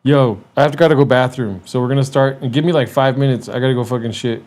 Yo, gotta go bathroom. So we're gonna start and give me like 5 minutes. I gotta go fucking shit.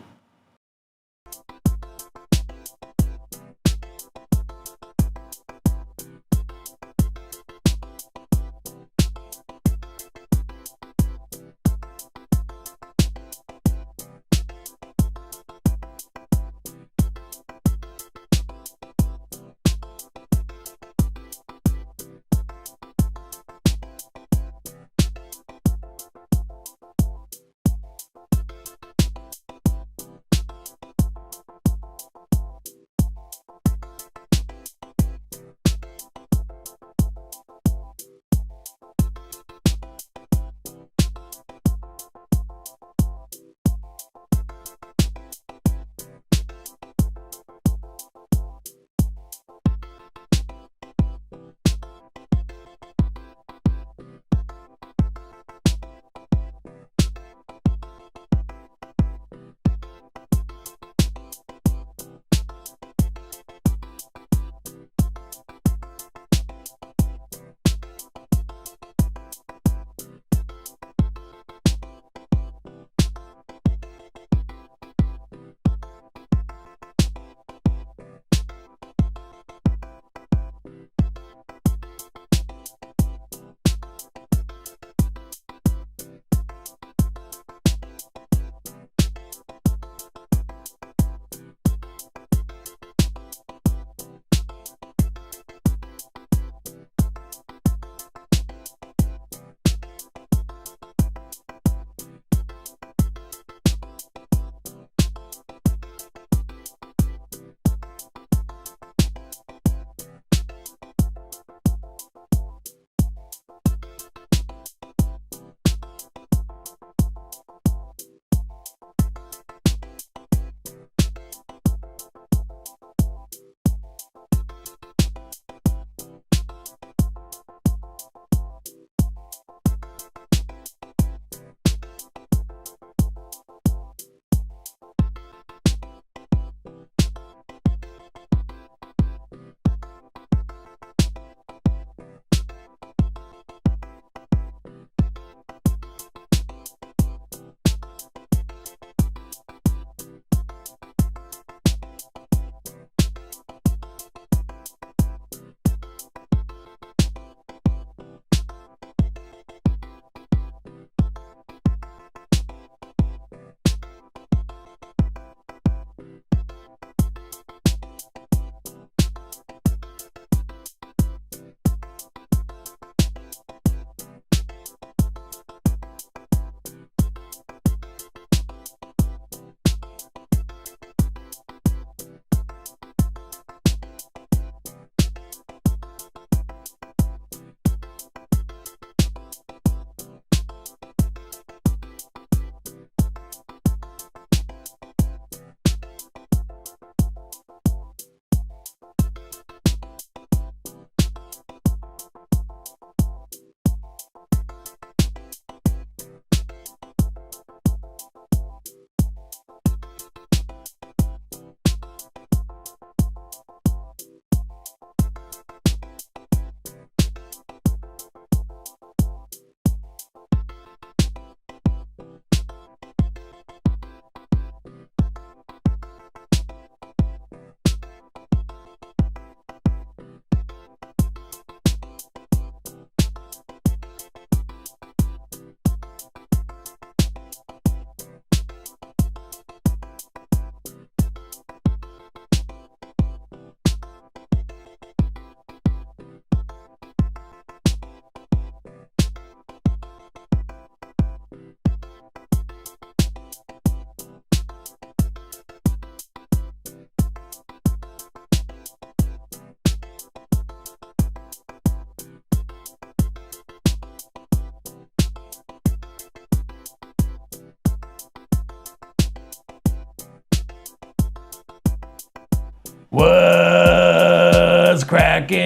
What's cracking?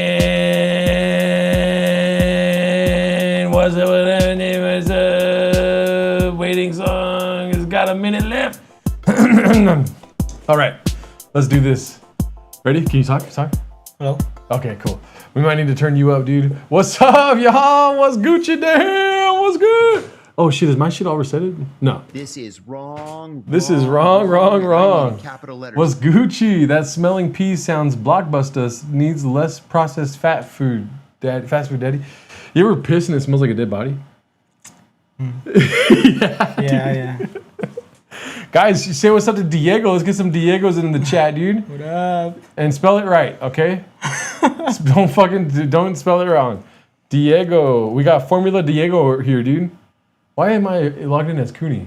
What's up with that name? It's a waiting song. It's got a minute left. All right, let's do this. Ready? Can you talk? Hello? Okay, cool. We might need to turn you up, dude. What's up, y'all? What's Gucci down? What's good? Oh shit, is my shit all resetted? No. This is wrong. This is wrong. Capital letters. What's Gucci? That smelling pea sounds blockbuster. Needs less processed fast food daddy. You ever piss and it smells like a dead body? Yeah. Guys, say what's up to Diego. Let's get some Diegos in the chat, dude. What up? And spell it right, okay? Don't spell it wrong. Diego. We got Formula Diego here, dude. Why am I logged in as Cooney?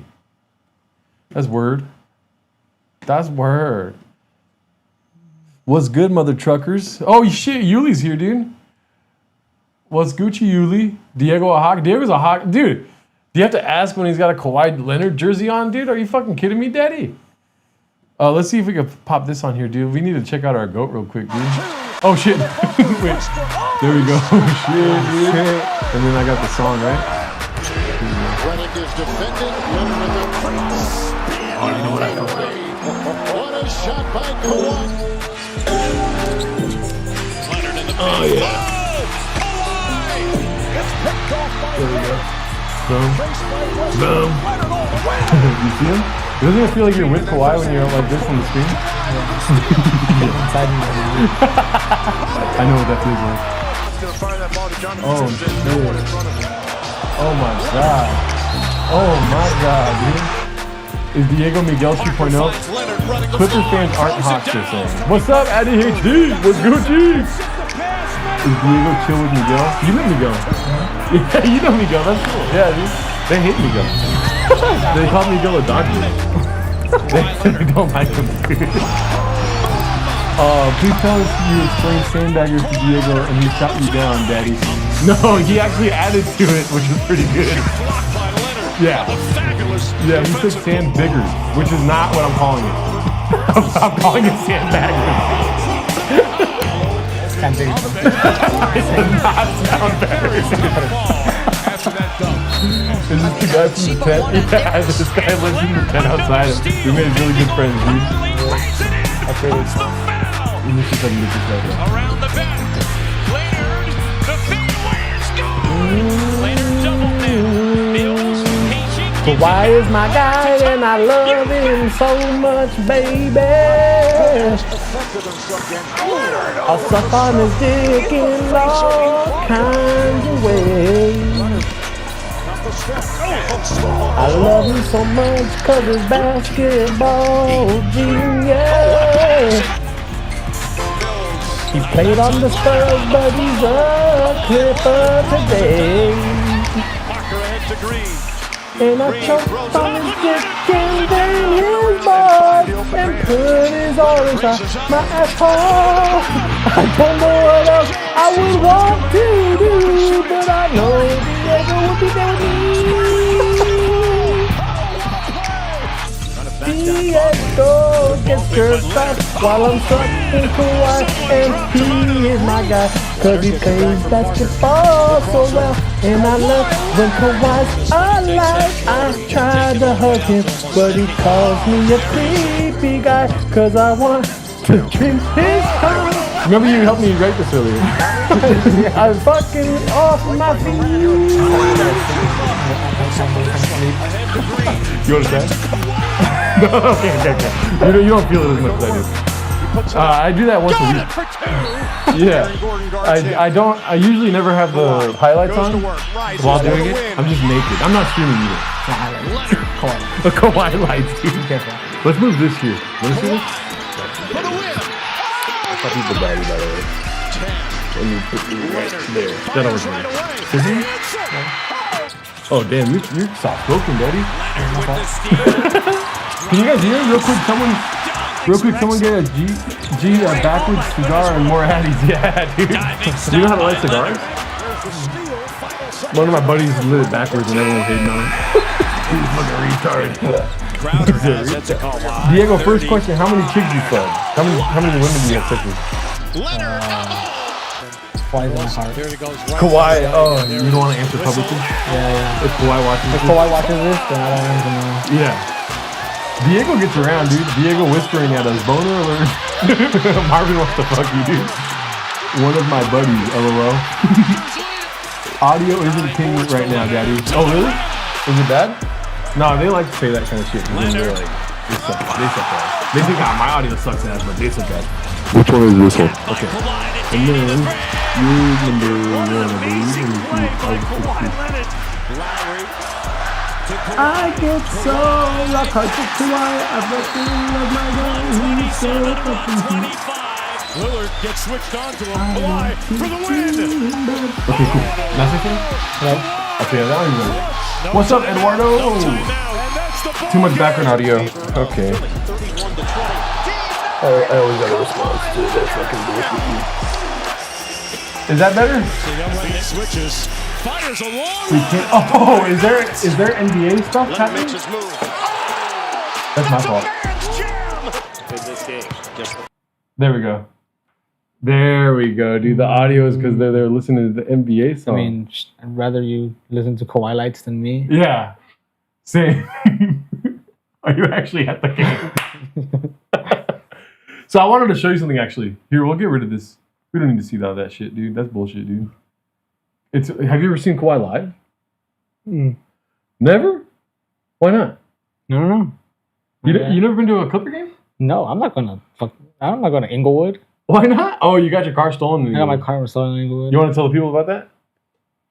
That's word. What's good, mother truckers? Oh shit, Yuli's here, dude. What's Gucci, Yuli? Diego a hawk? Diego's a hawk. Dude, do you have to ask when he's got a Kawhi Leonard jersey on, dude? Are you fucking kidding me, daddy? Let's see if we can pop this on here, dude. We need to check out our goat real quick, dude. Oh shit. Wait. There we go. Shit, dude. And then I got the song, right? Redick is defending. Leonard with a Oh, you know what I felt like? What a shot by Kawhi. Leonard in the Oh, yeah. Kawhi! It's picked off by There we go. Boom. Chased by Westbrook. Boom. Leonard all the way. You see him? Doesn't it feel like you're with Kawhi when you're like this on the screen? Inside me. I know what that feels like. Oh, shit. Oh my god. Oh my god, dude. Is Diego Miguel 2.0? Clippers fans aren't hawks, they're saying. What's up, Addy HD? What's Gucci? Is Diego chill with Miguel? You know Miguel. Yeah, you know Miguel. That's cool. Yeah, dude. They hate Miguel. They call Miguel a doctor. They don't like him. Please tell us you explained sandbaggers to Diego and he shot you down, daddy. No, he actually added to it, which is pretty good. Yeah. Yeah, he said sandbiggers, which is not what I'm calling it. I'm calling it sandbaggers. It's kind of big. It does not sound better. Is this the guy from the tent? Yeah, this guy lives in the tent outside. We made really good friends, dude. Let me see if I can get this right there. Around the back. Leonard, the fadeaway is gone. Leonard double down. Mills, Peachy. Kawhi is my guy and I love him so much, baby. I'll suck on his dick in all kinds of ways. I love him so much cause he's basketball genius. He played on the Spurs, but he's a Clipper today. And I choked on his dick and then his balls and put his orange on my asshole. I don't know what else I would want to do, but I know Diego would be there with me. Diego gets jerked off while I'm sucking Kawhi, and he is my guy, cause he plays basketball so well. And I love when Kawhi's alive. I tried to hug him, but he calls me a creepy guy, cause I want to drink his tongue. Remember you helped me write this earlier. I'm fucking off my feet. You understand? No, okay. You don't feel it as much as I do. I do that once a week. Yeah. I usually never have the highlights on while doing it. I'm just naked. I'm not streaming either. The Kawhi lights, dude. Let's move this here. Let me see this. I thought people died, by the way. When you put me right there. That always me. Oh, damn. You're soft-spoken, daddy. Can you guys hear? Real quick, someone get a backwards cigar and more Addies. Yeah, dude. Do you know how to light cigars? One of my buddies lit it backwards and everyone was hating on him. He's fucking retard. Diego, first question, how many chicks you fucked? How many women do you have sex with? Kawhi's in the heart. Kawhi, oh, you don't want to answer publicly? Yeah. If Kawhi watches this? If Kawhi watches this, then I don't even know. Yeah. Diego gets around, dude. Diego whispering at us. Boner alert. Marvin wants to fuck you, dude. One of my buddies, LOL. Audio isn't king right now, Daddy. Oh, really? Is it bad? No, they like to say that kind of shit. They're like, they suck ass. They think my audio sucks ass, but they suck ass. Which one is this one? Okay. And then, I get so like I took Kawhi. I've got to love my guy. He's so fucking Lillard gets switched on to him. Kawhi for the win. Okay, cool. Nothing? Hello? Okay, that one's good. What's up, Eduardo? Too much background audio. Okay. I always got a response to that fucking bullshit. Is that better? Switches. Fires a long We can't. Oh, is there NBA stuff happening? That's my fault. There we go. There we go, dude. The audio is because they're listening to the NBA song. I mean, I'd rather you listen to Kawhi lights than me. Yeah. Same. Are you actually at the game? So I wanted to show you something actually. Here, we'll get rid of this. We don't need to see all that shit, dude. That's bullshit, dude. Have you ever seen Kawhi live? Never? Why not? No. You never been to a Clipper game? No, I'm not gonna Englewood. Why not? Oh, you got your car stolen. I got my car stolen in Englewood. You want to tell the people about that?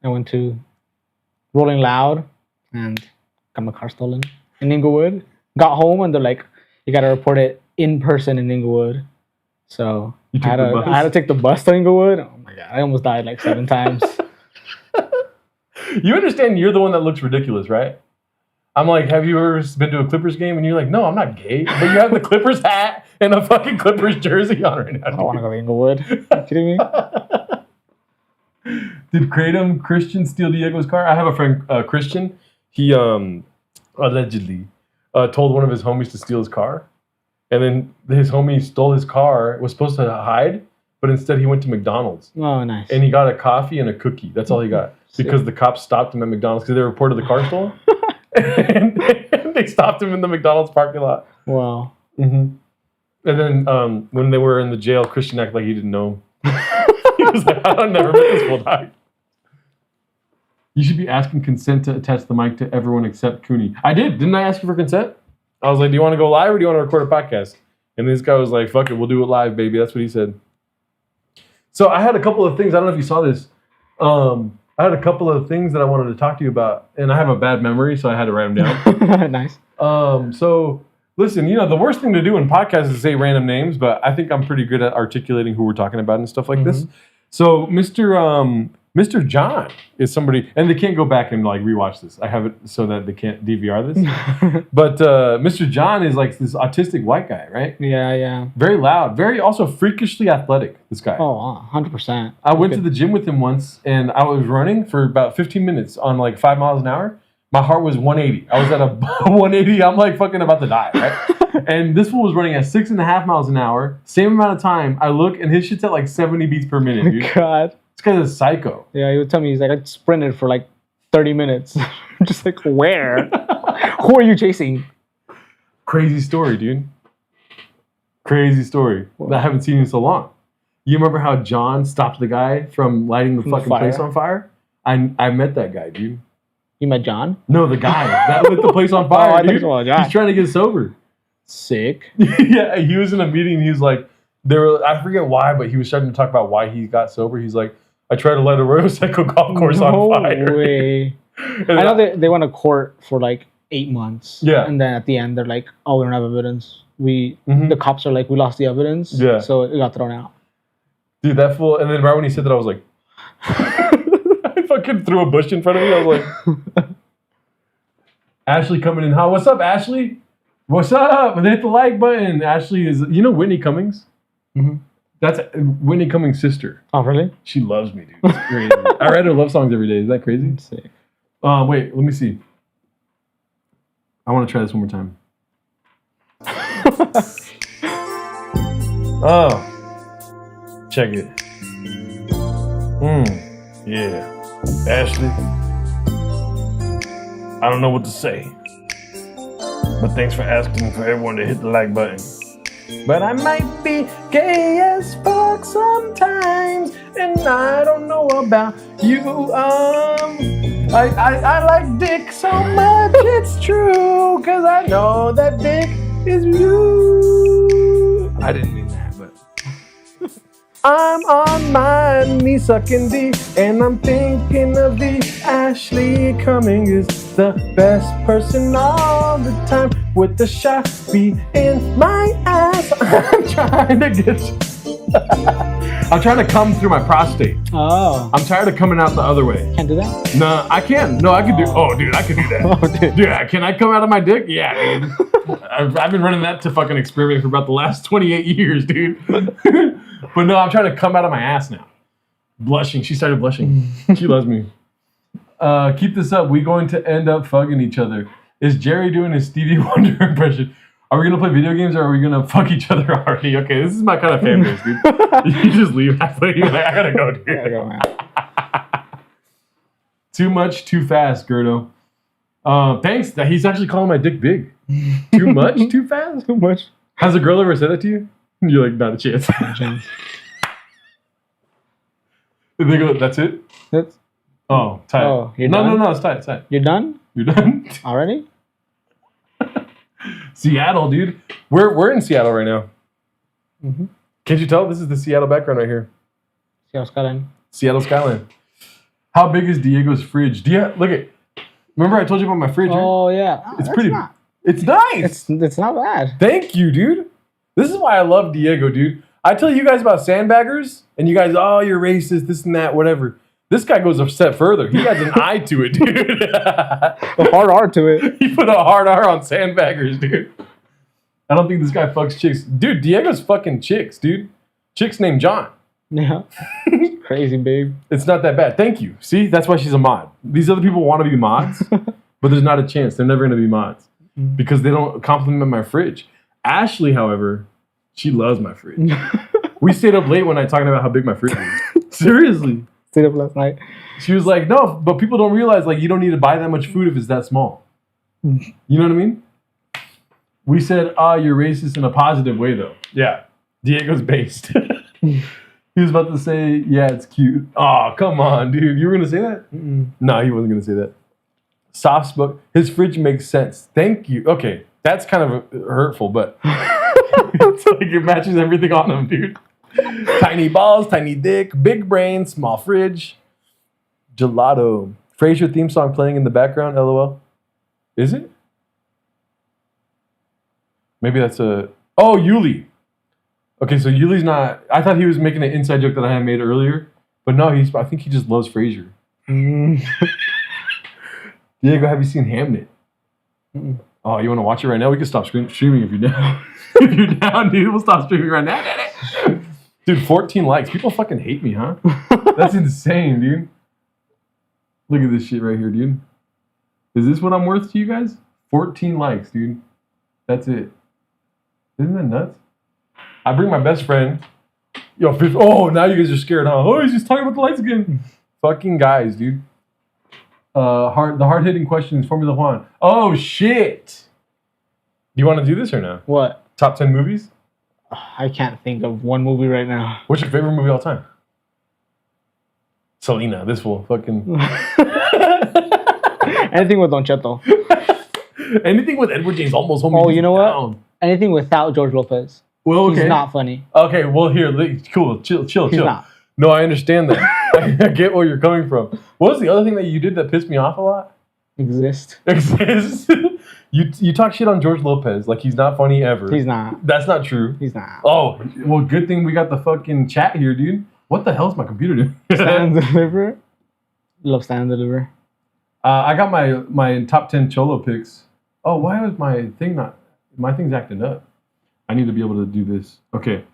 I went to Rolling Loud and got my car stolen in Englewood. Got home and they're like, you gotta report it in person in Englewood. So I had to take the bus to Englewood. Oh my god, I almost died like 7 times. You understand you're the one that looks ridiculous, right? I'm like, have you ever been to a Clippers game? And you're like, no, I'm not gay. But you have the Clippers hat and a fucking Clippers jersey on right now. I don't want to go to Englewood. Are you kidding me? Did Kratom Christian steal Diego's car? I have a friend, Christian. He allegedly told one of his homies to steal his car. And then his homie stole his car, was supposed to hide, but instead he went to McDonald's. Oh, nice. And he got a coffee and a cookie. That's all he got. Because the cops stopped him at McDonald's because they reported the car stolen. And they stopped him in the McDonald's parking lot. Wow. Mm-hmm. And then when they were in the jail, Christian acted like he didn't know. He was like, I've never met this full time. You should be asking consent to attach the mic to everyone except Cooney. I did. Didn't I ask you for consent? I was like, do you want to go live or do you want to record a podcast? And this guy was like, fuck it, we'll do it live, baby. That's what he said. So I had a couple of things. I don't know if you saw this. I had a couple of things that I wanted to talk to you about. And I have a bad memory, so I had to write them down. Nice. So listen, the worst thing to do in podcasts is say random names, but I think I'm pretty good at articulating who we're talking about and stuff like this. So Mr. John is somebody, and they can't go back and like rewatch this. I have it so that they can't DVR this. But Mr. John is like this autistic white guy, right? Yeah. Very loud, very also freakishly athletic, this guy. Oh, 100%. I went to the gym with him once, and I was running for about 15 minutes on like 5 miles an hour. My heart was 180. I was at a 180. I'm like fucking about to die, right? And this fool was running at 6.5 miles an hour. Same amount of time. I look, and his shit's at like 70 beats per minute, dude. God. This guy's a psycho. Yeah, he would tell me, he's like, I sprinted for like 30 minutes. I'm just like, where? Who are you chasing? Crazy story, dude. Crazy story. I haven't seen you in so long. You remember how John stopped the guy from lighting the fucking place on fire? I met that guy, dude. You met John? No, the guy that lit the place on fire, dude. He's trying to get sober. Sick. Yeah, he was in a meeting. He was like, I forget why, but he was starting to talk about why he got sober. He's like, I tried to light a motorcycle golf course on fire. No way. I know they went to court for like 8 months. Yeah. And then at the end, they're like, oh, we don't have evidence. The cops are like, we lost the evidence. Yeah. So it got thrown out. Dude, that fool. And then right when he said that, I was like, I fucking threw a bush in front of me. I was like, Ashley coming in hot. What's up, Ashley? What's up? And hit the like button. Ashley is, Whitney Cummings? Mm-hmm. That's Whitney Cummings' sister. Oh, really? She loves me, dude. It's crazy. I read her love songs every day. Is that crazy? Sick. Wait, let me see. I want to try this one more time. Oh. Check it. Yeah. Ashley. I don't know what to say. But thanks for asking for everyone to hit the like button. But I might be gay as fuck sometimes. And I don't know about you. I like dick so much, it's true, cause I know that dick is you. I didn't mean that, but I'm on my knee sucking D, and I'm thinking of the Ashley Cumming is the best person all the time with the shot be in my ass. I'm trying to get you. I'm trying to come through my prostate. Oh. I'm tired of coming out the other way. Can't do that? No, I can. No, I can do. Oh, dude, I can do that. Oh, dude. Dude, can I come out of my dick? Yeah, dude. I've been running that to fucking experiment for about the last 28 years, dude. But no, I'm trying to come out of my ass now. Blushing. She started blushing. She loves me. Keep this up. We going to end up fucking each other. Is Jerry doing his Stevie Wonder impression? Are we going to play video games or are we going to fuck each other already? Okay, this is my kind of fan base, dude. You just leave halfway. You're like, I gotta go, dude. Gotta go, man. Too much, too fast, Gerdo. Thanks. He's actually calling my dick big. Too much, too fast? Too much. Has a girl ever said that to you? You're like, not a chance. They go, that's it? That's, Oh, tight. Oh, you're no, done? no, it's tight, it's tight. you're done? You're done? Already? Seattle, dude. We're in Seattle right now. Mm-hmm. Can't you tell? This is the Seattle background right here. Seattle skyline. Seattle skyline. How big is Diego's fridge? Look at. Remember I told you about my fridge? Oh, yeah. Oh, it's that's pretty. Not, It's nice. it's not bad. Thank you, dude. This is why I love Diego, dude. I tell you guys about sandbaggers, and you guys, oh, you're racist, this and that, whatever. This guy goes a step further. He has an eye to it, dude. A hard R to it. He put a hard R on sandbaggers, dude. I don't think this guy fucks chicks. Dude, Diego's fucking chicks, dude. Chicks named John. Yeah. Crazy big. It's not that bad. Thank you. See, that's why she's a mod. These other people want to be mods, but there's not a chance. They're never going to be mods because they don't compliment my fridge. Ashley, however, she loves my fridge. We stayed up late one night talking about how big my fridge is. Seriously. Stayed up last night. She was like, no, but people don't realize, like, you don't need to buy that much food if it's that small. You know what I mean? We said, you're racist in a positive way, though. Yeah. Diego's based. He was about to say, yeah, it's cute. Oh, come on, dude. You were going to say that? Mm-mm. No, he wasn't going to say that. Soft spoke. His fridge makes sense. Thank you. Okay, that's kind of hurtful, but it's like it matches everything on him, dude. Tiny balls, tiny dick, big brain, small fridge. Gelato. Frasier theme song playing in the background, LOL. Is it? Maybe that's a... Oh, Yuli. Okay, so Yuli's not... I thought he was making an inside joke that I had made earlier. But no, I think he just loves Frasier. Diego, have you seen Hamnet? Mm-mm. Oh, you want to watch it right now? We can stop streaming if you're down. If you're down, dude, we'll stop streaming right now. Dude, 14 likes. People fucking hate me, huh? That's insane, dude. Look at this shit right here, dude. Is this what I'm worth to you guys? 14 likes, dude. That's it. Isn't that nuts? I bring my best friend. Yo, oh, now you guys are scared, huh? Oh, he's just talking about the lights again. Fucking guys, dude. The hard-hitting question is Formula One. Oh, shit. Do you want to do this or no? What? Top 10 movies? I can't think of one movie right now. What's your favorite movie of all time? Selena. This will fucking... Anything with Don Cheto. Anything with Edward James Olmos. Oh, you know what? Anything without George Lopez. Well, okay. He's not funny. Okay, well, here, cool, chill. He's not. No, I understand that. I get where you're coming from. What was the other thing that you did that pissed me off a lot? Exist. You talk shit on George Lopez like he's not funny ever. He's not. That's not true. He's not. Oh, well, good thing we got the fucking chat here, dude. What the hell's my computer doing? Stand and deliver. Love stand and deliver. I got my top 10 Cholo picks. Oh, why was my thing not... My thing's acting up. I need to be able to do this. Okay.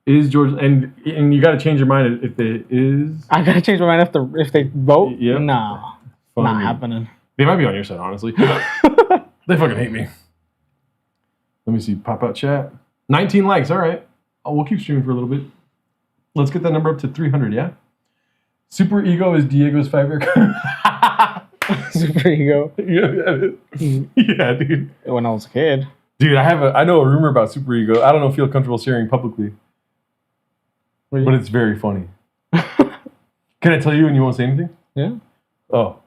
Is George... And you got to change your mind if it is... I got to change my mind if they vote? Yep. No. Funny. Not happening. They might be on your side, honestly. They fucking hate me. Let me see. Pop out chat. 19 likes. All right. Oh, we'll keep streaming for a little bit. Let's get that number up to 300, yeah? Super Ego is Diego's favorite. Super Ego. Yeah, dude. When I was a kid. Dude, I know a rumor about Super Ego. I don't know if feel comfortable sharing publicly. Really? But it's very funny. Can I tell you and you won't say anything? Yeah. Oh.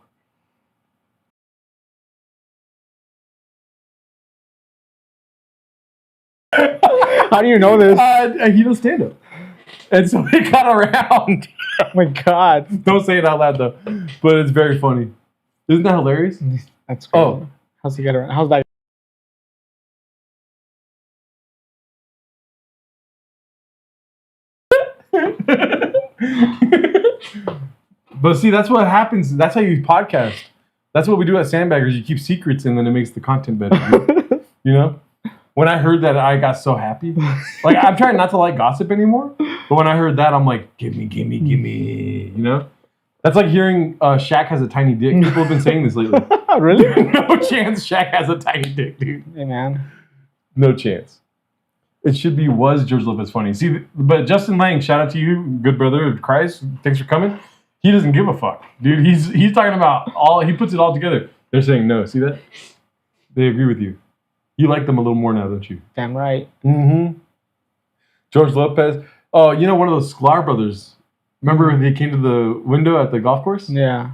How do you know this? He does stand up. And so it got around. Oh my god. Don't say it out loud though. But it's very funny. Isn't that hilarious? That's crazy. Oh. How's he get around? How's that? But see, that's what happens. That's how you podcast. That's what we do at Sandbaggers. You keep secrets and then it makes the content better. You know? When I heard that, I got so happy. Like, I'm trying not to like gossip anymore. But when I heard that, I'm like, give me. You know? That's like hearing Shaq has a tiny dick. People have been saying this lately. Really? No chance Shaq has a tiny dick, dude. Hey, man. No chance. It should be, was George Lopez funny? See, but Justin Lang, shout out to you, good brother of Christ. Thanks for coming. He doesn't give a fuck, dude. He's talking about he puts it all together. They're saying no. See that? They agree with you. You like them a little more now, don't you? Damn right. Mm-hmm. George Lopez. Oh, you know, one of those Sklar brothers. Remember they came to the window at the golf course? Yeah.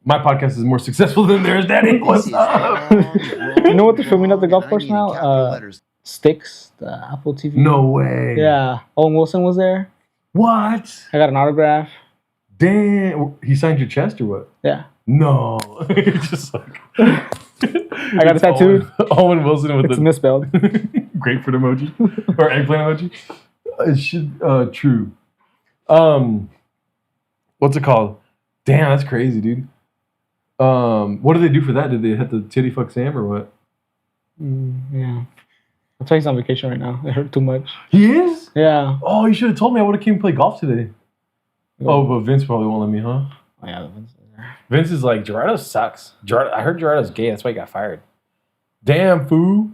My podcast is more successful than theirs, Daddy. What's up? You know what they're filming at the golf course now? Sticks, the Apple TV. No way. Yeah. Owen Wilson was there. What? I got an autograph. Damn. He signed your chest or what? Yeah. No. Just like... I got a tattoo. Owen Wilson with It's the misspelled. grapefruit emoji or eggplant emoji. It should true. What's it called? Damn, that's crazy, dude. What did they do for that? Did they have to titty fuck Sam or what? Yeah. I'll tell you he's on vacation right now. It hurt too much. He is? Yeah. Oh, you should have told me. I would have came play golf today. Oh, but Vince probably won't let me, huh? Oh yeah, Vince is there. Vince is like, Gerardo sucks. I heard Gerardo's gay. That's why he got fired. Damn, fool.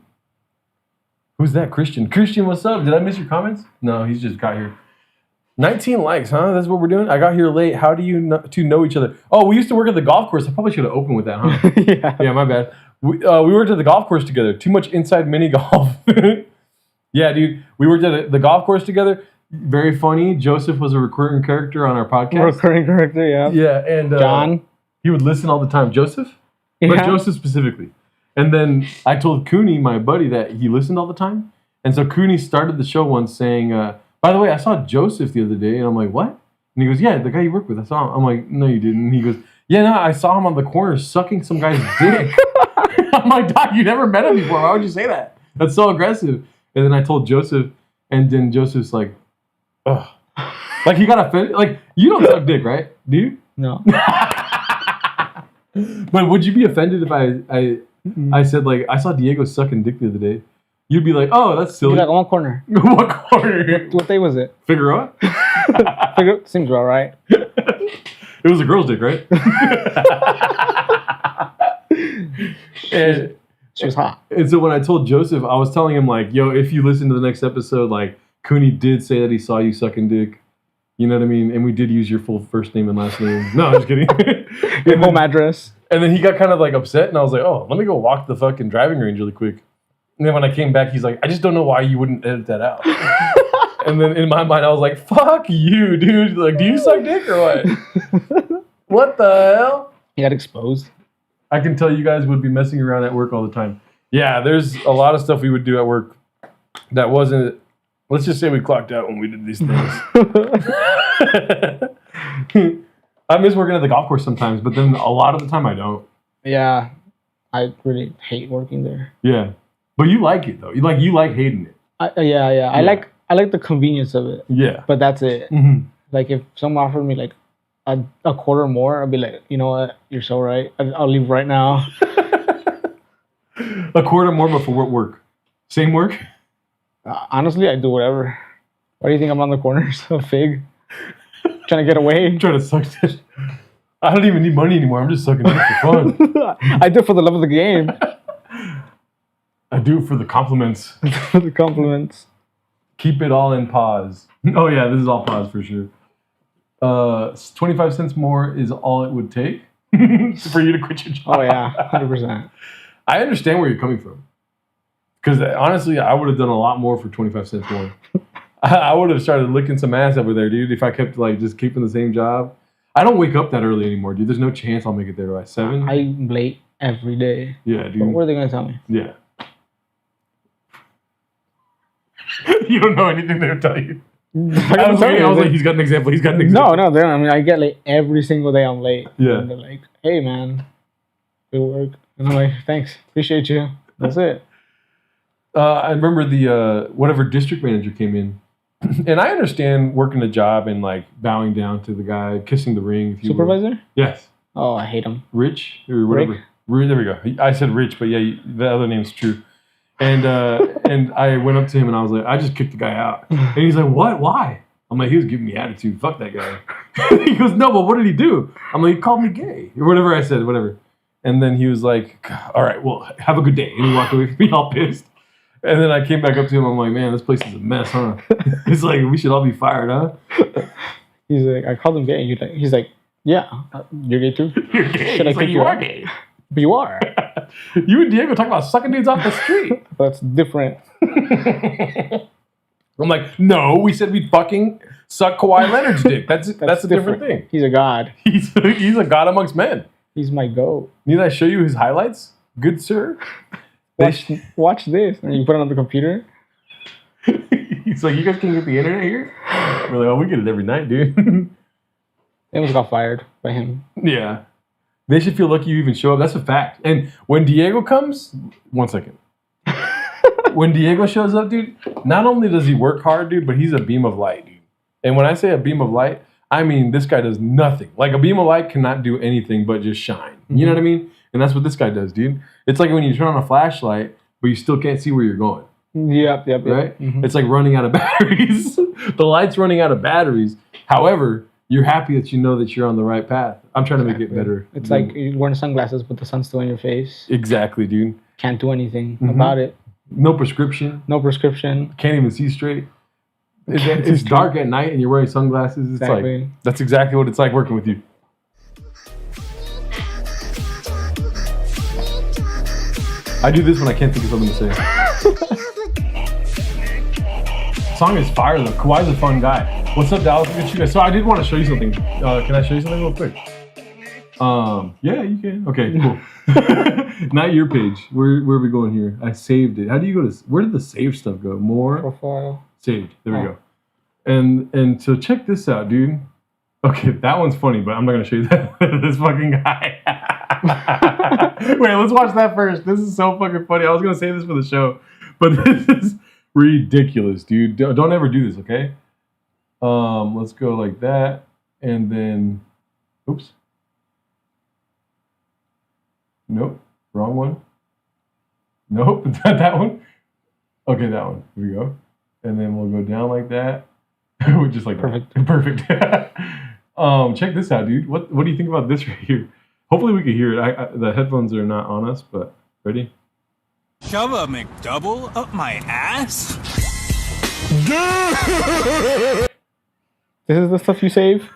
Who's that? Christian. Christian, what's up? Did I miss your comments? No, he's just got here. 19 likes, huh? That's what we're doing? I got here late. How do you two know each other? Oh, we used to work at the golf course. I probably should have opened with that, huh? Yeah. Yeah, my bad. We worked at the golf course together. Too much inside mini golf. Yeah, dude. We worked at the golf course together. Very funny. Joseph was a recurring character on our podcast. Recurring character, yeah. Yeah, and John. He would listen all the time. Joseph? Yeah. But Joseph specifically. And then I told Cooney, my buddy, that he listened all the time. And so Cooney started the show once saying, by the way, I saw Joseph the other day. And I'm like, what? And he goes, yeah, the guy you work with. I saw him. I'm like, no, you didn't. And he goes, yeah, no, I saw him on the corner sucking some guy's dick. I'm like, Doc, you never met him before. Why would you say that? That's so aggressive. And then I told Joseph, and then Joseph's like, ugh. Like, he got offended. Like, you don't suck dick, right? Do you? No. But would you be offended if I said, like, I saw Diego sucking dick the other day? You'd be like, oh, that's silly. You're like, one corner. What corner? What day was it? Figueroa? Seems all right. It was a girl's dick, right? And she was hot. And so when I told Joseph, I was telling him, like, yo, if you listen to the next episode, like, Cooney did say that he saw you sucking dick. You know what I mean? And we did use your full first name and last name. No, I'm just kidding. Your home address. And then he got kind of, like, upset, and I was like, oh, let me go walk the fucking driving range really quick. And then when I came back, he's like, I just don't know why you wouldn't edit that out. And then in my mind, I was like, fuck you, dude. Like, do you suck dick or what? What the hell? He got exposed. I can tell you guys would be messing around at work all the time. Yeah, there's a lot of stuff we would do at work that wasn't... Let's just say we clocked out when we did these things. I miss working at the golf course sometimes, but then a lot of the time I don't. Yeah. I really hate working there. Yeah. But you like it, though. You like hating it. Yeah. I like the convenience of it. Yeah. But that's it. Mm-hmm. Like, if someone offered me, like, a quarter more, I'd be like, you know what? You're so right. I'll leave right now. A quarter more, but for what work? Same work? Honestly, I do whatever. Why do you think I'm on the corners of Fig? Trying to get away? Trying to suck dick. I don't even need money anymore. I'm just sucking dick for fun. I do it for the love of the game. I do it for the compliments. For the compliments. Keep it all in pause. Oh, yeah, this is all pause for sure. 25 cents more is all it would take for you to quit your job. Oh, yeah, 100%. I understand where you're coming from. Because honestly, I would have done a lot more for 25 cents more. I would have started licking some ass over there, dude, if I kept like just keeping the same job. I don't wake up that early anymore, dude. There's no chance I'll make it there by 7. I'm late every day. Yeah, But dude. what are they gonna tell me? Yeah. You don't know anything they'll tell you. I was like, he's got an example. He's got an example. No, I mean, I get late every single day. I'm late. Yeah. And they're like, "Hey, man, good work," and I'm like, "Thanks, appreciate you." That's it. I remember the whatever district manager came in, and I understand working a job and like bowing down to the guy, kissing the ring. If you will. Supervisor? Yes. Oh, I hate him. Rich or whatever. There we go. I said Rich, but yeah, the other name's true. And and I went up to him and I was like, I just kicked the guy out. And he's like, what? Why? I'm like, he was giving me attitude. Fuck that guy. He goes, no, but what did he do? I'm like, he called me gay or whatever I said, whatever. And then he was like, all right, well, have a good day. And he walked away from me all pissed. And then I came back up to him. I'm like, man, this place is a mess, huh? He's like, we should all be fired, huh? He's like, I called him gay. He's like, yeah, you're gay too. You're gay. Should I He's like, kick you you are out? gay. But you are. You and Diego talk about sucking dudes off the street. That's different. I'm like, no, we said we'd fucking suck Kawhi Leonard's dick. That's a different thing. He's a god. He's a god amongst men. He's my goat. Need I show you his highlights? Good sir. Watch this. And you put it on the computer. He's like, you guys can get the internet here? We're like, oh, we get it every night, dude. They almost got fired by him. Yeah. They should feel lucky you even show up. That's a fact. And when Diego comes, 1 second. When Diego shows up, dude, not only does he work hard, dude, but he's a beam of light, dude. And when I say a beam of light, I mean this guy does nothing. Like a beam of light cannot do anything but just shine. You know what I mean? And that's what this guy does, dude. It's like when you turn on a flashlight, but you still can't see where you're going. Yep. Right? Mm-hmm. It's like running out of batteries. The light's running out of batteries. However, you're happy that you know that you're on the right path. I'm trying to make it better. It's like you're wearing sunglasses, but the sun's still in your face. Exactly, dude. Can't do anything about it. No prescription. No prescription. Can't even see straight. It's dark at night and you're wearing sunglasses. It's Exactly. like, that's exactly what it's like working with you. I do this when I can't think of something to say. Song is fire though. Kawhi's a fun guy. What's up, Dallas? Look at you guys. So I did want to show you something. Can I show you something real quick? Yeah, you can. Okay, cool. Not your page. Where are we going here? I saved it. How do you go to? Where did the save stuff go? More Profile. saved. There we go. And so check this out, dude. Okay, that one's funny, but I'm not gonna show you that. This fucking guy. Wait, let's watch that first. This is so fucking funny. I was gonna say this for the show, but this is ridiculous, dude. Don't ever do this, okay? Let's go like that, and then, oops. Nope, wrong one. Nope, it's not that one. Okay, that one. Here we go. And then we'll go down like that. Just like Perfect. that. Perfect. Check this out, dude. What do you think about this right here? Hopefully we can hear it. The headphones are not on us, but ready? Shove a McDouble up my ass? This is the stuff you save?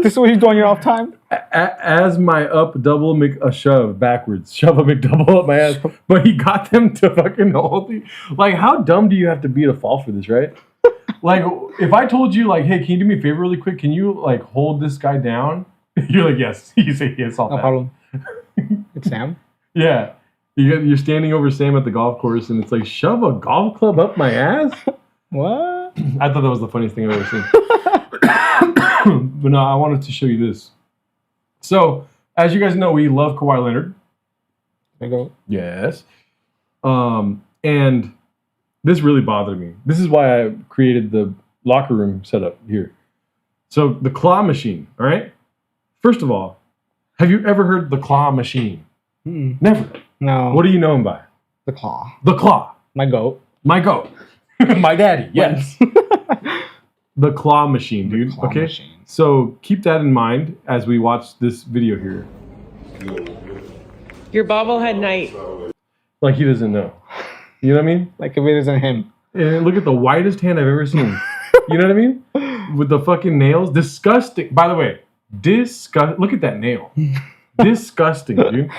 This is what you do on your off time? As my up double a shove backwards. Shove a McDouble up my ass. But he got them to fucking hold you. Like, how dumb do you have to be to fall for this, right? Like, if I told you, like, hey, can you do me a favor really quick? Can you, like, hold this guy down? You're like, yes. You say yes, all No that. problem. It's Sam. Yeah. You're standing over Sam at the golf course, and it's like, shove a golf club up my ass? What? I thought that was the funniest thing I've ever seen. But no, I wanted to show you this. So, as you guys know, we love Kawhi Leonard. There you go. Yes. And this really bothered me. This is why I created the locker room setup here. So, the claw machine, all right? First of all, have you ever heard the claw machine? Mm-mm. Never. No. What do you know him by? The claw. The claw. My goat. My goat. My daddy. Yes. The claw machine, dude. Claw okay. machine. So keep that in mind as we watch this video here. Your bobblehead night. Like he doesn't know. You know what I mean? Like if it isn't him. And look at the whitest hand I've ever seen. You know what I mean? With the fucking nails. Disgusting. By the way, look at that nail. Disgusting, dude.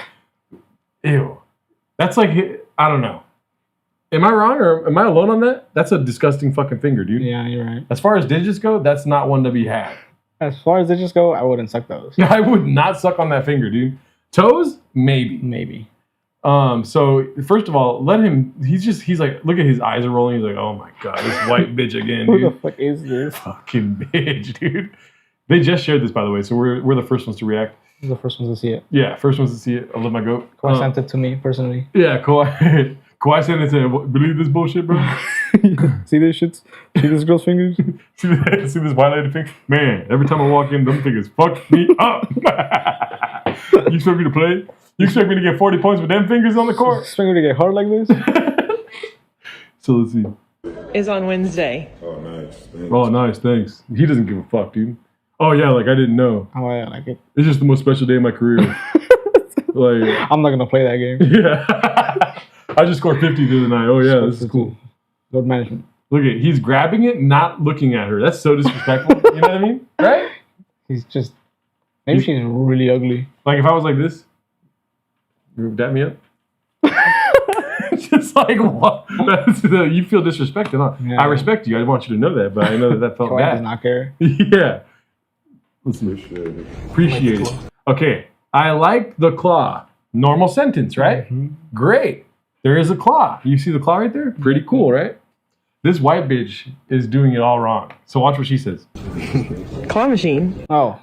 Ew. That's like, I don't know. Am I wrong or am I alone on that? That's a disgusting fucking finger, dude. Yeah, you're right. As far as digits go, that's not one to be had. As far as ditches go, I wouldn't suck those. I would not suck on that finger, dude. Toes, maybe. Maybe. So first of all, let him. He's like, look at his eyes are rolling. He's like, oh my god, this white bitch again, Who the dude. fuck is this? Fucking bitch, dude. They just shared this, by the way, so we're the first ones to react. This is the first ones to see it. Yeah, first ones to see it. I love my goat. Kawhi sent it to me personally. Yeah, Kawhi. Kawhi sent it to him. Believe this bullshit, bro. See this shits? See this girl's fingers? see this white lady finger? Man, every time I walk in, them fingers fuck me up. You expect me to play? You expect me to get 40 points with them fingers on the court? Expect me to get hard like this? So let's see. Is on Wednesday. Oh, nice. Thanks. Oh, nice, thanks. He doesn't give a fuck, dude. Oh yeah, like I didn't know. Oh, yeah, I like it. It's just the most special day of my career. Like, I'm not gonna play that game. yeah. I just scored 50 the other night. Oh yeah, this is cool. Load management. Look at, he's grabbing it, not looking at her. That's so disrespectful. You know what I mean? Right? He's just. Maybe she's really ugly. Like if I was like this, you would dap me up. Just like what? You feel disrespected, huh? Yeah. I respect you. I want you to know that, but I know that felt Kawhi bad. does not care. Yeah. Let's see. Appreciate it. Okay. I like the claw. Normal sentence, right? Mm-hmm. Great. There is a claw. You see the claw right there? Pretty cool, right? This white bitch is doing it all wrong. So watch what she says. Claw machine. Oh.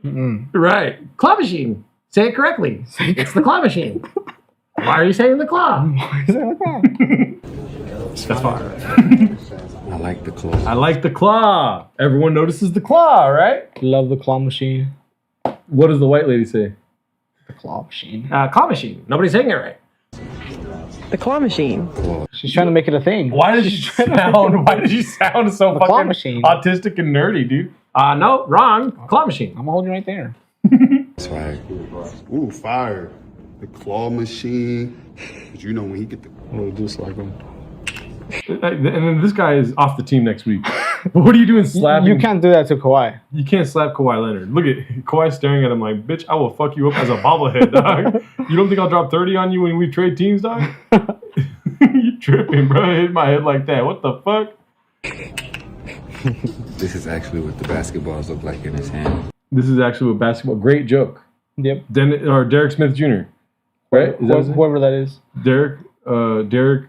Mm-mm. Right. Claw machine. Say it correctly. It's the claw machine. Why are you saying the claw? That's fine. I like the clothes. I like the claw. Everyone notices the claw, right? Love the claw machine. What does the white lady say? The claw machine. Claw machine. Nobody's saying it right. The claw machine. She's trying to make it a thing. Why does she sound? Why does she sound so claw fucking machine. autistic and nerdy, dude? No, wrong. Claw machine. I'm gonna hold you right there. Swag. Ooh, fire. The claw machine. But you know when he get the... We'll do like him. And then this guy is off the team next week. What are you doing slapping? You can't do that to Kawhi. You can't slap Kawhi Leonard. Look at Kawhi staring at him like, bitch, I will fuck you up as a bobblehead, dog. You don't think I'll drop 30 on you when we trade teams, dog? You tripping, bro. Hit my head like that. What the fuck? This is actually what the basketballs look like in his hand. This is actually what basketball. Great joke. Yep. Derek Smith Jr. Right? Is that his name? Whoever that is. Derek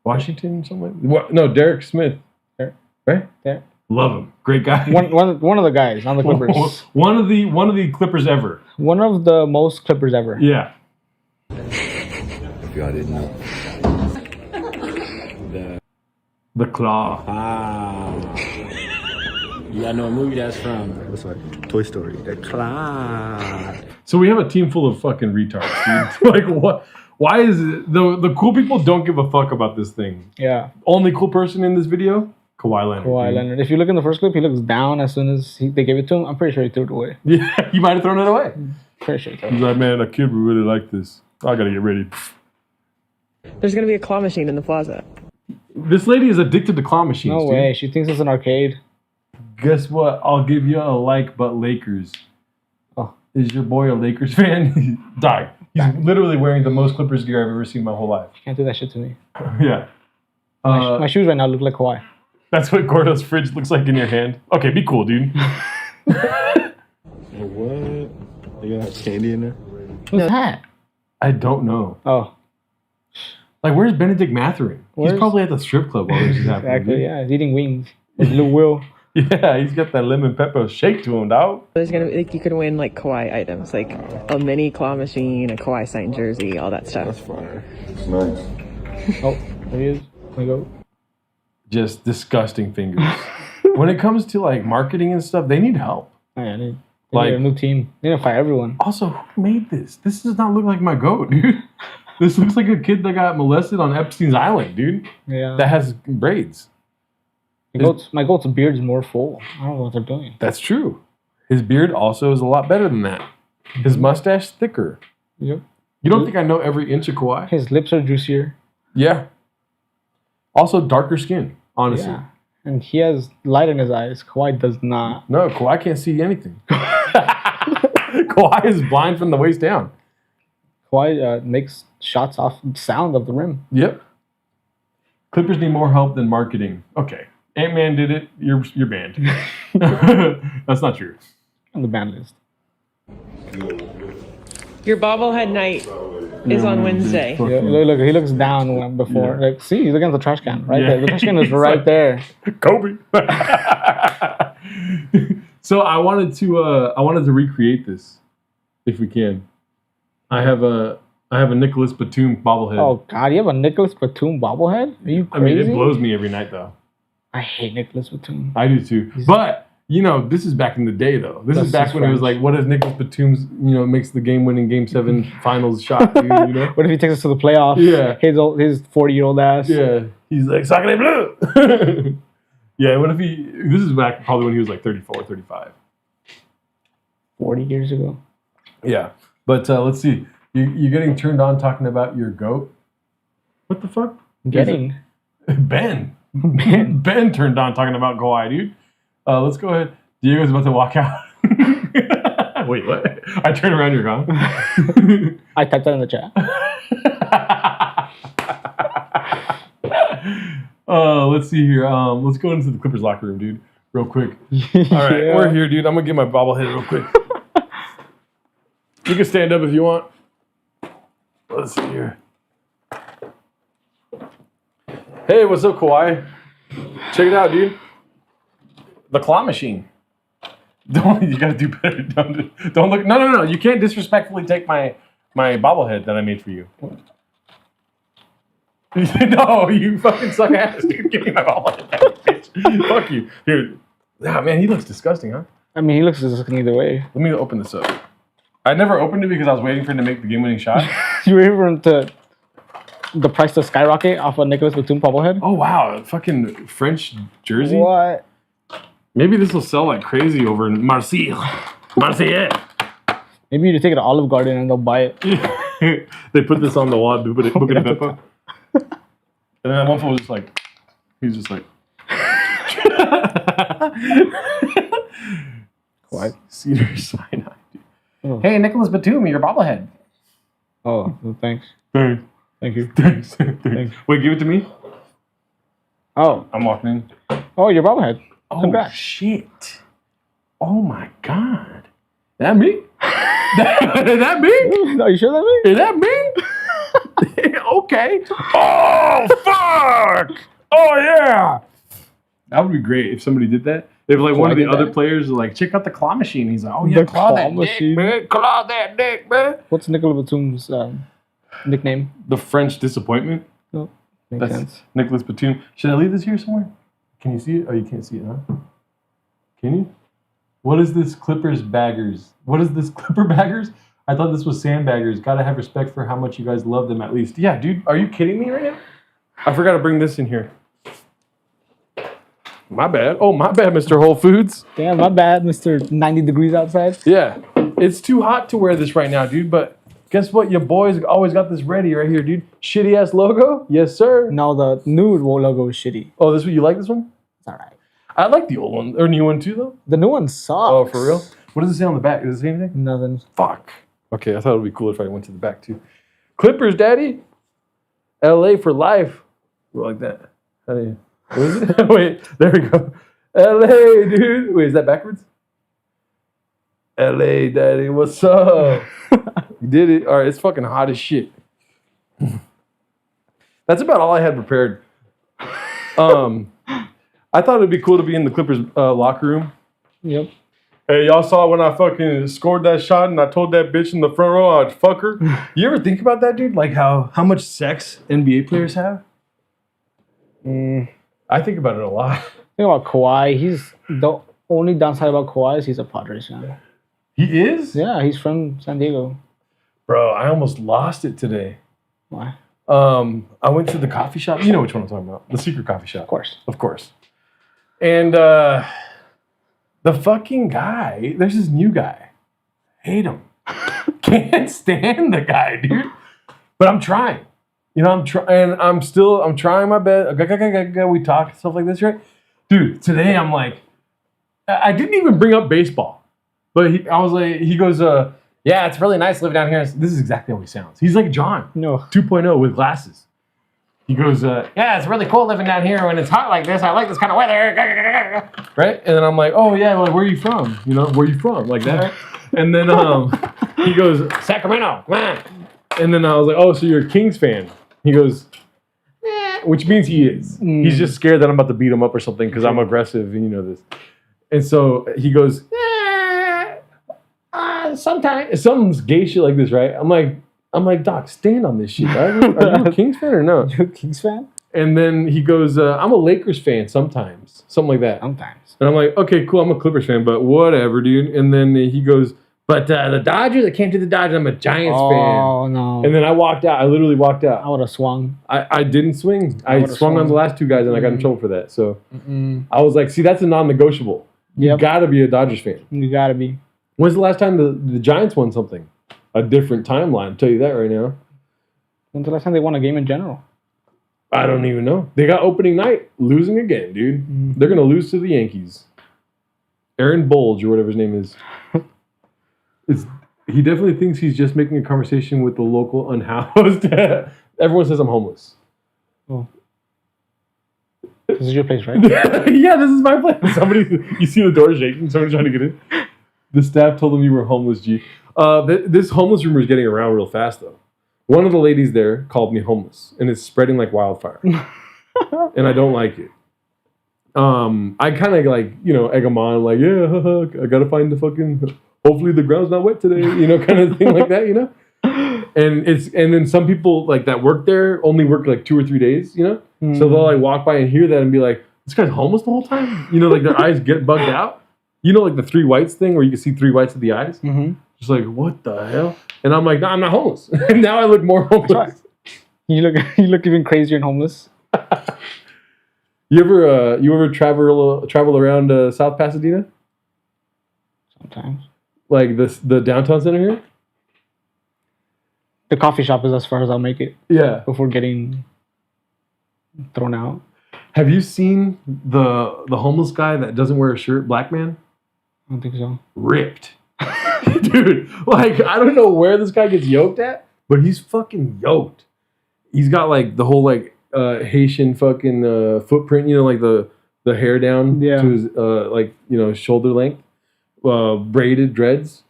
Washington, something like that? What? No, Derek Smith. Derek. Right? Derek. Love him. Great guy. One of the guys on the Clippers. One of the Clippers ever. One of the most Clippers ever. Yeah. If y'all didn't know. The Claw. Yeah, I know a movie that's from. What's like Toy Story. The claw. So we have a team full of fucking retards, dude. Like what? Why is it the cool people don't give a fuck about this thing? Yeah. Only cool person in this video, Kawhi Leonard. Kawhi dude. Leonard. If you look in the first clip, he looks down as soon as they gave it to him. I'm pretty sure he threw it away. Yeah, he might have thrown it away. Pretty sure he threw it He's away. like, man, a kid would really like this. I gotta get ready. There's gonna be a claw machine in the plaza. This lady is addicted to claw machines. No dude. way. She thinks it's an arcade. Guess what? I'll give you a like, but Lakers. Oh. Is your boy a Lakers fan? Die. He's literally wearing the most Clippers gear I've ever seen in my whole life. You can't do that shit to me. Yeah. My shoes right now look like Kawhi. That's what Gordo's fridge looks like in your hand. Okay, be cool, dude. What? They got candy in there? What's that? I don't know. Oh, Like, where's Benedict Mathurin? Where's- He's probably at the strip club while this is happening. exactly. dude. Yeah, he's eating wings with Lou Will. Yeah, he's got that lemon pepper shake to him, dog. There's gonna like you could win like Kawhi items, like a mini claw machine, a Kawhi signed jersey, all that stuff. Fire. It's nice. Oh, there he is. There you go. Just disgusting fingers. When it comes to, like, marketing and stuff, they need help. Oh, yeah, they need Like- a new team. They need to fire everyone. Also, who made this? This does not look like my goat, dude. This looks like a kid that got molested on Epstein's Island, dude. Yeah. That has braids. My goat's beard is more full. I don't know what they're doing. That's true. His beard also is a lot better than that. His mustache thicker. Yep. You don't think I know every inch of Kawhi? His lips are juicier. Yeah. Also darker skin, honestly. Yeah. And he has light in his eyes. Kawhi does not. No, Kawhi can't see anything. Kawhi is blind from the waist down. Kawhi makes shots off sound of the rim. Yep. Clippers need more help than marketing. Okay. Ant-Man did it. You're banned. That's not true. On the ban list. Your bobblehead night is on Wednesday. Yeah, look, he looks down before. Yeah. Like, see, he's looking at the trash can right Yeah. there. The trash can is He's right like, there. Kobe. So I wanted to recreate this, if we can. I have a Nicholas Batum bobblehead. Oh God, you have a Nicholas Batum bobblehead? Are you I mean, crazy? it blows me every night though. I hate Nicholas Batum. I do too. But this is back in the day though. This is back when it was like, what if Nicholas Batum's makes the game-winning Game 7 finals shot? Dude, What if he takes us to the playoffs? Yeah. His 40-year-old ass. Yeah, he's like Sacre bleu. Yeah, what if this is back probably when he was like 34, 35. 40 years ago. Yeah, but let's see. You're getting turned on talking about your goat. What the fuck? Getting. Ben turned on talking about Kawhi, dude. Let's go ahead. Diego's about to walk out. Wait, what? I turn around, you're gone. I typed that in the chat. Let's see here. Let's go into the Clippers locker room, dude, real quick. All right, Yeah. we're here, dude. I'm gonna get my bobblehead real quick. You can stand up if you want. Let's see here. Hey, what's up, Kawhi? Check it out, dude. The claw machine. You gotta do better. Don't look. No. You can't disrespectfully take my bobblehead that I made for you. No, you fucking suck ass, dude. Give me my bobblehead back, bitch. Fuck you. Here. Ah, man, he looks disgusting, huh? I mean, he looks disgusting either way. Let me open this up. I never opened it because I was waiting for him to make the game-winning shot. You were able to the price to skyrocket off a Nicholas Batum bobblehead? Oh, wow. Fucking French jersey. What? Maybe this will sell like crazy over in Marseille. Maybe you take it to Olive Garden and they'll buy it. They put this on the wall. Book it in Beppo. And then one fool was just like, he's just like, What? Cedar Sinai. Oh. Hey, Nicholas Batum, your bobblehead. Oh, well, thanks. Thanks. Thank you. Thanks. Thanks. Wait, give it to me. Oh. I'm walking in. Oh, your bobblehead. Oh, Congrats. shit. Oh, my God. That me? that me? Are you sure that me? Is that me? Okay. Oh, fuck. Oh, yeah. That would be great if somebody did that. If like one of the other players was like, check out the claw machine. He's like, oh, yeah, The claw claw that machine. dick, man. Claw that dick, man. What's Nicholas Batum's nickname? The French disappointment. Oh, makes sense. Nicholas Batum. Should I leave this here somewhere? Can you see it? Oh, you can't see it, huh? Can you? What is this Clippers baggers? What is this Clipper baggers? I thought this was sandbaggers. Gotta have respect for how much you guys love them at least. Yeah, dude. Are you kidding me right now? I forgot to bring this in here. My bad. Oh, my bad, Mr. Whole Foods. Damn, my bad, Mr. 90 degrees outside. Yeah. It's too hot to wear this right now, dude. But guess what? Your boys always got this ready right here, dude. Shitty ass logo? Yes, sir. No, the new logo is shitty. Oh, this one? You like this one? It's alright. I like the old one. Or new one too, though. The new one sucks. Oh, for real? What does it say on the back? Does it say anything? Nothing. Fuck. Okay, I thought it would be cool if I went to the back too. Clippers, daddy. LA for life. Go like that. How do you? What is it? Wait, there we go. LA, dude. Wait, is that backwards? LA, daddy. What's up? You did it. All right, it's fucking hot as shit. That's about all I had prepared. I thought it'd be cool to be in the Clippers locker room. Yep. Hey, y'all saw when I fucking scored that shot and I told that bitch in the front row I'd fuck her? You ever think about that, dude? Like how much sex NBA players have? I think about it a lot. Think about Kawhi. He's the only downside about Kawhi is he's a Padres fan. He is? Yeah, he's from San Diego. Bro, I almost lost it today. Why? I went to the coffee shop. You know which one I'm talking about. The secret coffee shop. Of course. Of course. And the fucking guy, there's this new guy. Hate him. Can't stand the guy, dude. But I'm trying. You know, I'm trying my best. We talk stuff like this, right? Dude, today I'm like, I didn't even bring up baseball. But he goes, yeah, it's really nice living down here. This is exactly how he sounds. He's like John No. 2.0 with glasses. he goes, yeah, it's really cool living down here when it's hot like this. I like this kind of weather. Right? And then I'm like, oh, yeah, like, where are you from? You know, where are you from? Like that. And then he goes, Sacramento, come on. And then I was like, oh, so you're a Kings fan. He goes, which means he is. He's just scared that I'm about to beat him up or something because I'm aggressive and you know this. And so he goes, sometimes some gay shit like this, right? I'm like, Doc, stand on this shit. Are you a Kings fan or no? You a Kings fan? And then he goes, I'm a Lakers fan sometimes, something like that. Sometimes. And I'm like, okay, cool, I'm a Clippers fan, but whatever, dude. And then he goes, but the Dodgers, I can't do the Dodgers. I'm a Giants fan. Oh, no. And then I walked out. I literally walked out. I would have swung. I didn't swing. I swung on the last two guys, and I got in trouble for that. So I was like, see, that's a non-negotiable. You got to be a Dodgers fan. You got to be. When's the last time the Giants won something? A different timeline. I'll tell you that right now. When's the last time they won a game in general? I don't even know. They got opening night. Losing again, dude. They're going to lose to the Yankees. Aaron Bulge, or whatever his name is. He definitely thinks he's just making a conversation with the local unhoused. Everyone says I'm homeless. Oh. This is your place, right? Yeah, this is my place. You see the door shaking. Someone's trying to get in. The staff told them you were homeless, G. This homeless rumor is getting around real fast, though. One of the ladies there called me homeless, and it's spreading like wildfire. And I don't like it. I kind of like, egg them on. I'm like, yeah, I got to find the fucking... Hopefully the ground's not wet today, kind of thing like that, And then some people like that work there only work like 2 or 3 days, So they'll like walk by and hear that and be like, this guy's homeless the whole time? Like their eyes get bugged out. Like the 3 whites thing where you can see 3 whites of the eyes? Mm-hmm. Just like, what the hell? And I'm like, no, I'm not homeless. And now I look more homeless. You look even crazier and homeless. You ever travel around South Pasadena? Sometimes. Like the downtown center here? The coffee shop is as far as I'll make it. Yeah. Before getting thrown out. Have you seen the homeless guy that doesn't wear a shirt, black man? I don't think so. Ripped. Dude, like, I don't know where this guy gets yoked at, but he's fucking yoked. He's got like the whole like Haitian fucking footprint, like the hair down to his shoulder length. Braided dreads,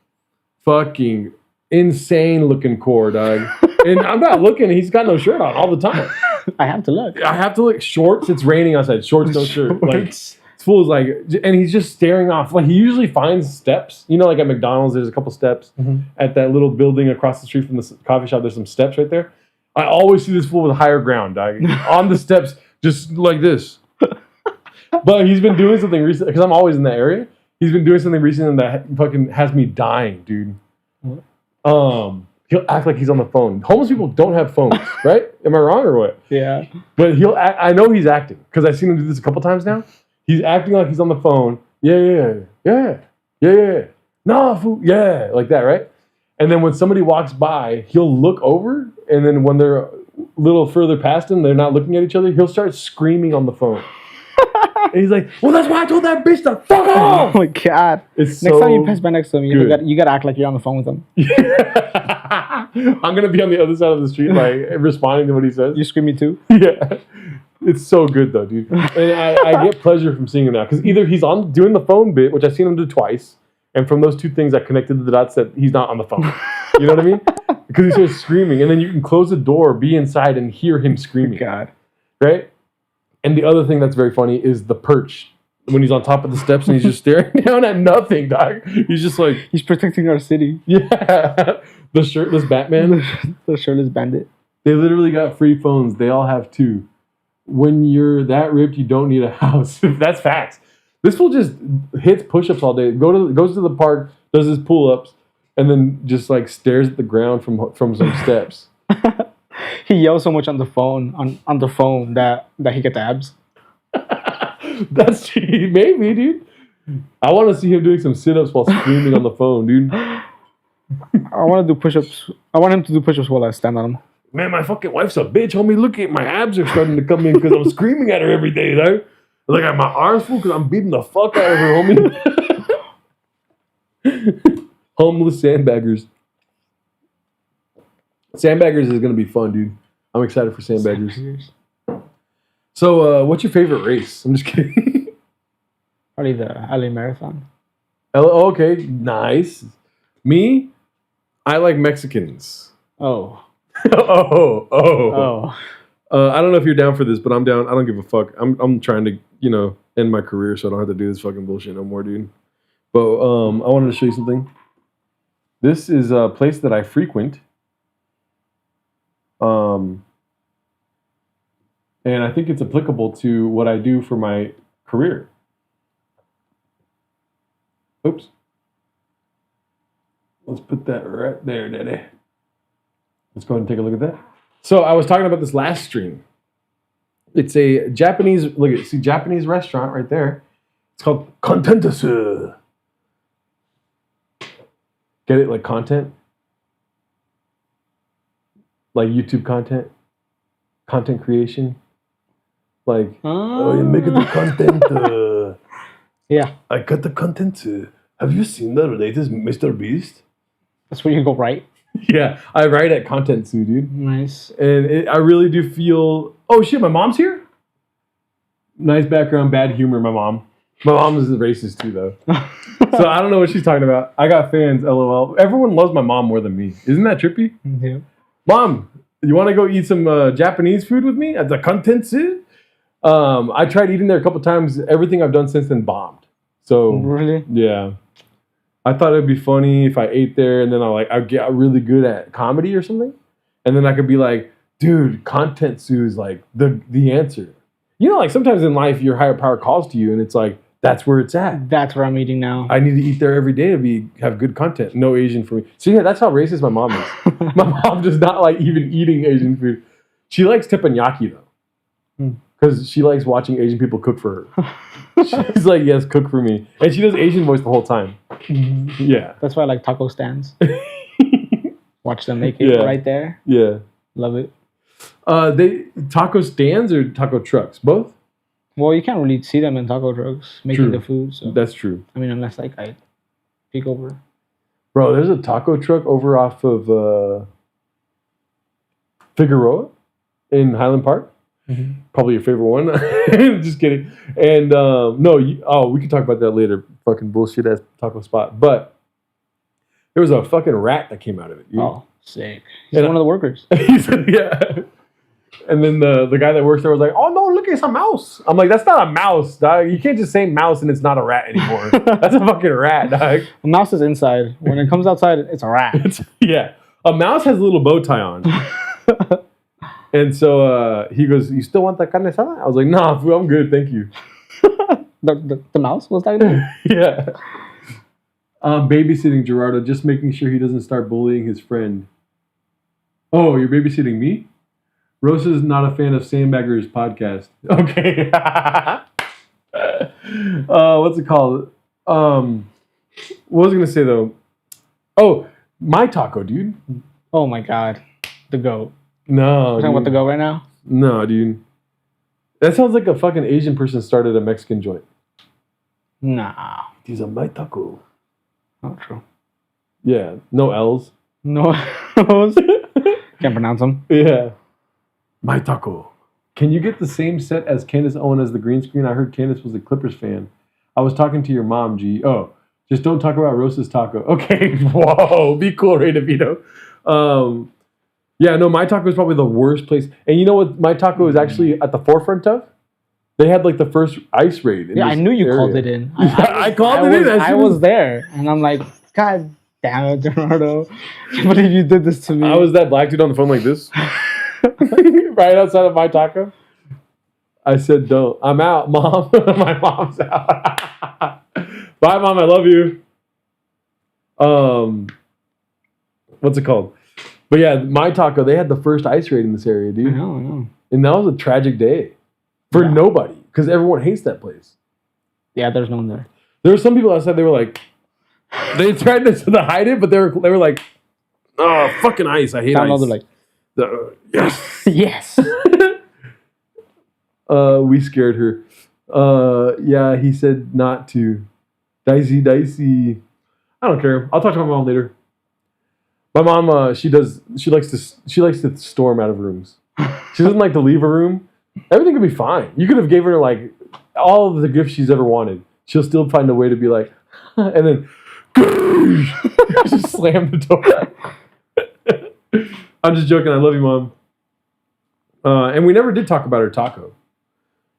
fucking insane looking core, dog. And I'm not looking. He's got no shirt on all the time. I have to look. Shorts. It's raining outside. Shorts, no shirt. Like it's full. Like, and he's just staring off. Like he usually finds steps. Like at McDonald's, there's a couple steps. At that little building across the street from the coffee shop, there's some steps right there. I always see this fool with higher ground, dog. On the steps, just like this. But he's been doing something recently because I'm always in that area. He's been doing something recently that fucking has me dying, dude. He'll act like he's on the phone. Homeless people don't have phones, right? Am I wrong or what? Yeah. But he'll act, I know he's acting because I've seen him do this a couple times now. He's acting like he's on the phone. Yeah. No, fool. Yeah, like that, right? And then when somebody walks by, he'll look over, and then when they're a little further past him, they're not looking at each other, he'll start screaming on the phone. And he's like, well, that's why I told that bitch to fuck off. Oh my God. It's next so time you pass by next to him, you gotta act like you're on the phone with him. I'm going to be on the other side of the street, like, responding to what he says. You screaming too? Yeah. It's so good, though, dude. And I get pleasure from seeing him now. Because either he's on doing the phone bit, which I've seen him do twice, and from those 2 things, I connected the dots that he's not on the phone. You know what I mean? Because he starts screaming. And then you can close the door, be inside, and hear him screaming. God. Right? And the other thing that's very funny is the perch. When he's on top of the steps and he's just staring down at nothing, dog. He's just like... He's protecting our city. Yeah. The shirtless Batman. The shirtless bandit. They literally got free phones. They all have 2. When you're that ripped, you don't need a house. That's facts. This fool just hits push-ups all day. Goes to the park, does his pull-ups, and then just like stares at the ground from some steps. He yells so much on the phone that he gets abs. That's maybe, dude. I want to see him doing some sit-ups while screaming on the phone, dude. I want to do push-ups. I want him to do push-ups while I stand on him. Man, my fucking wife's a bitch, homie. Look at my abs are starting to come in because I'm screaming at her every day, though. Look at my arms full because I'm beating the fuck out of her, homie. Homeless sandbaggers. Sandbaggers is going to be fun, dude. I'm excited for sandbaggers. So, what's your favorite race? I'm just kidding. Probably the LA Marathon. Okay, nice. Me, I like Mexicans. Oh. oh. I don't know if you're down for this, but I'm down. I don't give a fuck. I'm trying to, end my career so I don't have to do this fucking bullshit no more, dude. But I wanted to show you something. This is a place that I frequent. And I think it's applicable to what I do for my career. Oops. Let's put that right there, Daddy. Let's go ahead and take a look at that. So I was talking about this last stream. It's a Japanese, Japanese restaurant right there. It's called Contentosu. Get it? Like content? Like YouTube content? Content creation? Like, you're making the content. Yeah. I got the content. Have you seen the latest Mr. Beast? That's where you go right. Yeah, I write at Content Zoo, dude. Nice. And I really do feel... Oh, shit, my mom's here? Nice background, bad humor, my mom. My mom is racist, too, though. So I don't know what she's talking about. I got fans, LOL. Everyone loves my mom more than me. Isn't that trippy? Yeah. Mom, you want to go eat some Japanese food with me at the Content Zoo? I tried eating there a couple times. Everything I've done since then bombed. So, really? Yeah. I thought it'd be funny if I ate there and then I'd get really good at comedy or something. And then I could be like, dude, Content Zoo is like the answer. Like sometimes in life your higher power calls to you and it's like, that's where it's at. That's where I'm eating now. I need to eat there every day to have good content. No Asian for me. So yeah, that's how racist my mom is. My mom does not like even eating Asian food. She likes teppanyaki though. Because she likes watching Asian people cook for her. She's like, yes, cook for me. And she does Asian voice the whole time. Yeah. That's why I like taco stands. Watch them make it right there. Yeah. Love it. They taco stands or taco trucks? Both? Well, you can't really see them in taco trucks making the food. So. That's true. I mean, unless I peek over. Bro, there's a taco truck over off of Figueroa in Highland Park. Mm-hmm. Probably your favorite one. Just kidding. And we can talk about that later. Fucking bullshit ass taco spot. But there was a fucking rat that came out of it. Oh, sick. He's one of the workers. Yeah. And then the guy that works there was like, "Oh no, look, it's a mouse." I'm like, "That's not a mouse, dog. You can't just say mouse and it's not a rat anymore. That's a fucking rat, dog." A mouse is inside. When it comes outside, it's a rat. Yeah. A mouse has a little bow tie on. And so he goes, "You still want that carne asada?" I was like, "Nah, fool, I'm good, thank you." The mouse was that good? Yeah. Babysitting Gerardo, just making sure he doesn't start bullying his friend. Oh, you're babysitting me? Rosa is not a fan of Sandbagger's podcast. Okay. What's it called? What was I going to say, though? Oh, my taco, dude. Oh, my God. The goat. No, You're talking about the goat right now? No, dude. That sounds like a fucking Asian person started a Mexican joint. Nah. These are my taco. Not true. Yeah, no L's. No L's. Can't pronounce them. Yeah. My taco. Can you get the same set as Candace Owen as the green screen? I heard Candace was a Clippers fan. I was talking to your mom, G. Oh, just don't talk about Rosa's taco. Okay, whoa, be cool, Ray DeVito. Yeah, no, my taco is probably the worst place. And you know what my taco is actually at the forefront of? They had like the first ice raid. Yeah, I knew you called it in. I called it in. I was there. And I'm like, God damn it, Gerardo. I can't believe you did this to me. I was that black dude on the phone like this. Right outside of my taco. I said, don't. I'm out, Mom. My mom's out. Bye, Mom. I love you. What's it called? But yeah, my taco, they had the first ice raid in this area, dude. I know. And that was a tragic day for nobody because everyone hates that place. Yeah, there's no one there. There were some people outside, they were like, they tried to hide it, but they were like, oh, fucking ice. I hate ice. They're like, yes. Yes. We scared her. Yeah, he said not to. Dicey. I don't care. I'll talk to my mom later. My mom, she likes to storm out of rooms. She doesn't like to leave a room. Everything could be fine. You could have gave her like all of the gifts she's ever wanted. She'll still find a way to be like, and then just slam the door. I'm just joking. I love you, Mom. And we never did talk about her taco.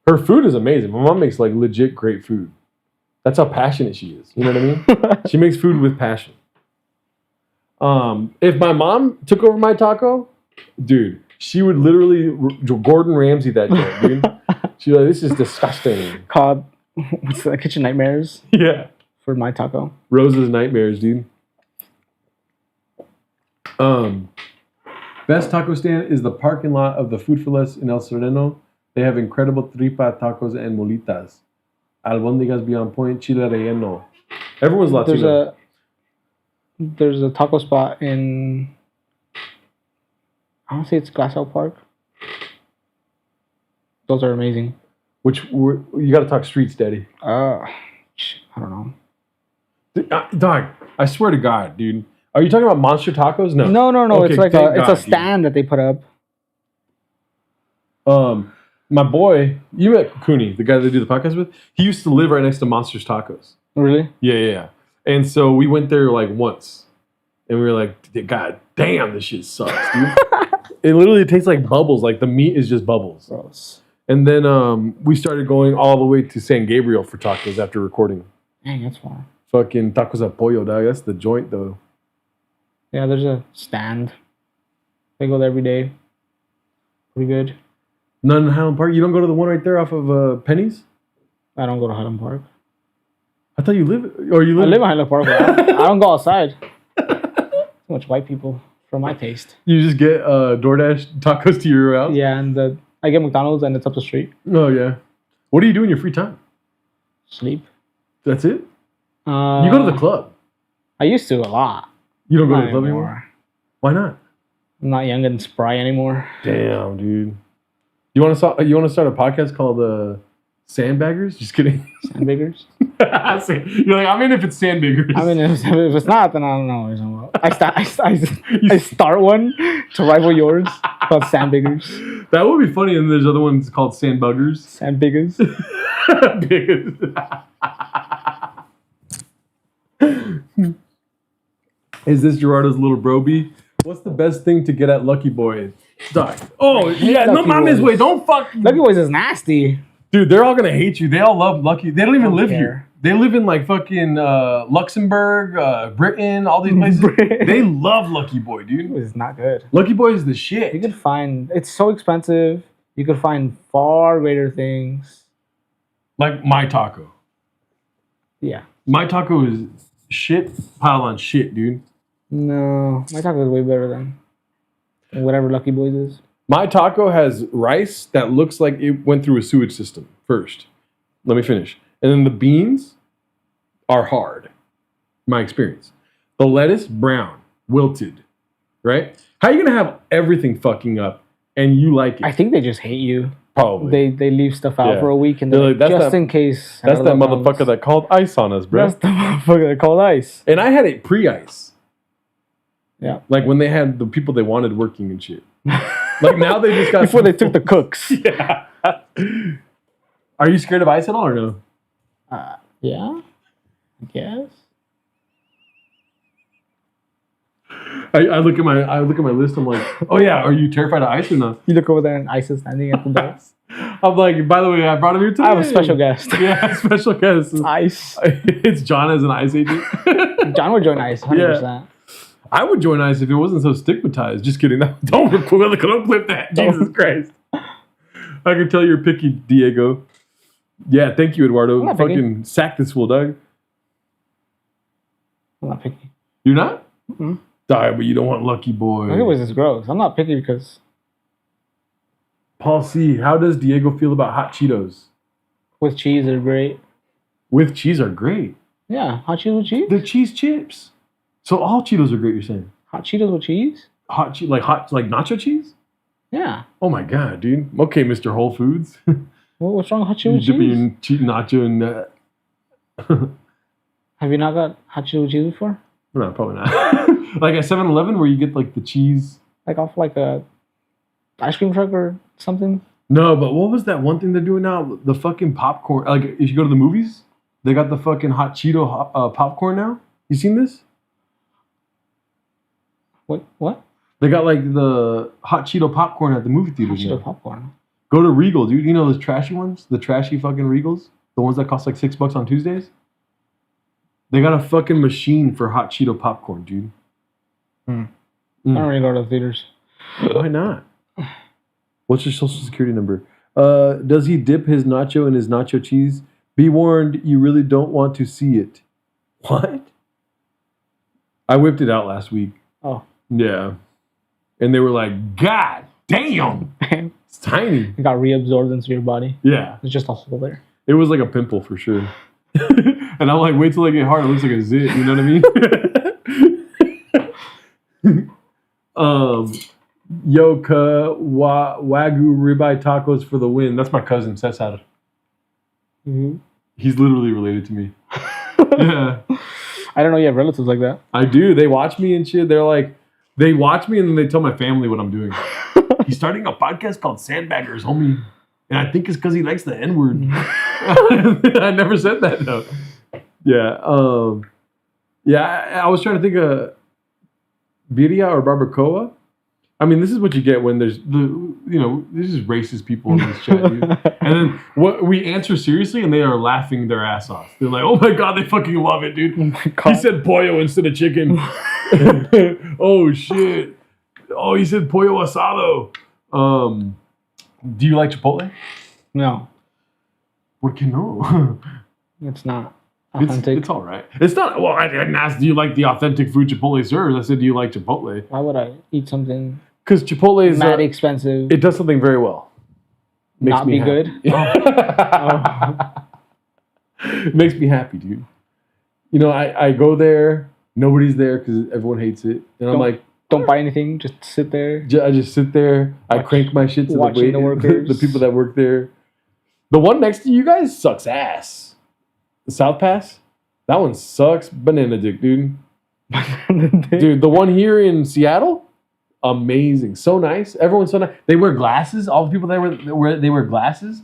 Her food is amazing. My mom makes like legit great food. That's how passionate she is. You know what I mean? She makes food with passion. If my mom took over my taco, dude, she would literally Gordon Ramsay that day, dude. She'd be like, this is disgusting. Called what's that? Kitchen Nightmares. Yeah. For my taco. Rose's Nightmares, dude. Best taco stand is the parking lot of the Food for Less in El Sereno. They have incredible tripa tacos and molitas. Albóndigas be on point, chile relleno. Everyone's Latino. There's a taco spot in, I want to say it's Glassell Park. Those are amazing. You got to talk streets, Daddy. I don't know. Dog, I swear to God, dude. Are you talking about Monster Tacos? No. No. Okay, it's like thank it's God, a stand that they put up. My boy, you met Cooney, the guy that I do the podcast with. He used to live right next to Monster's Tacos. Really? Yeah. And so we went there like once, and we were like, God damn, this shit sucks, dude. It literally tastes like bubbles. Like the meat is just bubbles. Gross. And then we started going all the way to San Gabriel for tacos after recording. Dang, that's far. Fucking tacos al pollo, dog. That's the joint, though. Yeah, there's a stand. They go there every day. Pretty good. None in Highland Park? You don't go to the one right there off of Penny's? I don't go to Highland Park. I thought you live... I live in Highland Park, but I don't go outside. Too much white people for my taste. You just get DoorDash tacos to your house? Yeah, and I get McDonald's and it's up the street. Oh, yeah. What do you do in your free time? Sleep. That's it? You go to the club? I used to a lot. You don't go Not to the club anymore? Why not? I'm not young and spry anymore. Damn, dude. You want to start a podcast called Sandbaggers? Just kidding. Sandbaggers? You're like, I'm in if it's Sandbaggers. I mean, if it's not, then I don't know what you're talking about. I start one to rival yours called Sandbaggers. That would be funny, and there's other ones called Sandbuggers. Sandbaggers. Is this Gerardo's little broby? What's the best thing to get at Lucky Boy? Dog. Oh, yeah, no mames, wait, don't fuck. Lucky Boys is nasty. Dude, they're all gonna hate you. They all love Lucky. They don't even live care. here. They live in like fucking Luxembourg, Britain, all these places. They love Lucky Boy, dude. It's not good. Lucky Boy is the shit. You could find, it's so expensive. You could find far greater things. Like my taco. Yeah. My taco is shit piled on shit, dude. No, my taco is way better than whatever Lucky Boys is. My taco has rice that looks like it went through a sewage system first. Let me finish. And then the beans are hard. My experience. The lettuce, brown, wilted. Right? How are you going to have everything fucking up and you like it? I think they just hate you. Probably. They leave stuff out Yeah. for a week and They're then like, that's just that- in case. That's that another motherfucker comes. that called ice on us, bro. That's the motherfucker that called ice. And I had it pre-ice. Yeah. Like when they had the people they wanted working and shit. Like now they just got... Before they took the cooks. Yeah. Are you scared of ice at all or no? Yeah. I guess. I look at my list. I'm like, oh yeah, are you terrified of ice or not? You look over there and ice is standing at the door. I'm like, by the way, I brought him here today. I have a special guest. Yeah, special guest. Ice. It's John as an ice agent. John would join ice, 100%. I would join ice if it wasn't so stigmatized. Just kidding. Don't clip that. Jesus Christ. I can tell you're picky, Diego. Yeah, thank you, Eduardo. I'm not picky. Fucking sack this fool, dog. I'm not picky. You're not? Mm-mm. Die, but you don't want Lucky Boy. Lucky Boys is gross. I'm not picky because Paul C., how does Diego feel about hot Cheetos? with cheese they're great. With cheese are great. Yeah, hot Cheetos with cheese. They're cheese chips. So all Cheetos are great, you're saying? Hot Cheetos with cheese. Hot nacho cheese? Yeah. Oh my God, dude. Okay, Mr. Whole Foods. What's wrong with hot You Cheetos with dip cheese? your cheese nacho in that. Have you not got hot Cheetos with cheese before? No, probably not. Like at 7-Eleven where you get like the cheese. Like off like a ice cream truck or something? No, but what was that one thing they're doing now? The fucking popcorn. Like, if you go to the movies, they got the fucking hot Cheeto popcorn now. You seen this? What? They got like the hot Cheeto popcorn at the movie theaters. Cheeto now. popcorn. Go to Regal, dude. You know those trashy ones? The trashy fucking Regals? The ones that cost like $6 on Tuesdays? They got a fucking machine for hot Cheeto popcorn, dude. I don't really go to the theaters. Why not? What's your social security number? Does he dip his nacho in his nacho cheese? Be warned, you really don't want to see it. What? I whipped it out last week. Oh. Yeah. And they were like, God damn. It's tiny. It got reabsorbed into your body. Yeah. It's just a hole there. It was like a pimple for sure. And I'm like, wait till I get hard. It looks like a zit. You know what I mean? Yoka Wagyu ribeye tacos for the win. That's my cousin, Cesar. Mm-hmm. He's literally related to me. Yeah. I don't know you have relatives like that. I do. They watch me and shit. They're like, they watch me and then they tell my family what I'm doing. He's starting a podcast called Sandbaggers, homie. And I think it's because he likes the N-word. I never said that, though. Yeah. I was trying to think of birria or barbacoa. I mean, this is what you get when there's this is racist people in this chat, dude. And then what we answer seriously, and they are laughing their ass off. They're like, "Oh my god, they fucking love it, dude." He said pollo instead of chicken. Oh shit! Oh, he said pollo asado. Do you like Chipotle? No. What can no? It's not authentic. It's all right. It's not. Well, I didn't ask. Do you like the authentic food Chipotle serves? I said, do you like Chipotle? Why would I eat something? Because Chipotle is mad expensive. It does something very well. Makes Not me be happy. good. Makes me happy, dude. You know, I go there. Nobody's there because everyone hates it, and I'm like, don't buy anything. Just sit there. I just sit there. I crank my shit to the workers. the people that work there. The one next to you guys sucks ass. The South Pass, that one sucks banana dick, dude. Dude, the one here in Seattle, amazing, so nice. Everyone's so nice. They wear glasses. All the people they wear glasses.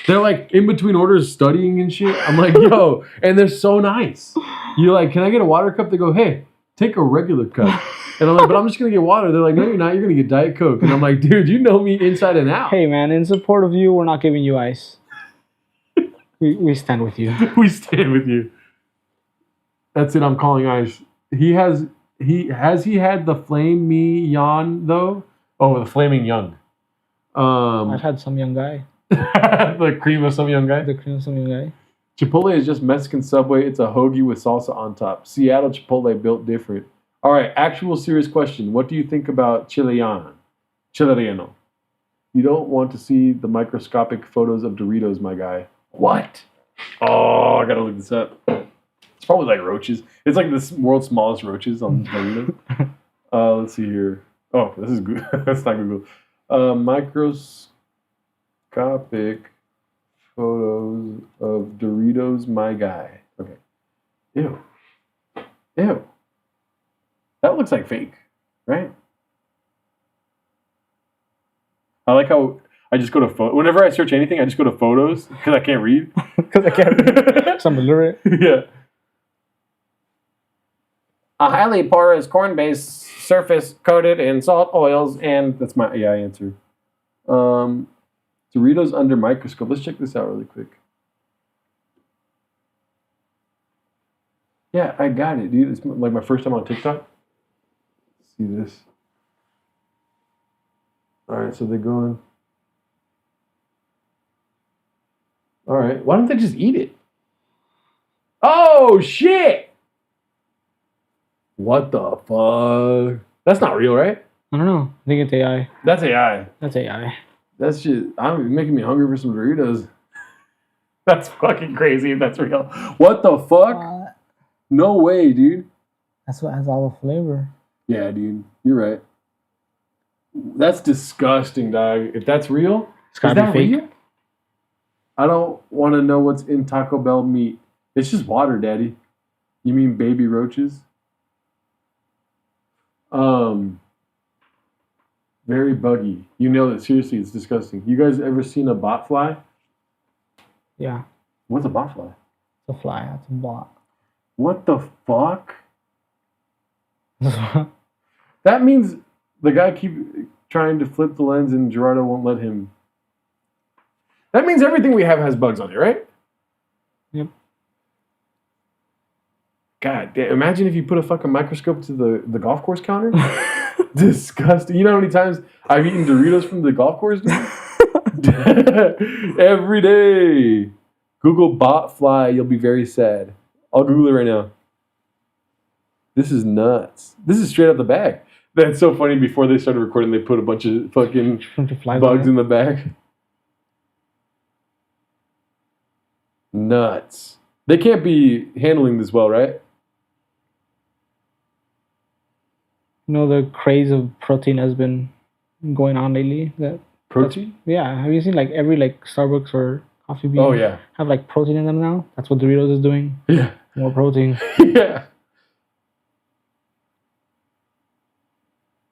They're like in between orders studying and shit. I'm like, yo, and they're so nice. You're like, can I get a water cup? They go, hey, take a regular cup. And I'm like, but I'm just going to get water. They're like, no, you're not. You're going to get Diet Coke. And I'm like, dude, you know me inside and out. Hey, man, in support of you, we're not giving you ice. We stand with you. We stand with you. That's it. I'm calling ice. Has he had the Flame Me Yon, though? Oh, the Flaming Young. I've had some young guy. The cream of some young guy? The cream of some young guy. Chipotle is just Mexican Subway. It's a hoagie with salsa on top. Seattle Chipotle built different. All right, actual serious question. What do you think about Chileno? You don't want to see the microscopic photos of Doritos, my guy. What? Oh, I gotta look this up. It's probably like roaches. It's like the world's smallest roaches on Doritos. Let's see here. Oh, this is good. That's not Google. Microscopic photos of Doritos, my guy. Okay. Ew. That looks like fake, right? I like how I just go to whenever I search anything, I just go to photos because I can't read. Because I can't read. Some illiterate. Yeah. A highly porous corn-based surface coated in salt oils, and that's my answer. Doritos under microscope. Let's check this out really quick. Yeah, I got it, dude. It's like my first time on TikTok. Let's see this. All right, so they're going. All right, why don't they just eat it? Oh, shit! What the fuck? That's not real, right? I don't know. I think it's AI. That's AI. That's AI. That's just, I'm making me hungry for some Doritos. That's fucking crazy if that's real. What the fuck? No way, dude. That's what has all the flavor. Yeah, dude. You're right. That's disgusting, dog. If that's real, It's gotta be fake. real? I don't want to know what's in Taco Bell meat. It's just water, daddy. You mean baby roaches? Very buggy. You nailed it. Seriously, it's disgusting. You guys ever seen a bot fly? Yeah. What's a bot fly? It's a fly. That's a bot. What the fuck? That means the guy keep trying to flip the lens and Gerardo won't let him. That means everything we have has bugs on it, right? Yep. God damn. Imagine if you put a fucking microscope to the golf course counter. Disgusting. You know how many times I've eaten Doritos from the golf course, dude? Every day. Google bot fly. You'll be very sad. I'll Google it right now. This is nuts. This is straight out the bag. That's so funny. Before they started recording, they put a bunch of fucking bugs in the bag. Nuts. They can't be handling this well, right? You know, the craze of protein has been going on lately. Protein? Yeah. Have you seen like every like Starbucks or Coffee Bean? Oh, yeah. Have like protein in them now? That's what Doritos is doing. Yeah. More protein. Yeah.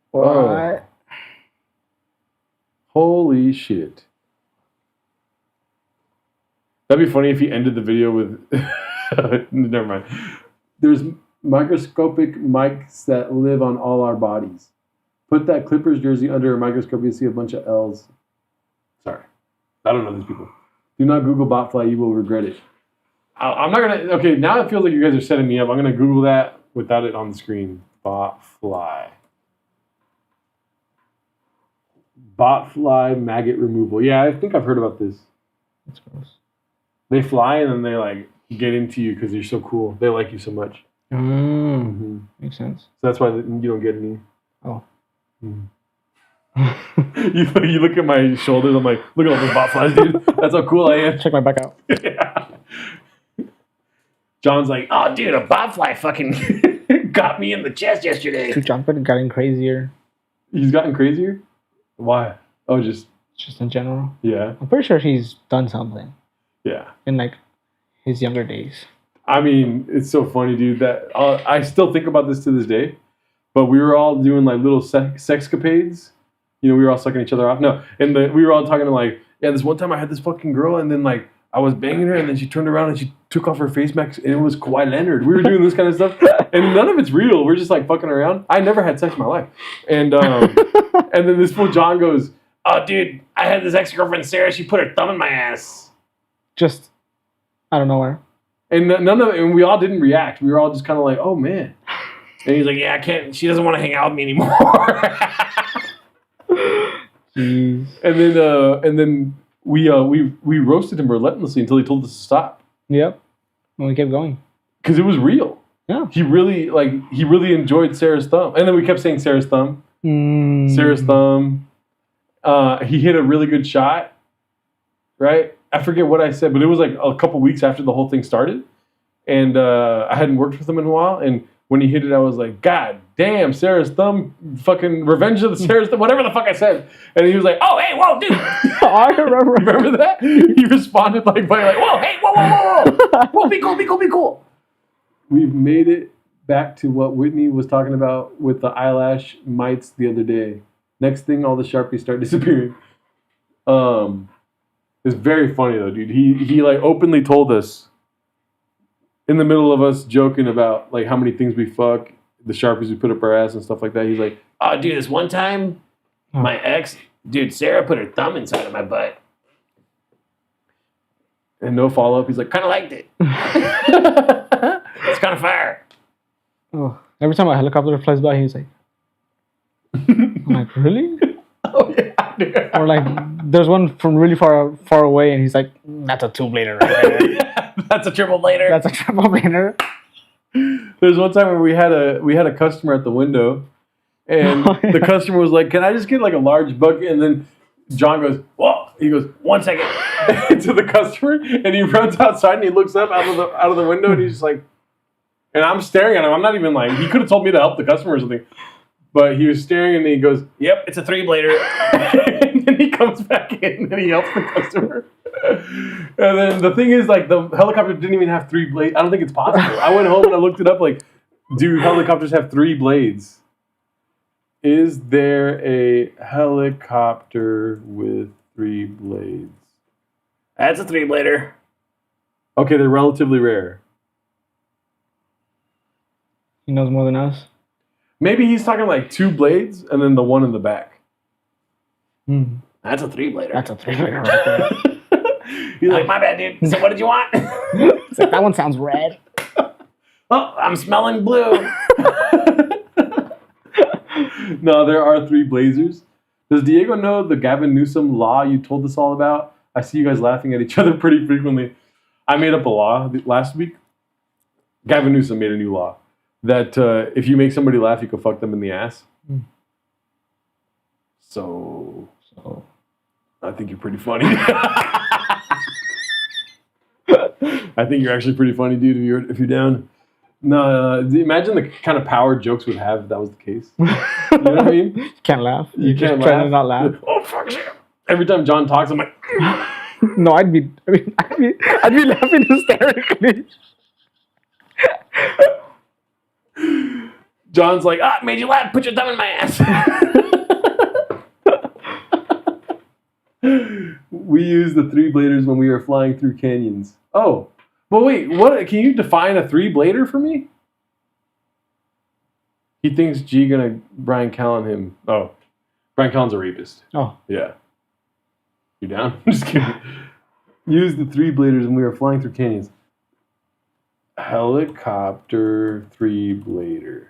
What? Holy shit. That'd be funny if he ended the video with... Never mind. There's microscopic mics that live on all our bodies. Put that Clippers jersey under a microscope, you see a bunch of L's. Sorry. I don't know these people. Do not Google botfly, you will regret it. I'm not going to... Okay, now it feels like you guys are setting me up. I'm going to Google that without it on the screen. Botfly. Botfly maggot removal. Yeah, I think I've heard about this. That's gross. They fly and then they like get into you because you're so cool. They like you so much. Makes sense. So that's why you don't get any. Oh. You look at my shoulders. I'm like, look at all those botflies, dude. That's how cool I am. Check my back out. Yeah. John's like, oh, dude, a botfly fucking got me in the chest yesterday. Dude, John's been getting crazier. He's gotten crazier? Why? Oh, just in general. Yeah. I'm pretty sure he's done something. Yeah. In like his younger days. I mean, it's so funny, dude, that I still think about this to this day. But we were all doing like little sexcapades. You know, we were all sucking each other off. No, and we were all talking to like, yeah, this one time I had this fucking girl, and then like I was banging her, and then she turned around and she took off her face mask, and it was Kawhi Leonard. We were doing this kind of stuff, and none of it's real. We're just like fucking around. I never had sex in my life, and and then this fool John goes, "Oh, dude, I had this ex-girlfriend Sarah. She put her thumb in my ass." Just out of nowhere. And and we all didn't react. We were all just kind of like, "Oh man." And he's like, "Yeah, I can't. She doesn't want to hang out with me anymore." Jeez. And then we roasted him relentlessly until he told us to stop. Yep. And we kept going. Because it was real. Yeah. He really enjoyed Sarah's thumb. And then we kept saying Sarah's thumb. Sarah's thumb. He hit a really good shot. Right? I forget what I said, but it was like a couple weeks after the whole thing started. And I hadn't worked with him in a while. And when he hit it, I was like, God damn, Sarah's thumb, fucking revenge of the Sarah's thumb, whatever the fuck I said. And he was like, oh, hey, whoa, dude. I remember. Remember that? He responded by like, whoa, hey, whoa. Whoa, be cool. We've made it back to what Whitney was talking about with the eyelash mites the other day. Next thing, all the Sharpies start disappearing. It's very funny, though, dude. He like openly told us, in the middle of us joking about like how many things we fuck, the Sharpies we put up our ass and stuff like that. He's like, oh, dude, this one time, my ex, dude, Sarah put her thumb inside of my butt. And no follow-up. He's like, kind of liked it. It's kind of fire. Oh, every time a helicopter flies by, he's like, I'm like, really? Oh, yeah, dude. Or like, there's one from really far away, and he's like, that's a two-blader right there. Yeah, that's a triple blader. That's a triple blader. There's one time where we had a customer at the window, and the customer was like, "Can I just get like a large bucket?" And then John goes, "Whoa!" He goes, "1 second," to the customer, and he runs outside and he looks up out of the window, and he's just like, and I'm staring at him. I'm not even like, he could have told me to help the customer or something, but he was staring and he goes, "Yep, it's a 3-blader." And then he comes back in and he helps the customer. And then the thing is, like, the helicopter didn't even have 3 blades. I don't think it's possible. I went home and I looked it up, like, do helicopters have 3 blades? Is there a helicopter with 3 blades? That's a 3-blader. Okay, they're relatively rare. He knows more than us. Maybe he's talking like 2 blades and then the one in the back. That's a 3-blader. That's a 3-blader right there. He's like, My bad, dude. So what did you want? It's like, that one sounds red. Oh, I'm smelling blue. no, there are 3 blazers. Does Diego know the Gavin Newsom law you told us all about? I see you guys laughing at each other pretty frequently. I made up a law last week. Gavin Newsom made a new law that if you make somebody laugh, you can fuck them in the ass. So I think you're pretty funny. I think you're actually pretty funny, dude, if you're down. No, imagine the kind of power jokes would have if that was the case. You know what I mean? You can't laugh. You can't try to laugh. not laugh. Oh, fuck yeah. Every time John talks, I'm like... No, I'd be laughing hysterically. John's like, made you laugh. Put your thumb in my ass. We use the 3-bladers when we are flying through canyons. Oh, but wait, what? Can you define a 3-blader for me? He thinks G gonna Brian Callen him. Oh, Brian Callen's a rapist. Oh, yeah. You down? I'm just kidding. Use the 3-bladers when we are flying through canyons. Helicopter 3-blader.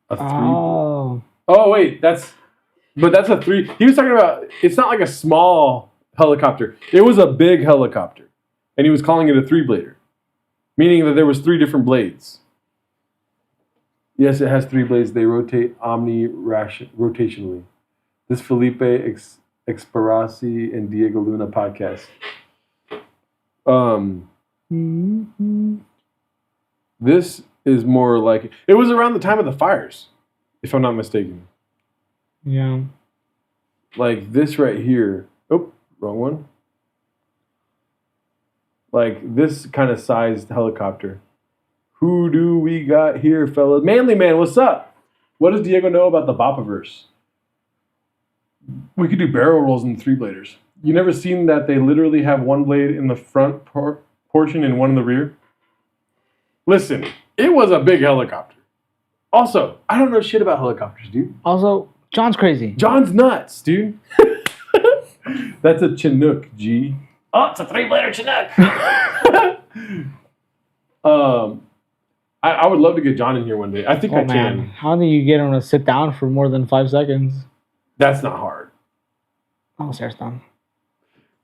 A 3. oh, Wait, that's a 3. He was talking about, it's not like a small helicopter. It was a big helicopter. And he was calling it a 3-blader. Meaning that there was 3 different blades. Yes, it has 3 blades. They rotate rotationally. This Felipe Exparasi and Diego Luna podcast. This is more like, it was around the time of the fires, if I'm not mistaken. yeah. Like this right here. Oh, wrong one. Like this kind of sized helicopter. Who do we got here, fellas? Manly Man, what's up? What does Diego know about the Bopaverse? We could do barrel rolls in 3-bladers. You never seen that they literally have 1 blade in the front portion and 1 in the rear? Listen, it was a big helicopter. Also, I don't know shit about helicopters, dude. Also, John's crazy. John's nuts, dude. That's a Chinook, G. Oh, it's a 3-blader Chinook. I would love to get John in here one day. I think I can. How do you get him to sit down for more than 5 seconds? That's not hard. Oh, Sarah's done.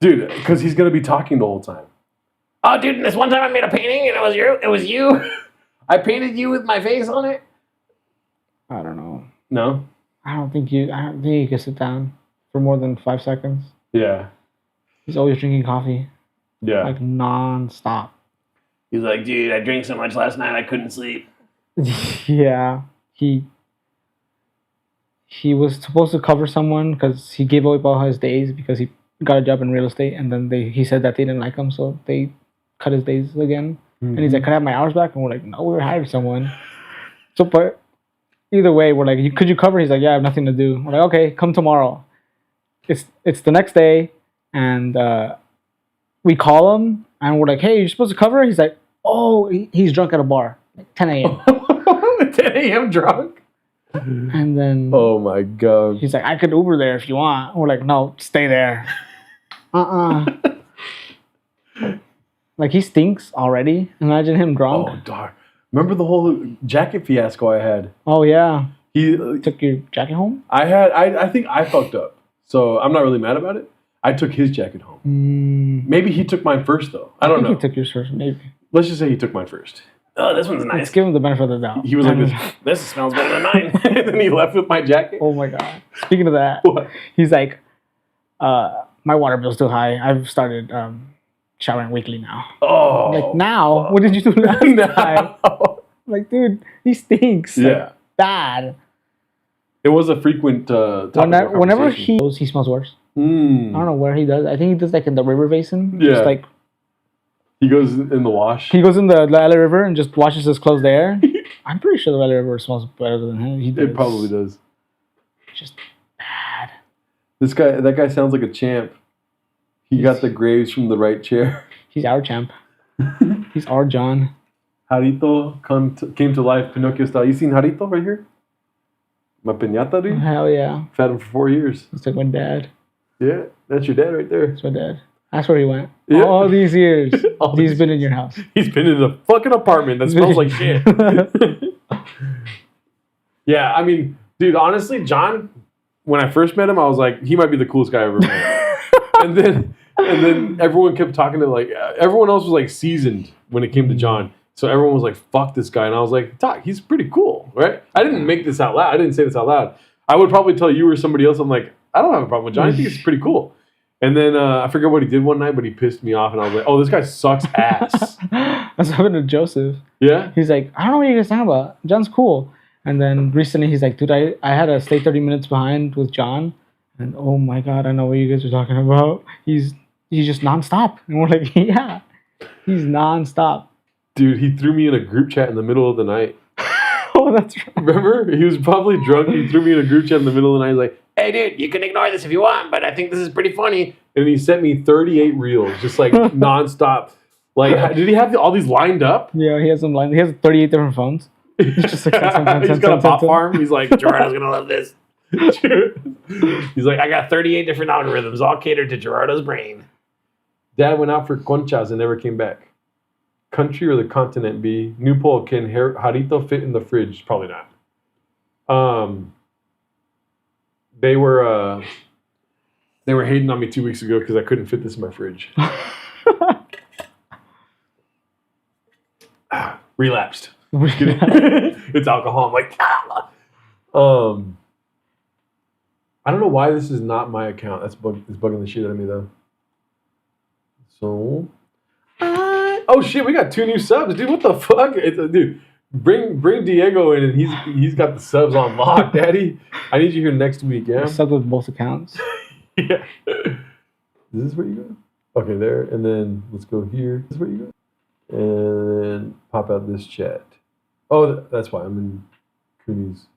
Dude, because he's going to be talking the whole time. Oh, dude, this one time I made a painting and it was you. I painted you with my face on it. I don't know. No? I don't think you can sit down for more than 5 seconds. Yeah. He's always drinking coffee. Yeah. Like non-stop. He's like, dude, I drank so much last night I couldn't sleep. Yeah. He was supposed to cover someone because he gave away all his days because he got a job in real estate, and then he said that they didn't like him, so they cut his days again. Mm-hmm. And he's like, "Can I have my hours back?" And we're like, "No, we hired someone." So, but either way, we're like, "Could you cover?" He's like, "Yeah, I have nothing to do." We're like, "Okay, come tomorrow." It's the next day, and we call him, and we're like, "Hey, you're supposed to cover?" He's like, "Oh, he's drunk at a bar, like 10 a.m." 10 a.m. drunk. And then oh my god, he's like, "I could Uber there if you want." We're like, "No, stay there." Like he stinks already. Imagine him drunk. Oh darn! Remember the whole jacket fiasco I had? Oh yeah. He took your jacket home. I think I fucked up, so I'm not really mad about it. I took his jacket home. Maybe he took mine first though. I don't know. He took yours first, maybe. Let's just say he took mine first. Oh, this one's nice. Let's give him the benefit of the doubt. He was like, This smells better than mine. and then he left with my jacket. Oh my god. Speaking of that, What? He's like, my water bill's too high. I've started showering weekly now. Oh. Like now? Fuck. What did you do last time? Like, dude, he stinks. Yeah. Like, bad. It was a frequent topic of whenever conversation. he smells worse. I Mm. don't know where he does. I think he does like in the river basin. Yeah. Just like He goes in the wash. he goes in the LA River and just washes his clothes there. I'm pretty sure the Red River smells better than him. He does. It probably does. Just bad. That guy sounds like a champ. He got the graves from the right chair. He's our champ. He's our John. Jarito came to life, Pinocchio style. You seen Jarito right here? My piñata, dude? Hell yeah. I've had him for 4 years. It's like my dad. Yeah, that's your dad right there. That's my dad. That's where he went. Yeah. All these years. All He's these been in your house. He's been in a fucking apartment that smells like shit. Yeah, I mean, dude, honestly, John, when I first met him, I was like, he might be the coolest guy I ever met. and then everyone kept talking to, like, everyone else was like seasoned when it came to John. So everyone was like, fuck this guy. And I was like, Doc, he's pretty cool, right? I didn't make this out loud. I didn't say this out loud. I would probably tell you or somebody else, I'm like, I don't have a problem with John. I think he's pretty cool. And then I forget what he did one night, but he pissed me off. And I was like, oh, this guy sucks ass. That's happened to Joseph. Yeah? He's like, I don't know what you guys talking about. John's cool. And then recently he's like, dude, I had to stay 30 minutes behind with John. And oh my God, I know what you guys are talking about. He's just nonstop. And we're like, yeah, he's nonstop. Dude, he threw me in a group chat in the middle of the night. Oh, that's right. Remember? He was probably drunk. He threw me in a group chat in the middle of the night. He's like, hey, dude, you can ignore this if you want, but I think this is pretty funny. And he sent me 38 reels, just like nonstop. Like, did he have all these lined up? Yeah, he has them lined. He has 38 different phones. He's just like, he's got a bot farm. He's like, Gerardo's going to love this. He's like, I got 38 different algorithms, all catered to Gerardo's brain. Dad went out for conchas and never came back. Country or the continent B? New poll, can Jarito fit in the fridge? Probably not. They were hating on me 2 weeks ago because I couldn't fit this in my fridge. Relapsed. It's alcohol. I'm like, I don't know why this is not my account. It's bugging the shit out of me though. So, oh shit, we got 2 new subs, dude. What the fuck, dude? Bring Diego in, and he's got the subs on lock, Daddy. I need you here next week, yeah. Sub with both accounts. Yeah. Is this where you go? Okay, there, and then let's go here. This is where you go, and then pop out this chat. Oh, that's why I'm in Cooney's.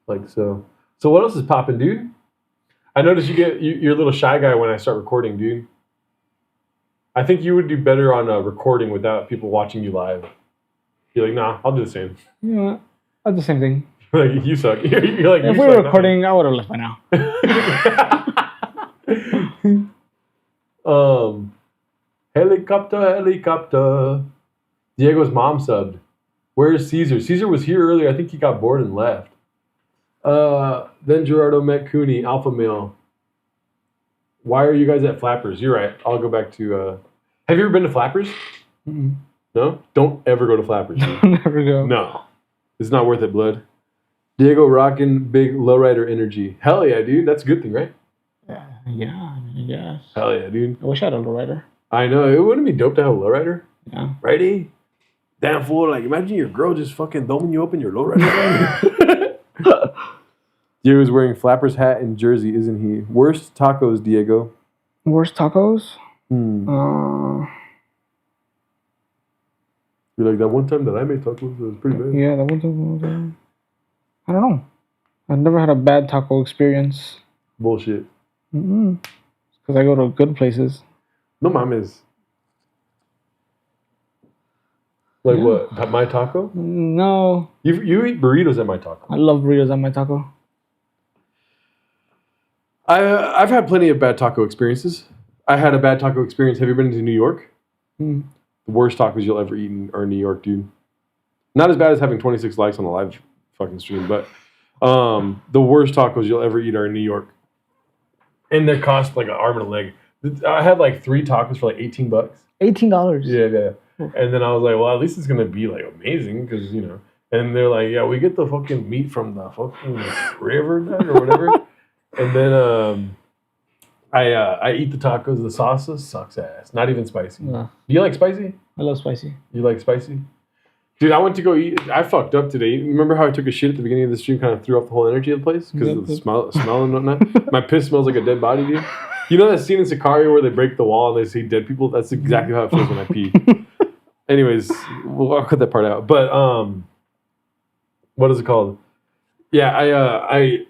Like so. So what else is popping, dude? I noticed you're a little shy guy when I start recording, dude. I think you would do better on recording without people watching you live. You're like, nah, I'll do the same. Yeah, I'll do the same thing. Like, you suck. You're like, if we were recording, I would have left by now. Helicopter. Diego's mom subbed. Where's Caesar? Caesar was here earlier. I think he got bored and left. Then Gerardo met Cooney, alpha male. Why are you guys at Flappers? You're right. I'll go back to... Have you ever been to Flappers? Mm-mm. No? Don't ever go to Flappers. Never go. No. It's not worth it, blood. Diego rocking big lowrider energy. Hell yeah, dude. That's a good thing, right? Yeah, I guess. Hell yeah, dude. I wish I had a lowrider. I know. It wouldn't be dope to have a lowrider. Yeah. Righty? Damn fool. Like, imagine your girl just fucking doming you up in your lowrider. Diego's wearing Flappers hat and jersey, isn't he? Worst tacos, Diego. Worst tacos? You're like, that one time that I made tacos, it was pretty bad. Yeah, that one time. I don't know. I've never had a bad taco experience. Bullshit. Because I go to good places. No mames. Like what? My taco? No. You eat burritos at my taco. I love burritos at my taco. I've had plenty of bad taco experiences. I had a bad taco experience. Have you been to New York? The worst tacos you'll ever eat are in New York, dude. Not as bad as having 26 likes on a live fucking stream, but the worst tacos you'll ever eat are in New York. And they cost like an arm and a leg. I had like 3 tacos for like $18. $18? Yeah. And then I was like, well, at least it's going to be like amazing because, you know. And they're like, yeah, we get the fucking meat from the fucking river or whatever. And then I eat the tacos. The salsa sucks ass. Not even spicy. No. Do you like spicy? I love spicy. You like spicy? Dude, I went to go eat. I fucked up today. Remember how I took a shit at the beginning of the stream, kind of threw off the whole energy of the place because of the smell and whatnot? My piss smells like a dead body, dude. You know that scene in Sicario where they break the wall and they see dead people? That's exactly how it feels when I pee. Anyways, I'll cut that part out. But what is it called? Yeah, I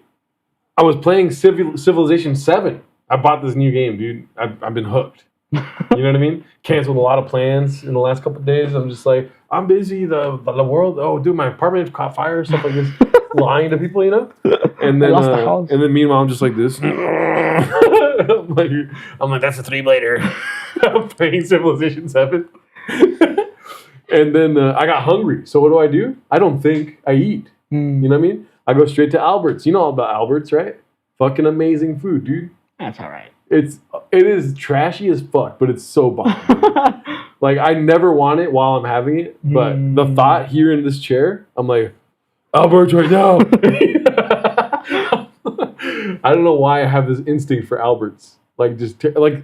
was playing Civilization 7. I bought this new game, dude. I've been hooked. You know what I mean? Canceled a lot of plans in the last couple of days. I'm just like, I'm busy. The world. Oh, dude, my apartment caught fire. Stuff like this. Lying to people, you know. And then meanwhile, I'm just like this. I'm like, that's a 3-blader. I'm playing Civilization 7. And then I got hungry. So what do? I don't think. I eat. You know what I mean? I go straight to Albert's. You know all about Albert's, right? Fucking amazing food, dude. That's all right. It is trashy as fuck, but it's so bomb. Like, I never want it while I'm having it, but the thought here in this chair, I'm like, Albert's right now. I don't know why I have this instinct for Albert's. Like,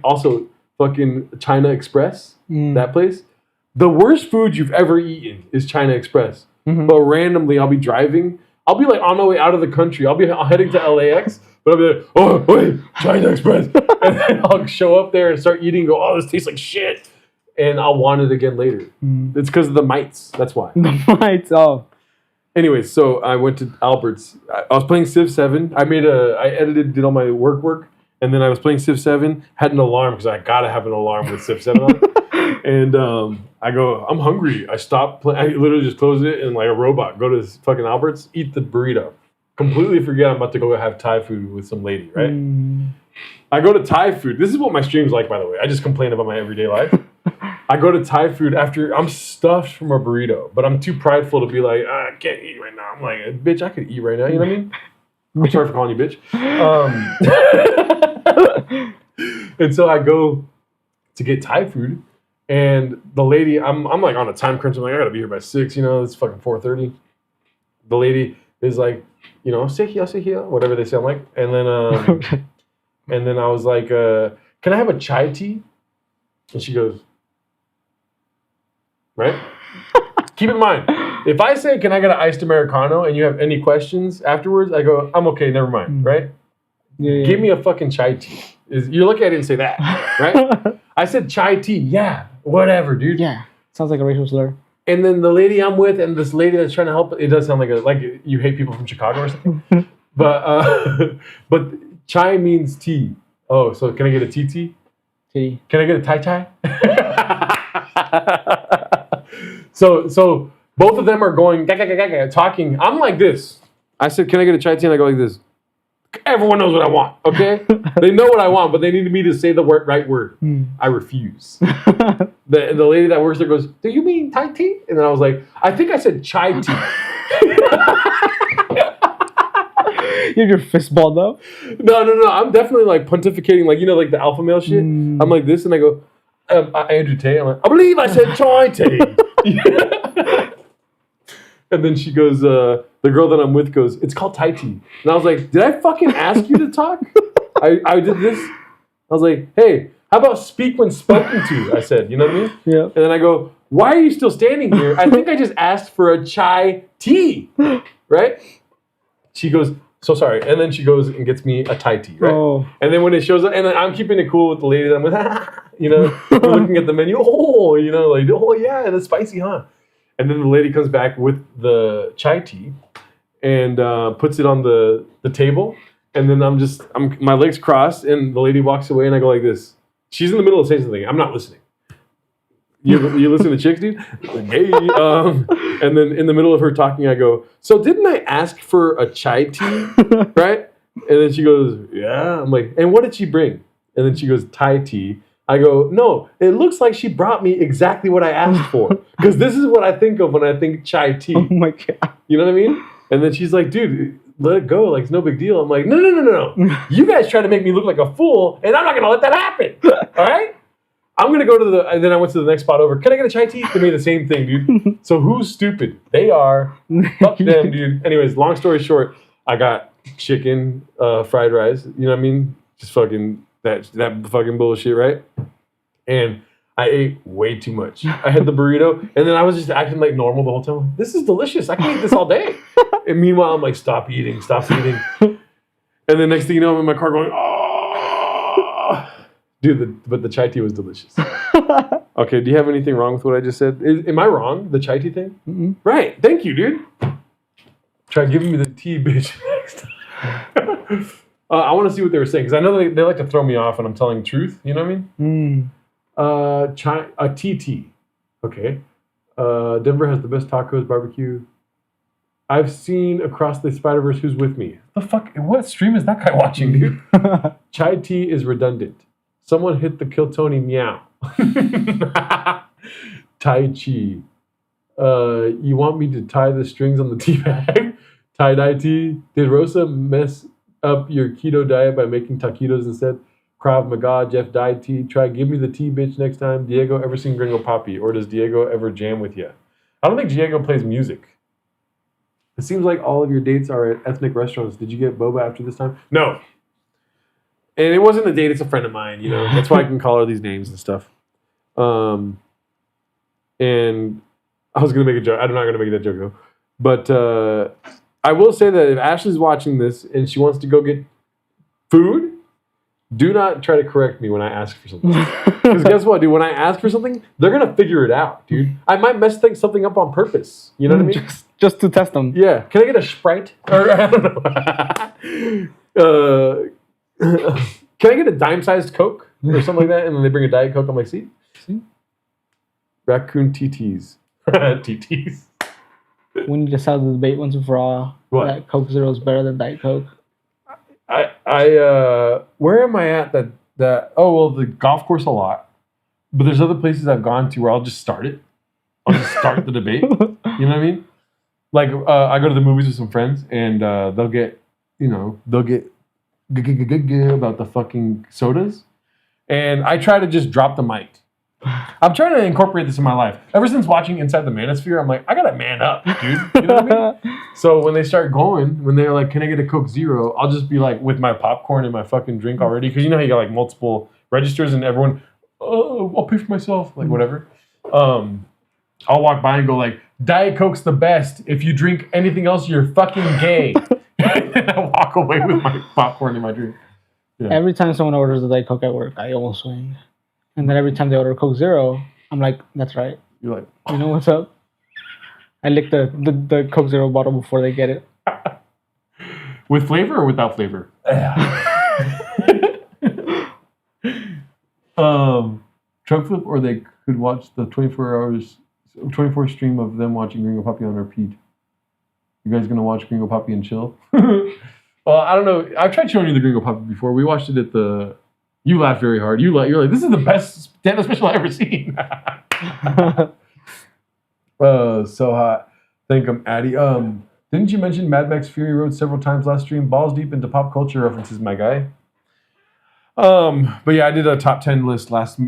also fucking China Express, that place. The worst food you've ever eaten is China Express. But randomly, I'll be driving. I'll be like on my way out of the country. I'll be heading to LAX. But I'll be like, oh, wait, China Express. And then I'll show up there and start eating and go, oh, this tastes like shit. And I'll want it again later. It's because of the mites. That's why. The mites, oh. Anyways, so I went to Albert's. I was playing Civ 7. I did all my work. And then I was playing Civ 7. Had an alarm because I got to have an alarm with Civ 7 on it. And I go, I'm hungry. I stopped playing. I literally just closed it and like a robot. Go to this fucking Albert's, eat the burrito. Completely forget I'm about to go have Thai food with some lady, right? I go to Thai food. This is what my stream's like, by the way. I just complain about my everyday life. I go to Thai food after I'm stuffed from a burrito, but I'm too prideful to be like, I can't eat right now. I'm like, bitch, I could eat right now. You know what I mean? I'm sorry for calling you bitch. And so I go to get Thai food, and the lady, I'm like on a time crunch. I'm like, I gotta be here by 6. You know, it's fucking 4:30. The lady is like, you know, sit here, whatever they sound like. And then I was like, can I have a chai tea? And she goes, right? Keep in mind, if I say, can I get an iced Americano, and you have any questions afterwards, I go, I'm okay, never mind, right? Yeah. Give me a fucking chai tea. You're lucky I didn't say that, right? I said chai tea. Yeah, whatever, dude. Yeah, sounds like a racial slur. And then the lady I'm with and this lady that's trying to help, it does sound like you hate people from Chicago or something. But chai means tea. Oh, so can I get a tea? Tea. Can I get a tai? So both of them are going, talking. I'm like this. I said, can I get a chai tea? And I go like this. Everyone knows what I want, okay? They know what I want, but they need me to say the right word. I refuse. The lady that works there goes, do you mean Thai tea? And then I was like, I think I said chai tea. You have your fist balled up? No. I'm definitely like pontificating, like, you know, like the alpha male shit. I'm like this, and I go, Andrew Tate. I'm like, I believe I said chai tea. And then she goes, the girl that I'm with goes, it's called Thai tea. And I was like, did I fucking ask you to talk? I did this. I was like, hey, how about speak when spoken to? I said, you know what I mean? Yeah. And then I go, why are you still standing here? I think I just asked for a chai tea, right? She goes, so sorry. And then she goes and gets me a Thai tea, right? Oh. And then when it shows up, and then I'm keeping it cool with the lady that I'm with, you know, we're looking at the menu, you know, like, oh yeah, that's spicy, huh? And then the lady comes back with the chai tea and puts it on the table. And then my legs crossed, and the lady walks away, and I go like this. She's in the middle of saying something. I'm not listening. You listen to chicks, dude? Hey. And then in the middle of her talking, I go, so didn't I ask for a chai tea, right? And then she goes, yeah. I'm like, and what did she bring? And then she goes, Thai tea. I go, no, it looks like she brought me exactly what I asked for. Because this is what I think of when I think chai tea. Oh my God. You know what I mean? And then she's like, dude, let it go. Like, it's no big deal. I'm like, no. You guys try to make me look like a fool, and I'm not going to let that happen. All right? I'm going to go to and then I went to the next spot over. Can I get a chai tea? They made the same thing, dude. So who's stupid? They are. Fuck them, dude. Anyways, long story short, I got chicken, fried rice. You know what I mean? Just fucking... That fucking bullshit, right? And I ate way too much. I had the burrito, and then I was just acting like normal the whole time. This is delicious. I can eat this all day. And meanwhile, I'm like, stop eating. And then next thing you know, I'm in my car going, oh. Dude, but the chai tea was delicious. Okay, do you have anything wrong with what I just said? Am I wrong? The chai tea thing? Mm-hmm. Right. Thank you, dude. Try giving me the tea, bitch, next time. I want to see what they were saying, because I know they like to throw me off when I'm telling the truth. You know what I mean? TT. Okay. Denver has the best tacos, barbecue. I've seen Across the Spider-Verse. Who's with me? The fuck? What stream is that guy watching, dude? Chai tea is redundant. Someone hit the Kill Tony meow. Tai Chi. You want me to tie the strings on the tea bag? Tie-dye tea. Did Rosa mess up your keto diet by making taquitos instead? Krav Maga, Jeff dyed tea. Try give me the tea, bitch, next time. Diego ever seen Gringo Papi? Or does Diego ever jam with you? I don't think Diego plays music. It seems like all of your dates are at ethnic restaurants. Did you get boba after this time? No. And it wasn't a date, it's a friend of mine, you know. That's why I can call her these names and stuff. And I was going to make a joke. I'm not going to make that joke, though. But I will say that if Ashley's watching this and she wants to go get food, do not try to correct me when I ask for something. Because guess what, dude? When I ask for something, they're going to figure it out, dude. I might mess something up on purpose. You know what I mean? Just to test them. Yeah. Can I get a Sprite? Or, I don't know. Can I get a dime-sized Coke? Or something like that? And then they bring a Diet Coke. I'm like, see? Raccoon TTs. TTs. We need to settle the debate once and for all. What? That Coke Zero is better than Diet Coke. Where am I at the golf course a lot. But there's other places I've gone to where I'll just start it. I'll just start the debate. You know what I mean? Like, I go to the movies with some friends, and they'll get about the fucking sodas. And I try to just drop the mic. I'm trying to incorporate this in my life. Ever since watching Inside the Manosphere, I'm like, I gotta man up, dude. You know what I mean? So when they start going, when they're like, can I get a Coke Zero? I'll just be like, with my popcorn and my fucking drink already. Because you know how you got like multiple registers and everyone, oh, I'll pay for myself. Like, whatever. I'll walk by and go like, Diet Coke's the best. If you drink anything else, you're fucking gay. And I walk away with my popcorn and my drink. Yeah. Every time someone orders a Diet Coke at work, I almost swing. And then every time they order a Coke Zero, I'm like, that's right. You're like, you know what's up? I lick the Coke Zero bottle before they get it. With flavor or without flavor? Truck flip, or they could watch the 24 stream of them watching Gringo Papi on repeat. You guys gonna watch Gringo Papi and chill? Well, I don't know. I've tried showing you the Gringo Papi before. We watched it at the. You laughed very hard. You're like, this is the best stand-up special I've ever seen. So hot. Thank him, Addy. Didn't you mention Mad Max Fury Road several times last stream? Balls deep into pop culture references, my guy. But yeah, I did a top 10 list last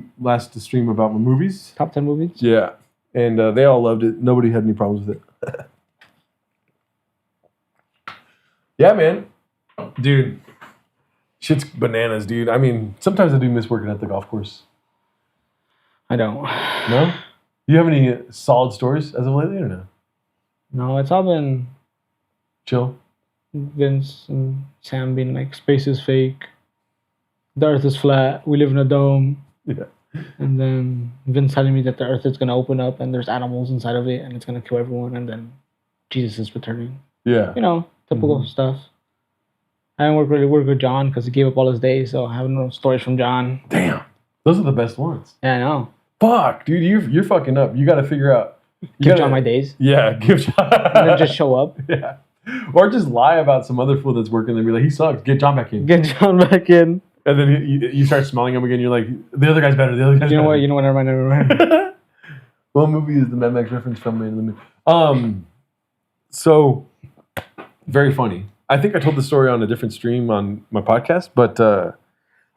stream about my movies. Top 10 movies? Yeah. And they all loved it. Nobody had any problems with it. Yeah, man. Dude. Shit's bananas, dude. I mean, sometimes I do miss working at the golf course. I don't. No? Do you have any solid stories as of lately or no? No, it's all been chill. Vince and Sam being like, space is fake. The earth is flat. We live in a dome. Yeah. And then Vince telling me that the earth is going to open up and there's animals inside of it and it's going to kill everyone. And then Jesus is returning. Yeah. You know, typical stuff. I haven't worked with John because he gave up all his days, so I have no stories from John. Damn. Those are the best ones. Yeah, I know. Fuck, dude, you're fucking up. You got to figure out. Give John my days. Yeah, give John. And then just show up. Yeah. Or just lie about some other fool that's working and be like, he sucks. Get John back in. Get John back in. And then you start smelling him again. You're like, the other guy's better. The other guy's better. You know what? Never mind. What movie is the Mad Max reference from? Man in the Moon? So, very funny. I think I told the story on a different stream on my podcast, but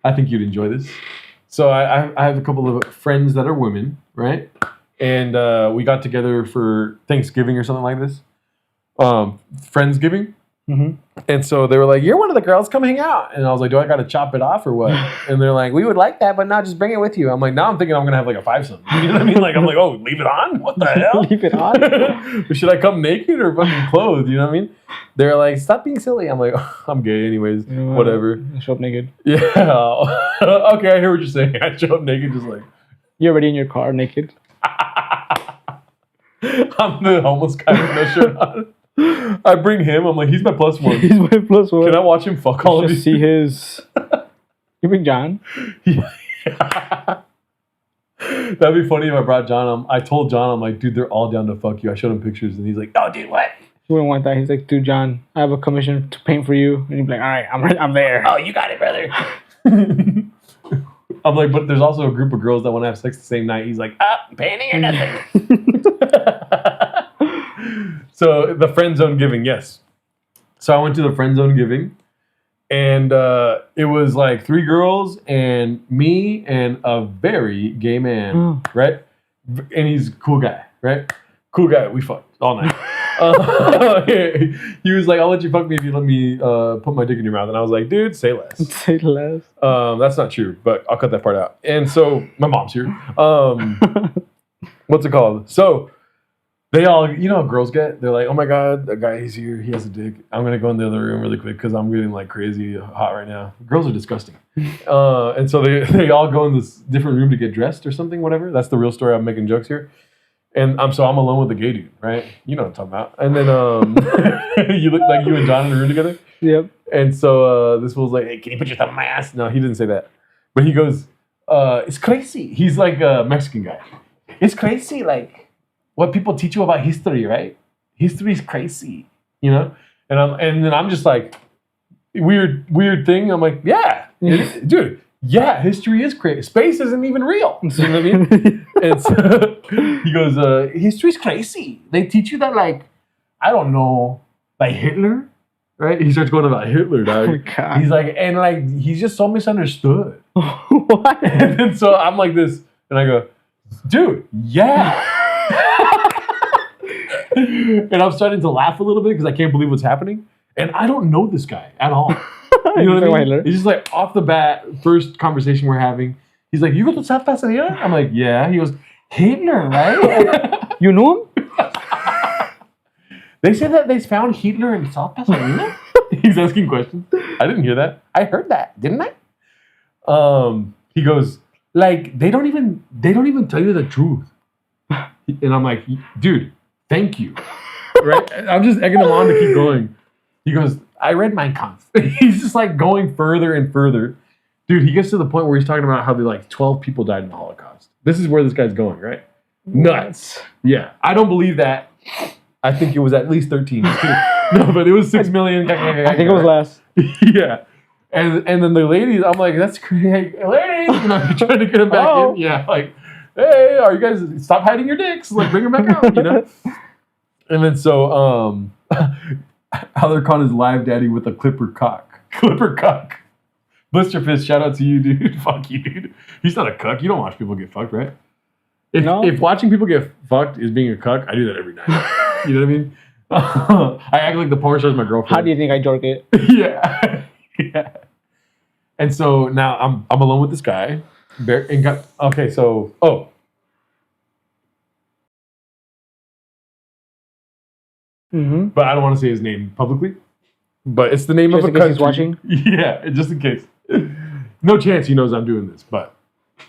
I think you'd enjoy this. So I have a couple of friends that are women, right? And we got together for Thanksgiving or something like this. Friendsgiving. Mm-hmm. And so they were like, you're one of the girls, come hang out. And I was like, do I got to chop it off or what? And they're like, we would like that, but not just bring it with you. I'm like, now I'm thinking I'm going to have like a 5-some. You know what I mean? Like, I'm like, oh, leave it on? What the hell? Leave it on? Should I come naked or fucking clothed? You know what I mean? They're like, stop being silly. I'm like, oh, I'm gay anyways. You know, whatever. I show up naked. Yeah. Okay, I hear what you're saying. I show up naked just like, You're already in your car naked. I'm the homeless guy with no shirt on. I bring him. I'm like, he's my plus one. He's my plus one. Can I watch him fuck all of Just you? see his. You bring John? That'd be funny if I brought John. I told John, I'm like, dude, they're all down to fuck you. I showed him pictures, and he's like, oh, dude, what? He wouldn't want that. He's like, dude, John, I have a commission to paint for you. And he'd be like, all right, I'm there. Oh, you got it, brother. I'm like, but there's also a group of girls that want to have sex the same night. He's like, Painting or nothing. So the friend zone giving, yes. So I went to the friend zone giving, and it was like 3 girls and me and a very gay man, right? And he's a cool guy, right? Cool guy. We fucked all night. He was like, I'll let you fuck me if you let me put my dick in your mouth. And I was like, dude, say less. Say less. That's not true, but I'll cut that part out. And so my mom's here. What's it called? So they all, you know how girls get? They're like, oh my God, that guy, he's here. He has a dick. I'm going to go in the other room really quick because I'm getting like crazy hot right now. Girls are disgusting. And so they all go in this different room to get dressed or something, whatever. That's the real story. I'm making jokes here. And I'm alone with the gay dude, right? You know what I'm talking about. And then you look like you and John in the room together. Yep. And so this fool's like, hey, can you put your thumb in my ass? No, he didn't say that. But he goes, it's crazy. He's like a Mexican guy. It's crazy, like what people teach you about history, right? History is crazy, you know? And then I'm just like, weird thing. I'm like, yeah, dude. Yeah, history is crazy. Space isn't even real. You know what I mean? And so he goes, history's crazy. They teach you that, like, I don't know, like Hitler, right? He starts going about Hitler, dog. Oh my God. He's like, and like, he's just so misunderstood. What? And then so I'm like this, and I go, dude, yeah. And I'm starting to laugh a little bit because I can't believe what's happening. And I don't know this guy at all. You know what I mean? Hitler. It's just like off the bat, first conversation we're having. He's like, you go to South Pasadena? I'm like, yeah. He goes, Hitler, right? You know him? They said that they found Hitler in South Pasadena? He's asking questions. I didn't hear that. I heard that, didn't I? He goes, like, they don't even tell you the truth. And I'm like, dude, thank you. Right? I'm just egging him on to keep going. He goes, I read Mein Kampf. He's just like going further and further. Dude, he gets to the point where he's talking about how 12 people died in the Holocaust. This is where this guy's going, right? Nuts. Yeah. I don't believe that. I think it was at least 13. No, but it was 6 million. I think it was less. Yeah. And then the ladies, I'm like, that's great. Ladies, you know, trying to get him back in. Yeah, like, hey, are you guys, stop hiding your dicks. Like, bring them back out, you know? And then so, Alarcon is live daddy with a clipper cock. Clipper cock. Blister Fist, shout out to you, dude. Fuck you, dude. He's not a cuck. You don't watch people get fucked, right? If watching people get fucked is being a cuck, I do that every night. You know what I mean? I act like the porn star's my girlfriend. How do you think I jork it? Yeah. Yeah. And so now I'm alone with this guy. But I don't want to say his name publicly. But it's the name Just of a in case country. he's watching? Yeah, just in case. No chance he knows I'm doing this, but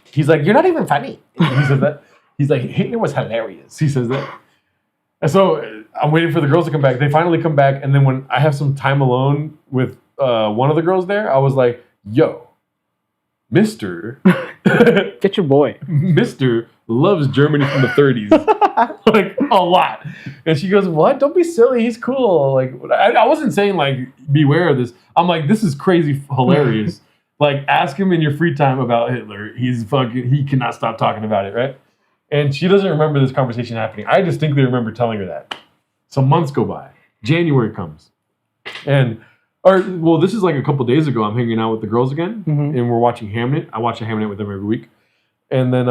he's like, you're not even funny. He says that. He's like, Hitler was hilarious. He says that. And so I'm waiting for the girls to come back. They finally come back, and then when I have some time alone with one of the girls there, I was like, yo, Mr. Get your boy. Mr. loves Germany from the 30s. Like, a lot. And she goes, what? Don't be silly. He's cool. Like, I wasn't saying, like, beware of this. I'm like, this is crazy hilarious. Like, ask him in your free time about Hitler. He cannot stop talking about it, right? And she doesn't remember this conversation happening. I distinctly remember telling her that. So months go by. January comes. This is like a couple days ago. I'm hanging out with the girls again, and we're watching Hamnet. I watch a Hamnet with them every week. And then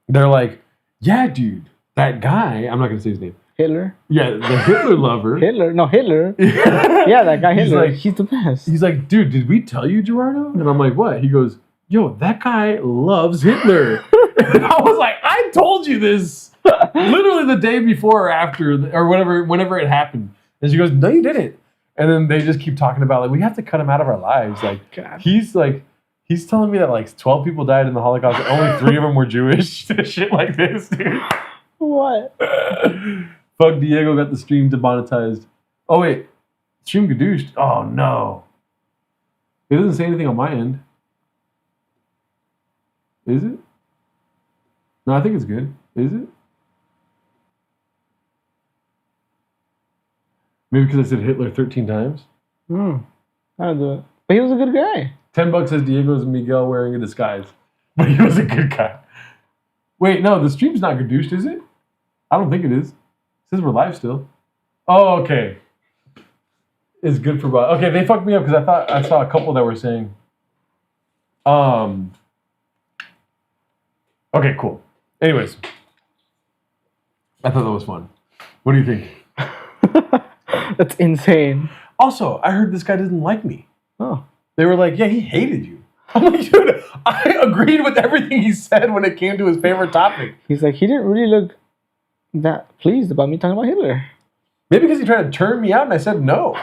they're like, yeah, dude, that guy, I'm not going to say his name. Hitler? Yeah, the Hitler lover. Hitler? No, Hitler. Yeah, that guy Hitler. He's the best. He's like, dude, did we tell you, Gerardo? And I'm like, what? He goes, yo, that guy loves Hitler. And I was like, I told you this literally the day before or after, or whenever it happened. And she goes, no, you didn't. And then they just keep talking about, like, we have to cut him out of our lives. Like, God. he's He's telling me that like 12 people died in the Holocaust and only 3 of them were Jewish. Shit like this, dude. What? Fuck, Diego got the stream demonetized. Oh, wait. Stream gadooshed. Oh, no. It doesn't say anything on my end. Is it? No, I think it's good. Is it? Maybe because I said Hitler 13 times? I'll do it. But he was a good guy. $10 says Diego's Miguel wearing a disguise. But he was a good guy. Wait, no, the stream's not gadooshed, is it? I don't think it is. It says we're live still. Oh, okay. It's good for... Okay, they fucked me up because I thought I saw a couple that were saying... Okay, cool. Anyways. I thought that was fun. What do you think? That's insane. Also, I heard this guy doesn't like me. Oh. They were like, yeah, he hated you. I'm like, dude, I agreed with everything he said when it came to his favorite topic. He's like, he didn't really look that pleased about me talking about Hitler. Maybe because he tried to turn me out and I said no.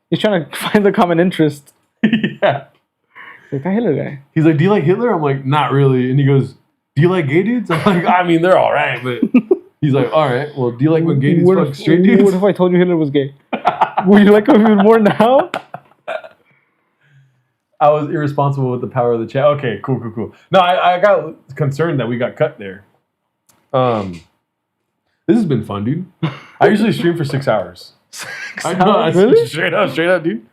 He's trying to find the common interest. Yeah. Like, that Hitler guy. He's like, do you like Hitler? I'm like, not really. And he goes, do you like gay dudes? I'm like, I mean, they're all right, but... He's like, all right, well, do you like when gay dudes fuck straight dudes? What if I told you Hitler was gay? Would you like him even more now? I was irresponsible with the power of the chat. Okay, cool. No, I got concerned that we got cut there. This has been fun, dude. I usually stream for 6 hours. 6 I know, hours? Really? Straight up, dude.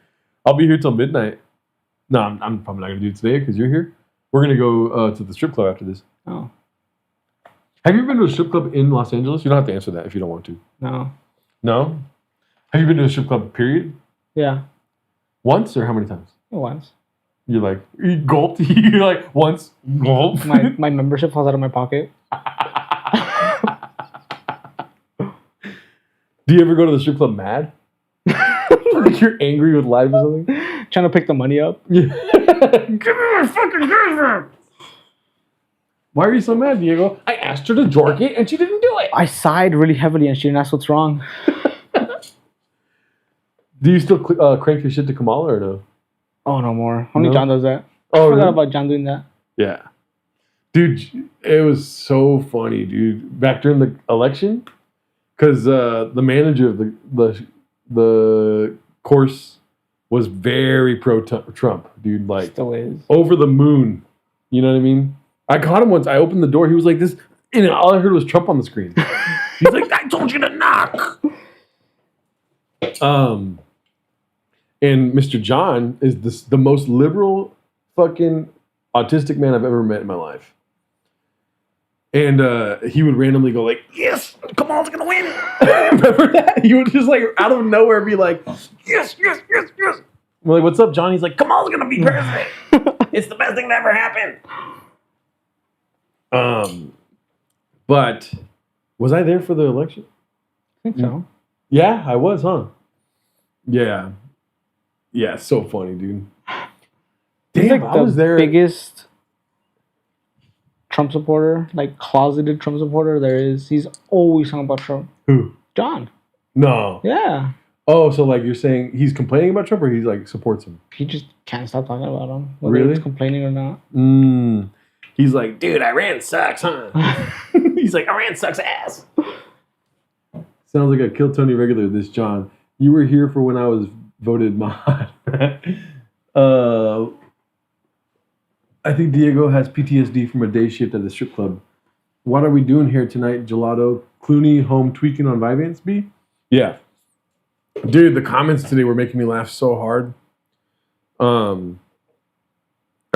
I'll be here till midnight. No, I'm probably not going to do it today because you're here. We're going to go to the strip club after this. Oh. Have you been to a strip club in Los Angeles? You don't have to answer that if you don't want to. No. No? Have you been to a strip club, period? Yeah. Once or how many times? Once. You're like, you gulped. You're like, once, gulp. My membership falls out of my pocket. Do you ever go to the strip club mad? Like you're angry with life or something? Trying to pick the money up. Yeah. Give me my fucking girlfriend! Why are you so mad, Diego? I asked her to jork it and she didn't do it. I sighed really heavily and she didn't ask what's wrong. Do you still crank your shit to Kamala or no? Oh, no more. Only No? John does that. Oh, I forgot really? about John doing that. Yeah. Dude, it was so funny, dude. Back during the election, because the manager of the course was very pro-Trump, dude. Like, Still is. over the moon. You know what I mean? I caught him once. I opened the door. He was like this, and all I heard was Trump on the screen. He's like, I told you to knock. And Mr. John is the most liberal fucking autistic man I've ever met in my life. And he would randomly go like, yes, Kamal's gonna win. Remember that? He would just like out of nowhere be like, yes. We're like, what's up, John? He's like, Kamal's gonna be president. It's the best thing that ever happened. But was I there for the election? I think so. Yeah, I was, huh? Yeah. Yeah, so funny, dude. He's Damn, like I was there. Biggest Trump supporter, like closeted Trump supporter there is. He's always talking about Trump. Who? John. No. Yeah. Oh, so like you're saying he's complaining about Trump or he's like supports him? He just can't stop talking about him. Whether Really? he's complaining or not. He's like, dude, Iran sucks, huh? He's like, Iran sucks ass. Sounds like a Kill Tony regular, this John. You were here for when I was voted mod. I think Diego has PTSD from a day shift at the strip club. What are we doing here tonight, Gelato? Clooney home tweaking on Vyvanse B? Yeah. Dude, the comments today were making me laugh so hard.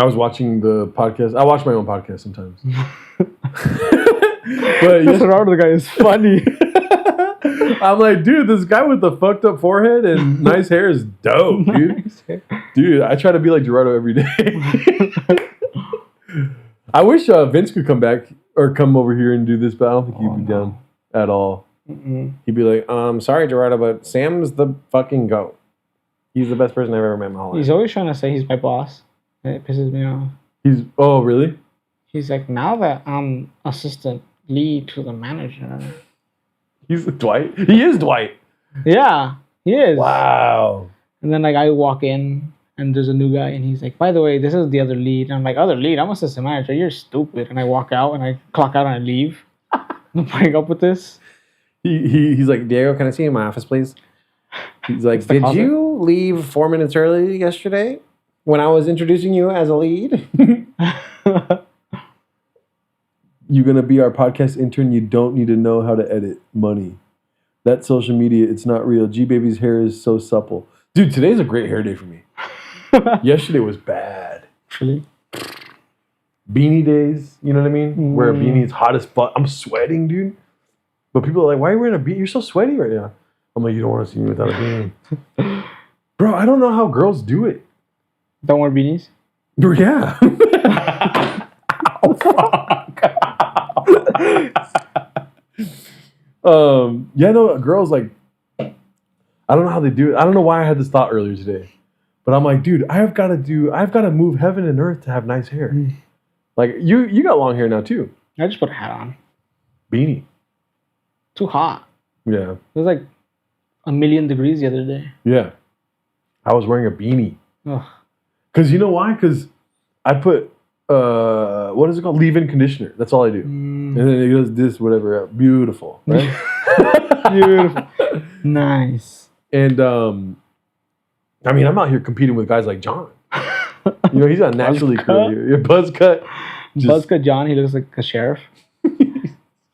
I was watching the podcast. I watch my own podcast sometimes. But This Gerardo guy is funny. I'm like, dude, this guy with the fucked up forehead and nice hair is dope, dude. Dude, I try to be like Gerardo every day. I wish Vince could come back or come over here and do this, but I don't think he'd be down at all. He'd be like, sorry, Gerardo, but Sam's the fucking GOAT. He's the best person I've ever met in my whole life. He's always trying to say he's my boss. And it pisses me off. Oh, really? He's like, now that I'm assistant lead to the manager. He's Dwight? He is Dwight. Yeah, he is. Wow. And then like I walk in and there's a new guy, and he's like, by the way, this is the other lead. And I'm like, other lead? I'm assistant manager. You're stupid. And I walk out, and I clock out, and I leave. I'm putting up with this. He's like, Diego, can I see you in my office, please? He's like, did you leave 4 minutes early yesterday when I was introducing you as a lead? You're going to be our podcast intern. You don't need to know how to edit money. That social media, it's not real. G-Baby's hair is so supple. Dude, today's a great hair day for me. Yesterday was bad. Really? Beanie days, you know what I mean? Wear a beanie, it's hot as fuck. I'm sweating, dude. But people are like, why are you wearing a beanie? You're so sweaty right now. I'm like, you don't want to see me without a beanie. Bro, I don't know how girls do it. Don't wear beanies? Yeah. Oh, fuck. Yeah, no, girls like, I don't know how they do it. I don't know why I had this thought earlier today. But I'm like, dude, I've got to move heaven and earth to have nice hair. Like, you got long hair now, too. I just put a hat on. Beanie. Too hot. Yeah. It was like 1,000,000 degrees the other day. Yeah. I was wearing a beanie. Ugh. Because you know why? Because I put, what is it called? Leave-in conditioner. That's all I do. And then it does this, whatever. Beautiful, right? Beautiful. Nice. And, I mean, I'm out here competing with guys like John. You know, he's got naturally curly hair. Your buzz cut. Buzzcut John, he looks like a sheriff.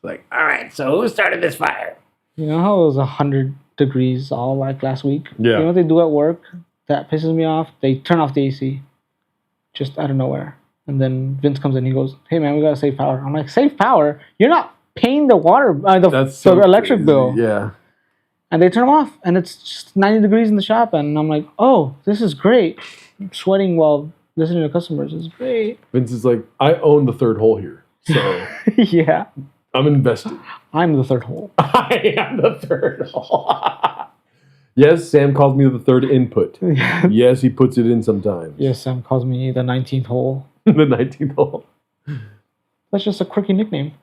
Like, all right, so who started this fire? You know how it was 100 degrees all like last week? Yeah. You know what they do at work that pisses me off? They turn off the AC. Just out of nowhere. And then Vince comes in, he goes, hey man, we gotta save power. I'm like, save power? You're not paying the water, the electric bill. Yeah. And they turn them off, and it's just 90 degrees in the shop, and I'm like, oh, this is great. I'm sweating while listening to customers. It's great. Vince is like, I own the third hole here, so Yeah. I'm invested. I'm the third hole. I am the third hole. Yes, Sam calls me the third input. Yes, he puts it in sometimes. Yes, Sam calls me the 19th hole. The 19th hole. That's just a quirky nickname.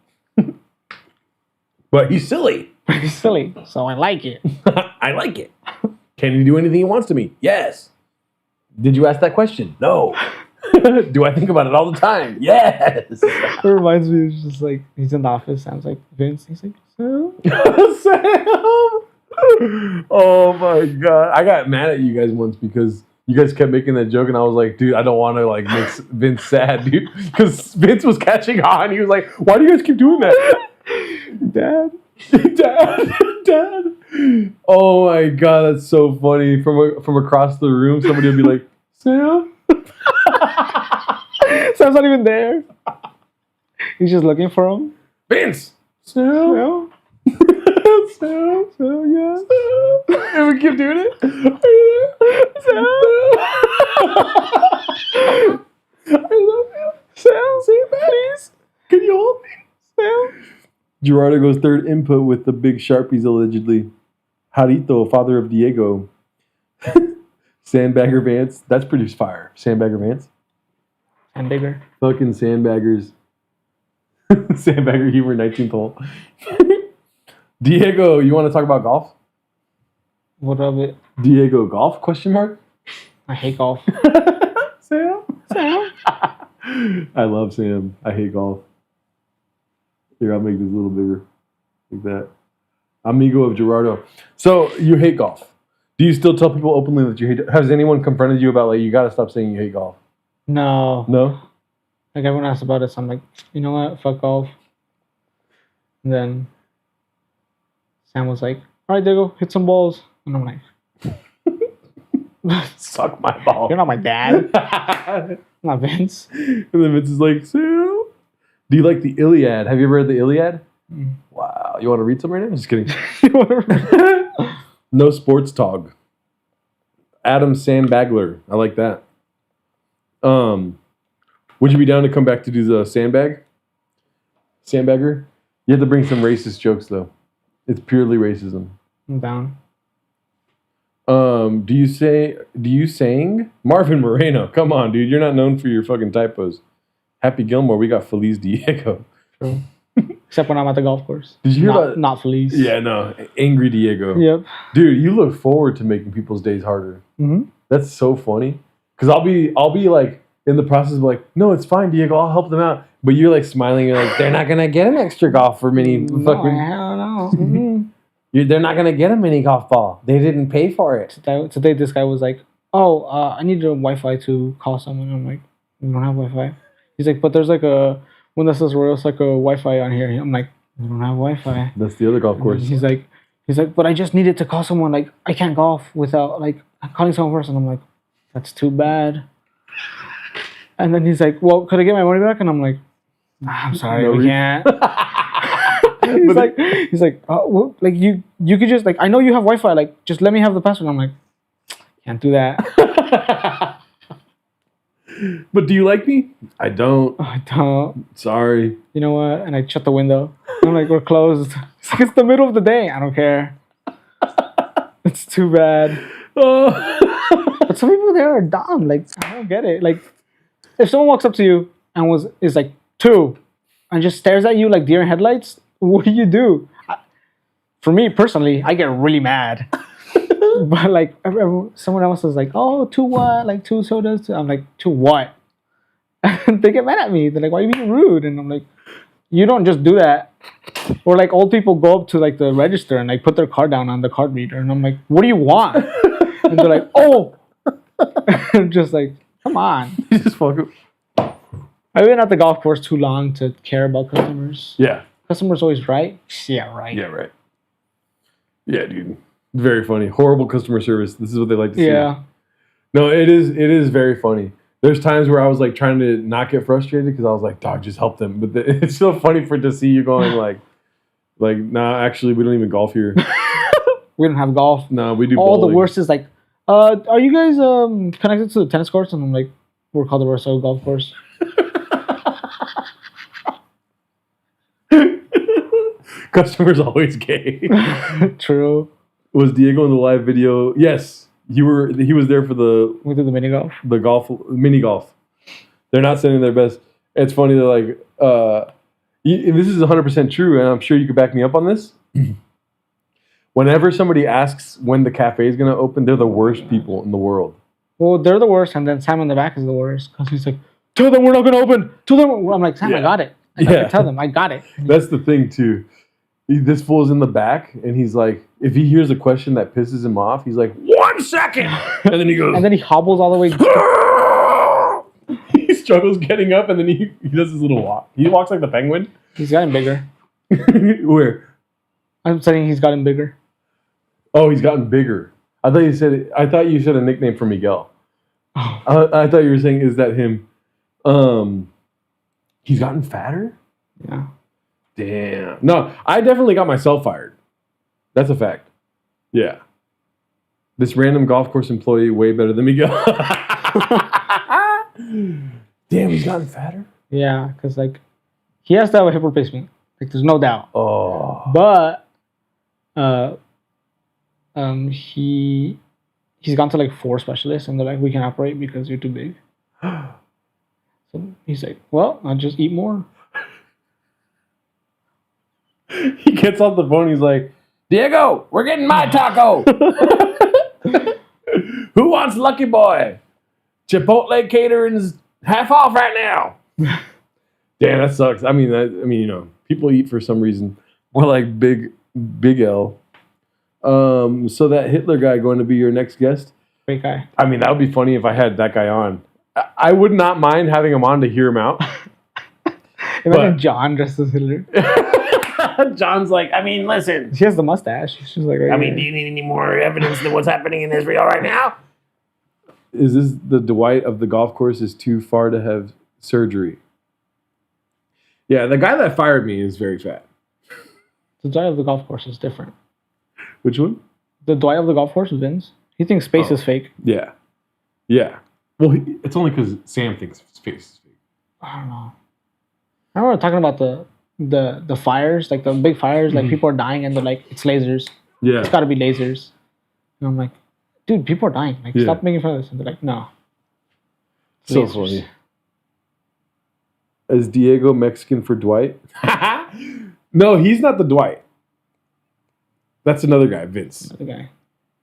But he's silly. He's silly, so I like it. I like it. Can he do anything he wants to me? Yes. Did you ask that question? No. Do I think about it all the time? Yes. It reminds me of just like, he's in the office, Sam's like, Vince, he's like, Sam? Sam! Oh my God. I got mad at you guys once because you guys kept making that joke and I was like, dude, I don't want to like make Vince sad, dude. Because Vince was catching on. He was like, why do you guys keep doing that? Dad. Oh my God, that's so funny. From across the room, somebody would be like, Sam? Sam's not even there. He's just looking for him. Vince! Sam? Sam, yeah. And we keep doing it. Are you there? Sam? I love you. Sam, say it back. Please. Can you hold me? Sam? Gerardo goes third input with the big Sharpies, allegedly. Jarito, father of Diego. Sandbagger Vance. That's pretty fire. Sandbagger Vance. And bigger. Fucking sandbaggers. Sandbagger humor, 19th hole. Diego, you want to talk about golf? What of it? Diego, golf? Question mark? I hate golf. Sam? I love Sam. I hate golf. Here, I'll make this a little bigger. Like that. Amigo of Gerardo. So, you hate golf. Do you still tell people openly that you hate it? Has anyone confronted you about, like, you got to stop saying you hate golf? No. No? Like, everyone asks about it, so I'm like, you know what? Fuck golf. And then Sam was like, all right, Diego, hit some balls. And I'm like, suck my ball. You're not my dad. I'm not Vince. And then Vince is like, Sam, do you like the Iliad? Have you ever read the Iliad? Wow. You want to read some right now? Just kidding. No sports talk. Adam Sandbagler. I like that. Would you be down to come back to do the sandbagger? You have to bring some racist jokes though. It's purely racism. I'm down. Do you sing? Marvin Moreno. Come on, dude. You're not known for your fucking typos. Happy Gilmore. We got Feliz Diego. True. Except when I'm at the golf course. Did you hear about... Not Feliz. Yeah, no. Angry Diego. Yep. Dude, you look forward to making people's days harder. Mm-hmm. That's so funny. Because I'll be like in the process of like, no, it's fine, Diego. I'll help them out. But you're like smiling. You're like, they're not gonna get an extra golf for mini. No, Fucking, I don't know. Mhm. they're not gonna get a mini golf ball. They didn't pay for it. Today, this guy was like, "Oh, I need a Wi-Fi to call someone." I'm like, "We don't have Wi-Fi." He's like, "But there's like a one that says Royal like a Wi-Fi on here." I'm like, "We don't have Wi-Fi." That's the other golf course. He's like, "But I just needed to call someone. Like, I can't golf without like calling someone first." And I'm like, "That's too bad." And then he's like, "Well, could I get my money back?" And I'm like, "I'm sorry, we can't." he's like, oh, well, like you could just like, I know you have Wi-Fi, like just let me have the password. I'm like, can't do that. But do you like me? I don't. I don't. Sorry. You know what? And I shut the window. I'm like, we're closed. It's like, it's the middle of the day. I don't care. It's too bad. But some people there are dumb. Like, I don't get it. Like, if someone walks up to you and is like 2 and just stares at you like deer in headlights, what do? For me personally, I get really mad. But like someone else is like, "Oh, 2 what? Like 2 sodas?" I'm like, "2 what?" And they get mad at me. They're like, "Why are you being rude?" And I'm like, "You don't just do that." Or like old people go up to like the register and like put their card down on the card reader, and I'm like, "What do you want?" And they're like, "Oh," I'm just like, "Come on." You just fuck up. I've been at the golf course too long to care about customers. Yeah. Customers always right. Yeah, right. Yeah, right. Yeah, dude. Very funny. Horrible customer service. This is what they like to see. Yeah. No, it is very funny. There's times where I was like trying to not get frustrated because I was like, dog, just help them. But it's so funny to see you going like, nah, actually, we don't even golf here. We don't have golf. No, we do All bowling. the worst is like, are you guys connected to the tennis courts? And I'm like, we're called the Rosso Golf Course. Customer's always gay. True. Was Diego in the live video? Yes. He was there for We did the mini golf. the mini golf. They're not sending their best. It's funny, they're like, this is 100% true, and I'm sure you could back me up on this. Whenever somebody asks when the cafe is going to open, they're the worst people in the world. Well, they're the worst, and then Sam in the back is the worst because he's like, "Tell them we're not going to open. Tell them." I'm like, "Sam, Yeah. I got it. Tell them I got it." That's the thing, too. This fool's in the back, and he's like, if he hears a question that pisses him off, he's like, 1 second! And then he goes, And then he hobbles all the way. he struggles getting up, and then he does his little walk. He walks like the penguin. He's gotten bigger. Where? I'm saying he's gotten bigger. Oh, he's gotten bigger. I thought you said a nickname for Miguel. I thought you were saying, is that him? He's gotten fatter? Yeah. Damn. No, I definitely got myself fired. That's a fact. Yeah. This random golf course employee way better than Miguel. Damn, he's gotten fatter? Yeah, because like he has to have a hip replacement. Like there's no doubt. Oh. But he's gone to like 4 specialists and they're like, "We can operate because you're too big." So he's like, "Well, I'll just eat more." He gets off the phone, he's like, "Diego, we're getting my taco." Who wants Lucky Boy? Chipotle catering's half off right now. Damn, that sucks. I mean, you know, people eat for some reason. More like Big L. So that Hitler guy going to be your next guest? Great guy. I mean, that would be funny if I had that guy on. I would not mind having him on to hear him out. Imagine John dressed as Hitler. John's like, I mean, listen. She has the mustache. She's like, I mean, do you need any more evidence than what's happening in Israel right now? Is this the Dwight of the golf course is too far to have surgery? Yeah, the guy that fired me is very fat. the Dwight of the golf course is different. Which one? The Dwight of the golf course is Vince. He thinks space is fake. Yeah. Yeah. Well, it's only because Sam thinks space is fake. I don't know. I remember talking about the fires, like the big fires, like people are dying and they're like, it's lasers. Yeah. It's got to be lasers. And I'm like, dude, people are dying. Like, stop making fun of this. And they're like, no. So Lasers. funny. Is Diego Mexican for Dwight? No, he's not the Dwight. That's another guy, Vince. Another guy.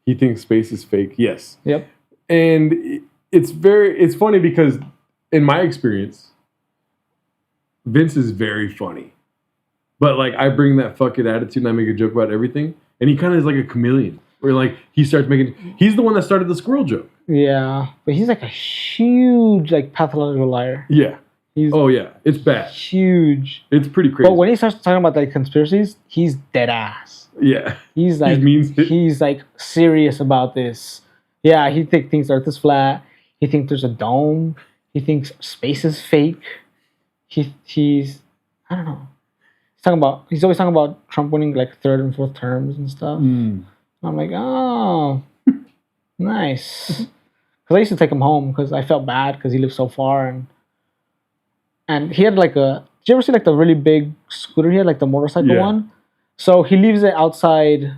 He thinks space is fake. Yes. Yep. And it's funny because in my experience, Vince is very funny. But like I bring that fucking attitude and I make a joke about everything. And he kind of is like a chameleon. Where like he starts making he's the one that started the squirrel joke. Yeah. But he's like a huge like pathological liar. Yeah. He's It's bad. huge. It's pretty crazy. But when he starts talking about like conspiracies, he's dead ass. Yeah. He's like he's like serious about this. Yeah, he thinks Earth is flat. He thinks there's a dome. He thinks space is fake. He's I don't know. He's always talking about Trump winning like third and fourth terms and stuff. I'm like, oh, nice. Because I used to take him home because I felt bad because he lived so far and he had like did you ever see like the really big scooter? He had like the motorcycle one. So he leaves it outside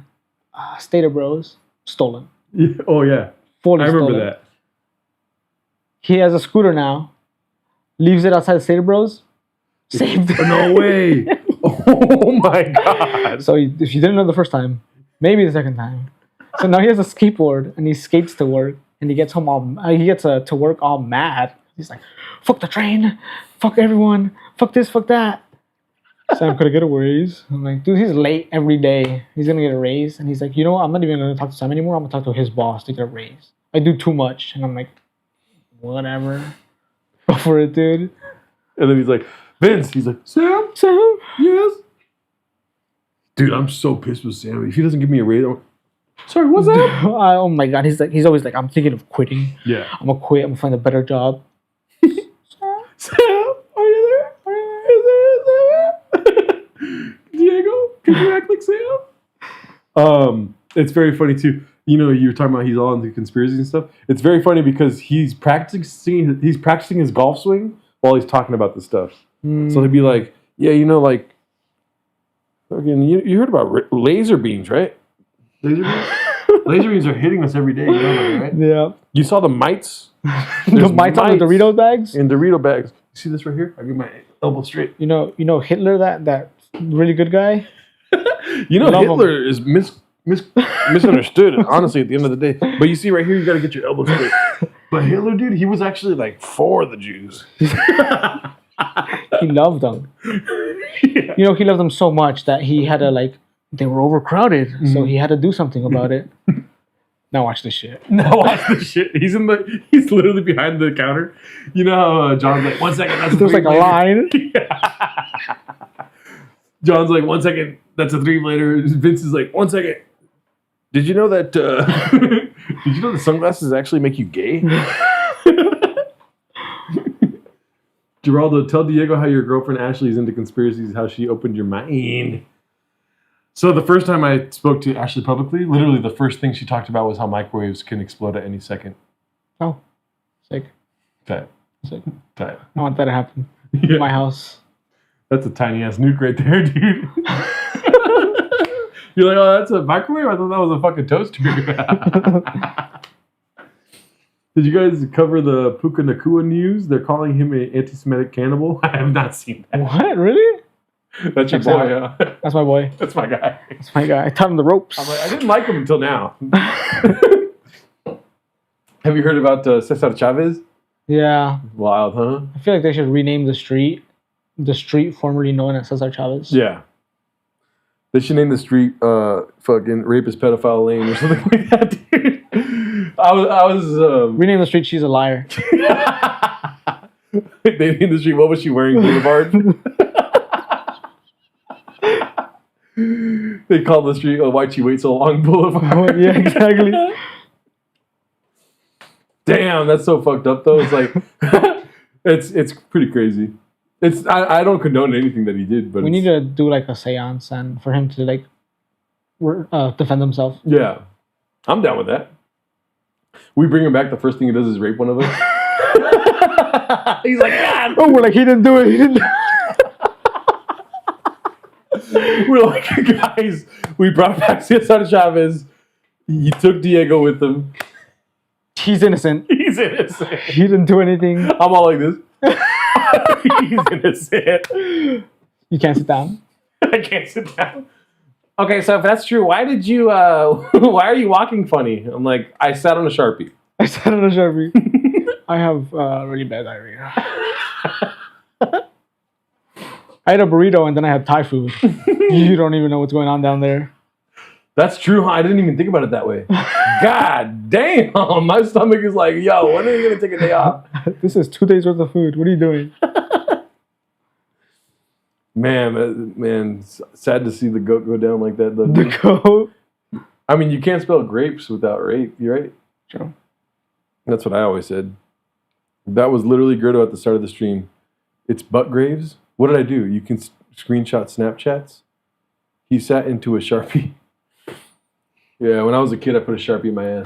Stater Bros, stolen. Yeah. Oh yeah, Fully I remember stolen. that. He has a scooter now. Leaves it outside Stater Bros. Saved. No way. Oh my god. So if you didn't know the first time, maybe the second time. So now he has a skateboard and he skates to work and he gets home to work all mad. He's like, fuck the train, fuck everyone, fuck this, fuck that. So I'm gonna get a raise. I'm like, dude, he's late every day. He's gonna get a raise. And he's like, you know what? I'm not even gonna talk to Sam anymore. I'm gonna talk to his boss to get a raise. I do too much. And I'm like, whatever. Go for it, dude. And then he's like, Vince. He's like, Sam? Yes? Dude, I'm so pissed with Sam. If he doesn't give me a raise, sorry, what's that? Oh my god, he's always like, I'm thinking of quitting. Yeah. I'm gonna quit. I'm gonna find a better job. Sam, are you there? Is there? Diego, can you act like Sam? It's very funny too. You know, you were talking about he's all into conspiracies and stuff. It's very funny because he's practicing his golf swing while he's talking about this stuff. So he'd be like, yeah, you know, like, fucking, you heard about laser beams, right? Laser beams? Laser beams are hitting us every day, you know that, right? Yeah. You saw the mites? The mites on the Dorito bags? In Dorito bags. You see this right here? I get my elbow straight. You know Hitler, that really good guy? You know, Hitler is misunderstood, honestly, at the end of the day. But you see right here, you got to get your elbow straight. But Hitler, dude, he was actually like for the Jews. He loved them. Yeah. You know, he loved them so much that he had to they were overcrowded, so he had to do something about it. Now watch this shit. He's literally behind the counter. You know how John's like, 1 second, that's There's like a line. John's like, 1 second, that's a 3 later. Vince is like, 1 second. Did you know that? Did you know the sunglasses actually make you gay? Geraldo, tell Diego how your girlfriend Ashley is into conspiracies, how she opened your mind. So the first time I spoke to Ashley publicly, literally the first thing she talked about was how microwaves can explode at any second. Oh, sick. Tight. Sick. Tight. I want that to happen in my house. That's a tiny ass nuke right there, dude. You're like, oh, that's a microwave? I thought that was a fucking toaster. Did you guys cover the Puka Nakua news? They're calling him an anti-Semitic cannibal. I have not seen that. What? Really? That's your boy. That's my boy. That's my guy. That's my guy. I taught him the ropes. I'm like, I didn't like him until now. Have you heard about Cesar Chavez? Yeah. Wild, huh? I feel like they should rename the street formerly known as Cesar Chavez. Yeah. They should name the street fucking rapist pedophile lane or something like that, dude. I was rename the street She's a Liar. They named the street What Was She Wearing Boulevard? They called the street Why'd She Wait So Long Boulevard. Yeah, exactly. Damn, that's so fucked up though. It's like it's pretty crazy. I don't condone anything that he did, but we need to do like a seance and for him to defend himself. Yeah, I'm down with that. We bring him back. The first thing he does is rape one of us. He's like, God. Oh, we're like, he didn't do it. We're like, guys, we brought back Cesar Chavez. He took Diego with him. He's innocent. He's innocent. He didn't do anything. I'm all like this. He's innocent. You can't sit down. I can't sit down. Okay, so if that's true, why did you? Why are you walking funny? I'm like, I sat on a Sharpie. I sat on a Sharpie. I have really bad diarrhea. I had a burrito and then I had Thai food. You don't even know what's going on down there. That's true, huh? I didn't even think about it that way. God damn, my stomach is like, yo, when are you gonna take a day off? This is 2 days worth of food. What are you doing? Man, sad to see the goat go down like that, though. The goat. I mean, you can't spell grapes without rape. You right? True. That's what I always said. That was literally Gerdo at the start of the stream. It's butt graves. What did I do? You can screenshot Snapchats. He sat into a Sharpie. Yeah, when I was a kid, I put a Sharpie in my ass.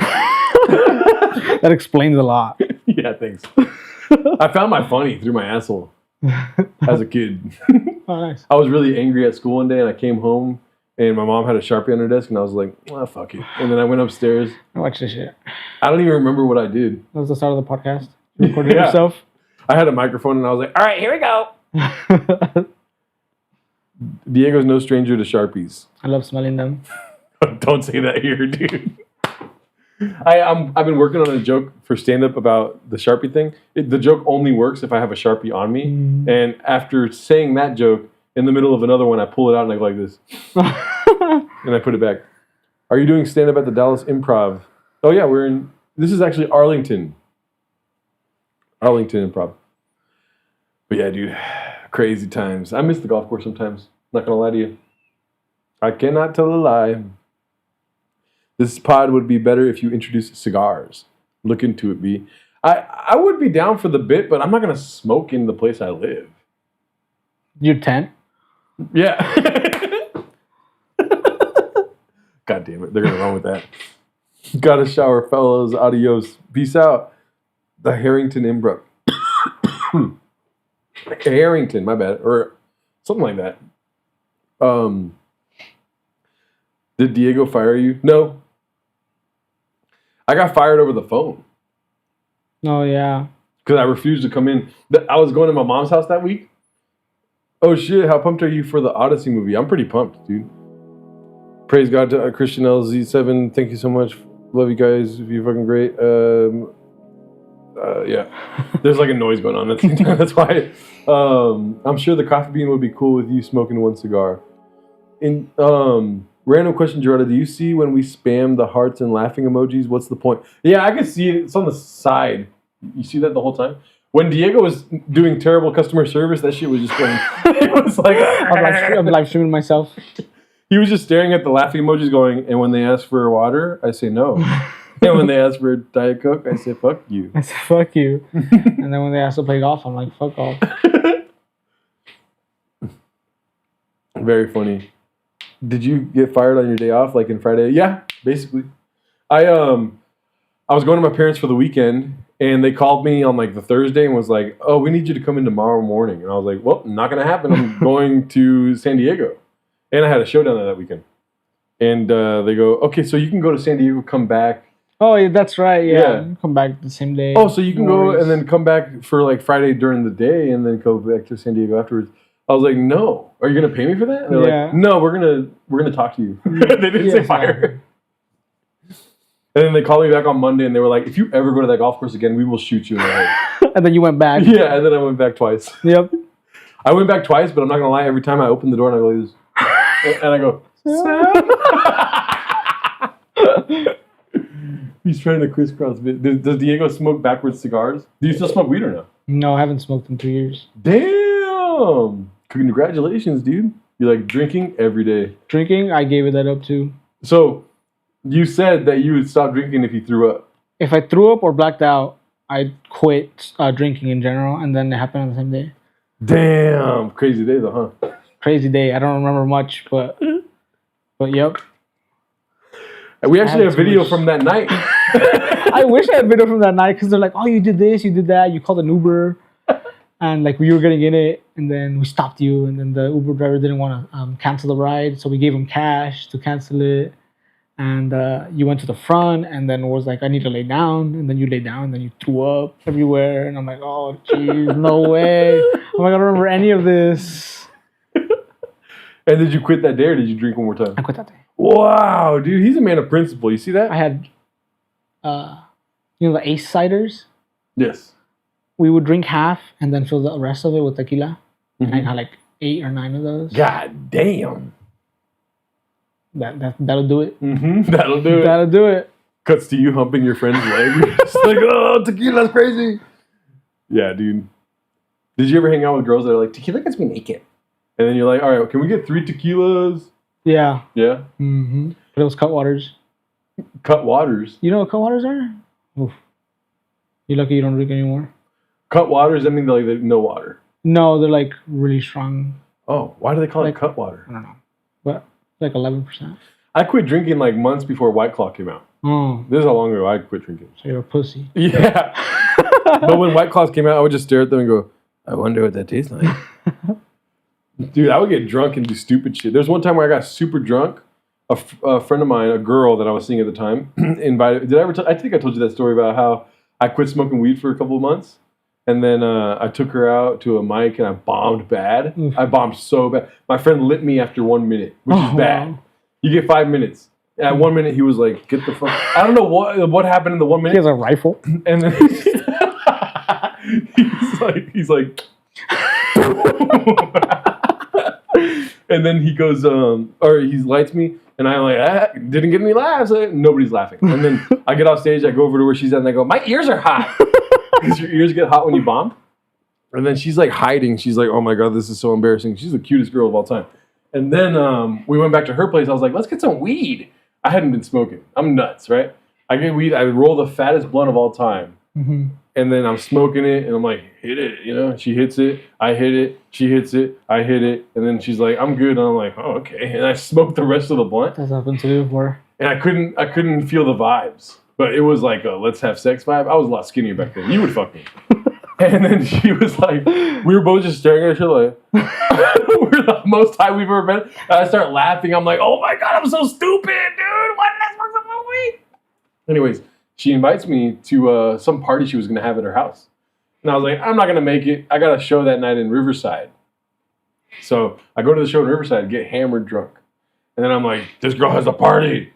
That explains a lot. Yeah, thanks. I found my funny through my asshole as a kid. Oh, nice. I was really angry at school one day, and I came home, and my mom had a Sharpie on her desk, and I was like, oh, fuck it. And then I went upstairs. I watched this shit. I don't even remember what I did. That was the start of the podcast. You recorded yourself. I had a microphone, and I was like, all right, here we go. Diego's no stranger to Sharpies. I love smelling them. Don't say that here, dude. I've been working on a joke for stand-up about the Sharpie thing. The joke only works if I have a Sharpie on me. And after saying that joke, in the middle of another one, I pull it out and I go like this. And I put it back. Are you doing stand-up at the Dallas Improv? Oh, yeah, this is actually Arlington. Arlington Improv. But yeah, dude, crazy times. I miss the golf course sometimes. Not going to lie to you. I cannot tell a lie. This pod would be better if you introduced cigars. Look into it, B. I would be down for the bit, but I'm not going to smoke in the place I live. Your tent? Yeah. God damn it. They're going to run with that. Gotta shower, fellas. Adios. Peace out. The Harrington Improv. Harrington, my bad. Or something like that. Did Diego fire you? No. I got fired over the phone. Oh, yeah. Because I refused to come in. I was going to my mom's house that week. Oh, shit. How pumped are you for the Odyssey movie? I'm pretty pumped, dude. Praise God to Christian LZ7. Thank you so much. Love you guys. You're fucking great. Yeah. There's like a noise going on at the same time. That's why. I'm sure the coffee bean would be cool with you smoking one cigar. Random question, Gerardo. Do you see when we spam the hearts and laughing emojis? What's the point? Yeah, I can see it. It's on the side. You see that the whole time? When Diego was doing terrible customer service, that shit was just going... It was like... I'm live streaming myself. He was just staring at the laughing emojis going, and when they ask for water, I say no. And when they ask for Diet Coke, I say fuck you. I say fuck you. And then when they ask to play golf, I'm like, fuck off. Very funny. Did you get fired on your day off, like in Friday? Yeah, basically. I was going to my parents for the weekend, and they called me on like the Thursday and was like, "Oh, we need you to come in tomorrow morning." And I was like, "Well, not gonna happen. I'm going to San Diego," and I had a show down there that weekend. And they go, "Okay, so you can go to San Diego, come back." Oh, yeah, that's right. Yeah, come back the same day. Oh, so you can go and then come back for like Friday during the day, and then go back to San Diego afterwards. I was like, "No, are you gonna pay me for that?" And they're like, "No, we're gonna talk to you." They didn't say fire. And then they called me back on Monday, and they were like, "If you ever go to that golf course again, we will shoot you in the head." And then you went back. Yeah, and then I went back twice. Yep. I went back twice, but I'm not gonna lie. Every time I open the door and I go like this, and I go, Sam. He's trying to crisscross. Does Diego smoke backwards cigars? Do you still smoke weed or no? No, I haven't smoked in 2 years. Damn! Congratulations, dude. You're like drinking every day. Drinking, I gave it that up too. So, you said that you would stop drinking if you threw up. If I threw up or blacked out, I'd quit drinking in general, and then it happened on the same day. Damn! Crazy day though, huh? Crazy day. I don't remember much, but yep. We actually have video from that night. I wish I had video from that night because they're like, "Oh, you did this, you did that, you called an Uber." And like we were getting in it, and then we stopped you, and then the Uber driver didn't want to cancel the ride, so we gave him cash to cancel it. And you went to the front, and then was like, "I need to lay down," and then you lay down, and then you threw up everywhere, and I'm like, "Oh, jeez, no way! I'm like, I don't remember any of this." And did you quit that day, or did you drink one more time? I quit that day. Wow, dude, he's a man of principle. You see that? I had, the Ace ciders. Yes. we would drink half and then fill the rest of it with tequila. And I had like 8 or 9 of those. God damn. That'll do it. That'll do it. That'll do it. Cuts to you humping your friend's leg. Just like, oh, tequila's crazy. Yeah, dude. Did you ever hang out with girls that are like, tequila gets me naked? And then you're like, all right, can we get 3 tequilas? Yeah. Yeah? Mm-hmm. But it was Cutwaters. Cutwaters? You know what Cutwaters are? Oof. You're lucky you don't drink anymore. Cutwaters, I mean, like, they're no water. No, they're like really strong. Oh, why do they call it Cutwater? I don't know. But like 11%. I quit drinking like months before White Claw came out. Oh. This is how long ago I quit drinking. So you're a pussy. Yeah. But when White Claws came out, I would just stare at them and go, I wonder what that tastes like. Dude, I would get drunk and do stupid shit. There's one time where I got super drunk. A friend of mine, a girl that I was seeing at the time, invited. Did I ever? I think I told you that story about how I quit smoking weed for a couple of months, and then I took her out to a mic and I bombed bad. I bombed so bad. My friend lit me after 1 minute, which is bad. Wow. You get 5 minutes. At 1 minute, he was like, "Get the fuck!" I don't know what happened in the 1 minute. He has a rifle. And then he's like, and then he goes, or he lights me, and I'm like, didn't get any laughs. Nobody's laughing. And then I get off stage, I go over to where she's at, and I go, my ears are hot. Because your ears get hot when you bomb. And then she's like hiding. She's like, oh my God, this is so embarrassing. She's the cutest girl of all time. And then we went back to her place. I was like, let's get some weed. I hadn't been smoking. I'm nuts, right? I get weed. I roll the fattest blunt of all time. Mm-hmm. And then I'm smoking it, and I'm like, hit it, you know? She hits it, I hit it, she hits it, I hit it, and then she's like, I'm good, and I'm like, oh, okay. And I smoked the rest of the blunt. That's happened to me before. And I couldn't feel the vibes. But it was like a let's have sex vibe. I was a lot skinnier back then. You would fuck me. And then she was like, we were both just staring at each other like, we're the most high we've ever been. And I start laughing. I'm like, oh my God, I'm so stupid, dude. Why did I smoke some weed? Anyways, she invites me to some party she was going to have at her house. And I was like, I'm not going to make it. I got a show that night in Riverside. So I go to the show in Riverside, get hammered drunk. And then I'm like, this girl has a party.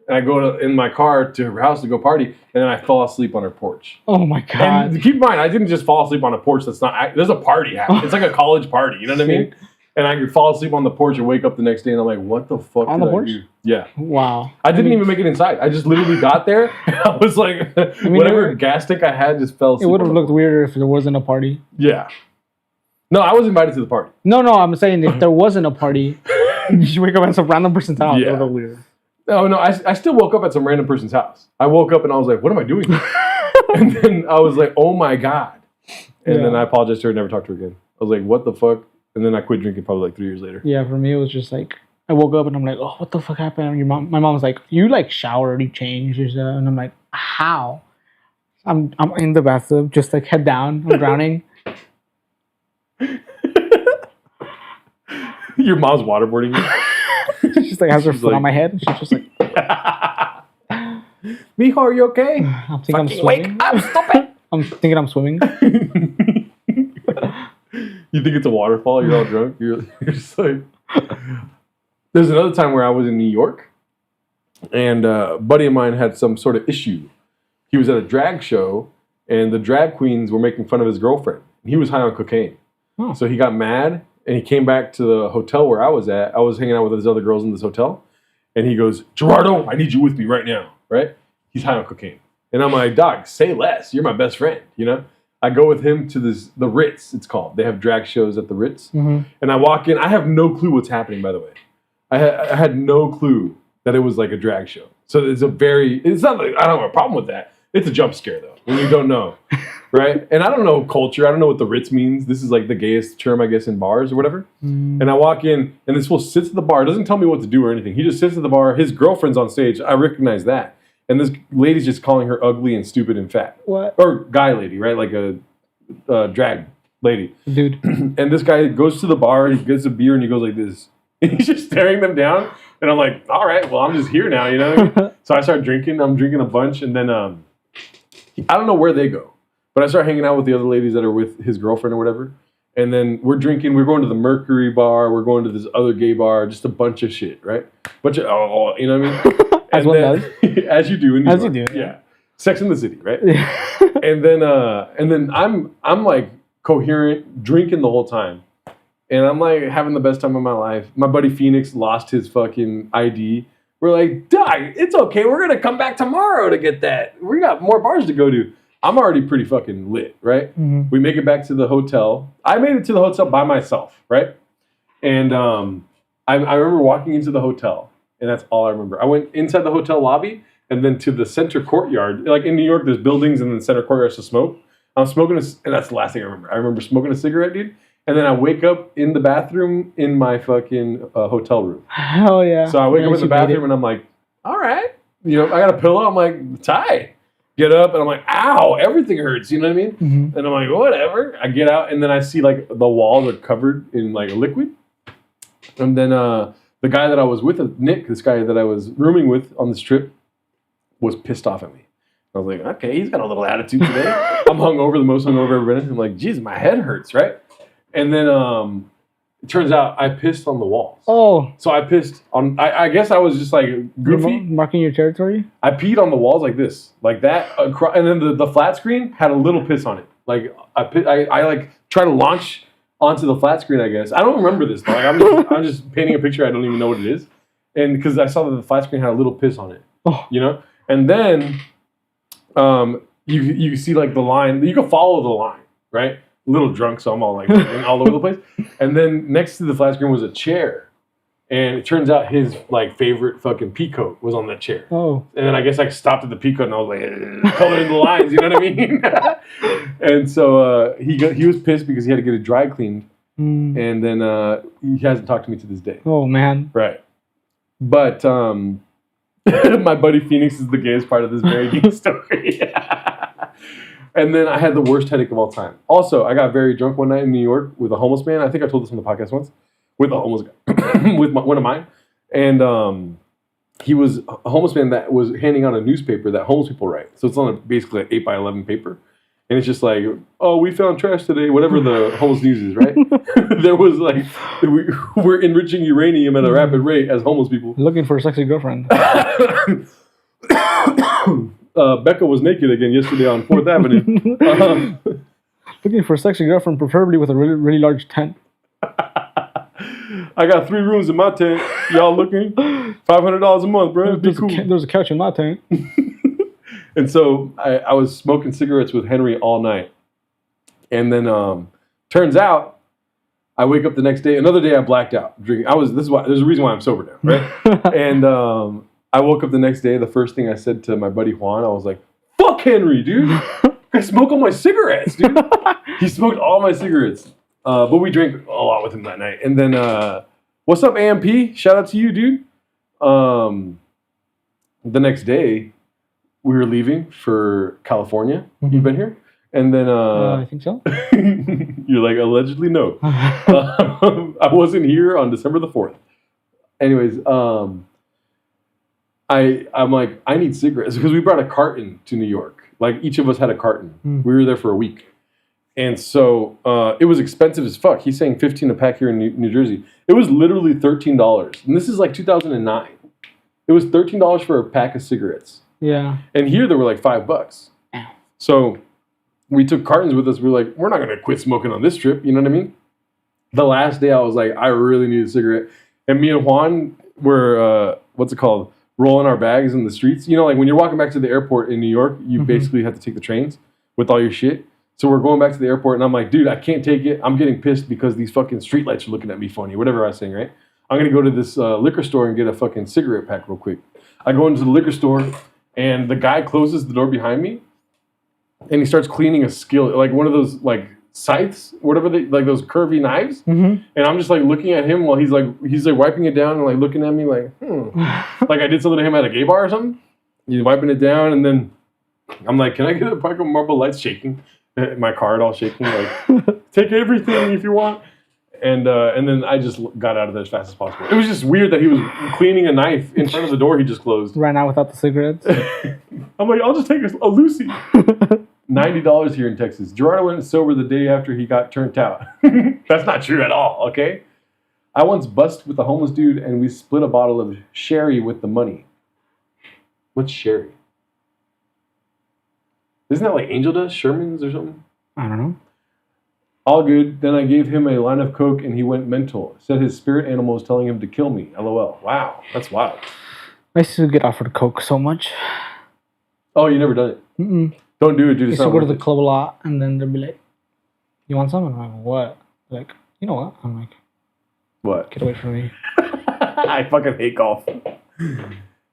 And I go in my car to her house to go party. And then I fall asleep on her porch. Oh my God. And keep in mind, I didn't just fall asleep on a porch that's not, there's a party happening. It's like a college party. You know what I mean? And I could fall asleep on the porch and wake up the next day and I'm like, what the fuck on did the porch? I do? Yeah. Wow. I didn't even make it inside. I just literally got there and I was like, whatever gas tank I had just fell asleep. It would have looked weirder if there wasn't a party. Yeah. No, I was invited to the party. No, I'm saying if there wasn't a party, you wake up at some random person's house. Yeah. It would look weird. No, I still woke up at some random person's house. I woke up and I was like, what am I doing here? And then I was like, oh my God. And then I apologized to her and never talked to her again. I was like, what the fuck? And then I quit drinking probably like 3 years later. Yeah, for me it was just like I woke up and I'm like, oh, what the fuck happened? And my mom was like, you like showered, you changed, and I'm like, how? I'm in the bathtub, just like head down, I'm drowning. Your mom's waterboarding you. She just like has her foot on my head. And she's just like, Mijo, are you okay? I'm thinking I'm swimming. Wake up, stupid. I'm thinking I'm swimming. You think it's a waterfall? You're all drunk. You're just like. There's another time where I was in New York, and a buddy of mine had some sort of issue. He was at a drag show, and the drag queens were making fun of his girlfriend. He was high on cocaine, so he got mad, and he came back to the hotel where I was at. I was hanging out with these other girls in this hotel, and he goes, Gerardo, I need you with me right now, right? He's high on cocaine. And I'm like, dog, say less. You're my best friend, you know? I go with him to the Ritz, it's called. They have drag shows at the Ritz. Mm-hmm. And I walk in. I have no clue what's happening, by the way. I had no clue that it was like a drag show. So it's not like, I don't have a problem with that. It's a jump scare, though, when you don't know, right? And I don't know culture. I don't know what the Ritz means. This is like the gayest term, I guess, in bars or whatever. And I walk in, and this fool sits at the bar. Doesn't tell me what to do or anything. He just sits at the bar. His girlfriend's on stage. I recognize that. And this lady's just calling her ugly and stupid and fat. What? Or guy lady, right? Like a drag lady. Dude. And this guy goes to the bar, he gets a beer, and he goes like this. And he's just staring them down. And I'm like, all right, well, I'm just here now, you know? So I start drinking. I'm drinking a bunch. And then I don't know where they go. But I start hanging out with the other ladies that are with his girlfriend or whatever. And then we're drinking. We're going to the Mercury bar. We're going to this other gay bar. Just a bunch of shit, right? You know what I mean? As one does. As you do in New York. As you do. Yeah. Sex in the City, right? and then I'm like coherent, drinking the whole time. And I'm like having the best time of my life. My buddy Phoenix lost his fucking ID. We're like, Doc, it's okay. We're going to come back tomorrow to get that. We got more bars to go to. I'm already pretty fucking lit, right? Mm-hmm. We make it back to the hotel. I made it to the hotel by myself, right? And I remember walking into the hotel, and that's all I remember. I went inside the hotel lobby and then to the center courtyard. Like in New York, there's buildings and then the center courtyard to smoke. I'm smoking, and that's the last thing I remember. I remember smoking a cigarette, dude. And then I wake up in the bathroom in my fucking hotel room. Hell yeah. So I wake up in the bathroom and I'm like, all right. You know, I got a pillow. I'm like, tight. Get up and I'm like, ow, everything hurts. You know what I mean? Mm-hmm. And I'm like, whatever. I get out and then I see like the walls are covered in like a liquid. And then the guy that I was with, Nick, this guy that I was rooming with on this trip, was pissed off at me. I was like, okay, he's got a little attitude today. I'm hungover, the most hungover I've ever been. I'm like, geez, my head hurts, right? And then it turns out I pissed on the walls. Oh. So I pissed on, I guess I was just like goofy. Marking your territory? I peed on the walls like this, like that. And then the flat screen had a little piss on it. Like I like try to launch onto the flat screen, I guess. I don't remember this. Like I'm just painting a picture. I don't even know what it is. And because I saw that the flat screen had a little piss on it, you know? And then you see like the line, you can follow the line, right? A little drunk, so I'm all like all over the place. And then next to the flat screen was a chair. And it turns out his like favorite fucking peacoat was on that chair. Oh. And then I guess I stopped at the peacoat and I was like, coloring the lines, you know what I mean? And so he was pissed because he had to get it dry cleaned. Mm. And then he hasn't talked to me to this day. Oh, man. Right. But my buddy Phoenix is the gayest part of this very gay story. And then I had the worst headache of all time. Also, I got very drunk one night in New York with a homeless man. I think I told this on the podcast once. With a homeless guy. With one of mine. And he was a homeless man that was handing out a newspaper that homeless people write. So it's on basically an 8x11 paper. And it's just like, oh, we found trash today, whatever the homeless news is, right? There was like, we're enriching uranium at a rapid rate as homeless people. Looking for a sexy girlfriend. Becca was naked again yesterday on 4th Avenue. Looking for a sexy girlfriend, preferably with a really, really large tent. I got 3 rooms in my tent. Y'all looking? $500 a month, bro. Be cool. There's a couch in my tent. And so I was smoking cigarettes with Henry all night. And then turns out I wake up the next day. Another day I blacked out drinking. There's a reason why I'm sober now, right? And I woke up the next day. The first thing I said to my buddy Juan, I was like, fuck Henry, dude. I smoke all my cigarettes, dude. He smoked all my cigarettes. But we drank a lot with him that night. And then, what's up, AMP? Shout out to you, dude. The next day, we were leaving for California. Mm-hmm. You've been here? And then... I think so. You're like, allegedly, no. I wasn't here on December the 4th. Anyways, I'm like, I need cigarettes. Because we brought a carton to New York. Like, each of us had a carton. Mm. We were there for a week. And so it was expensive as fuck. He's saying $15 a pack here in New Jersey. It was literally $13. And this is like 2009. It was $13 for a pack of cigarettes. Yeah. And here they were like $5. So we took cartons with us. We were like, we're not going to quit smoking on this trip. You know what I mean? The last day I was like, I really need a cigarette. And me and Juan were, rolling our bags in the streets. You know, like when you're walking back to the airport in New York, you basically have to take the trains with all your shit. So we're going back to the airport, and I'm like, dude, I can't take it. I'm getting pissed because these fucking streetlights are looking at me funny, whatever I was saying, right? I'm going to go to this liquor store and get a fucking cigarette pack real quick. I go into the liquor store, and the guy closes the door behind me, and he starts cleaning a skillet, like one of those, like, scythes, whatever like those curvy knives. Mm-hmm. And I'm just, like, looking at him while he's wiping it down and, like, looking at me like, like I did something to him at a gay bar or something. He's wiping it down, and then I'm like, can I get a pack of Marble Lights shaking? My card all shaking, like, take everything if you want. And then I just got out of there as fast as possible. It was just weird that he was cleaning a knife in front of the door he just closed. Ran out without the cigarettes. I'm like, I'll just take a Lucy. $90 here in Texas. Gerardo went sober the day after he got turned out. That's not true at all, okay? I once bussed with a homeless dude and we split a bottle of sherry with the money. What's sherry? Isn't that like Angel Dust, Sherman's or something? I don't know. All good. Then I gave him a line of coke and he went mental. Said his spirit animal was telling him to kill me. LOL. Wow, that's wild. I used to get offered coke so much. Oh, you never done it? Mm-mm. Don't do it, dude. I It's used to not go to worth the it. club a lot, and then they'd be like, "You want some?" And I'm like, "What?" They're like, "You know what?" I'm like, What? "Get away from me." I fucking hate golf.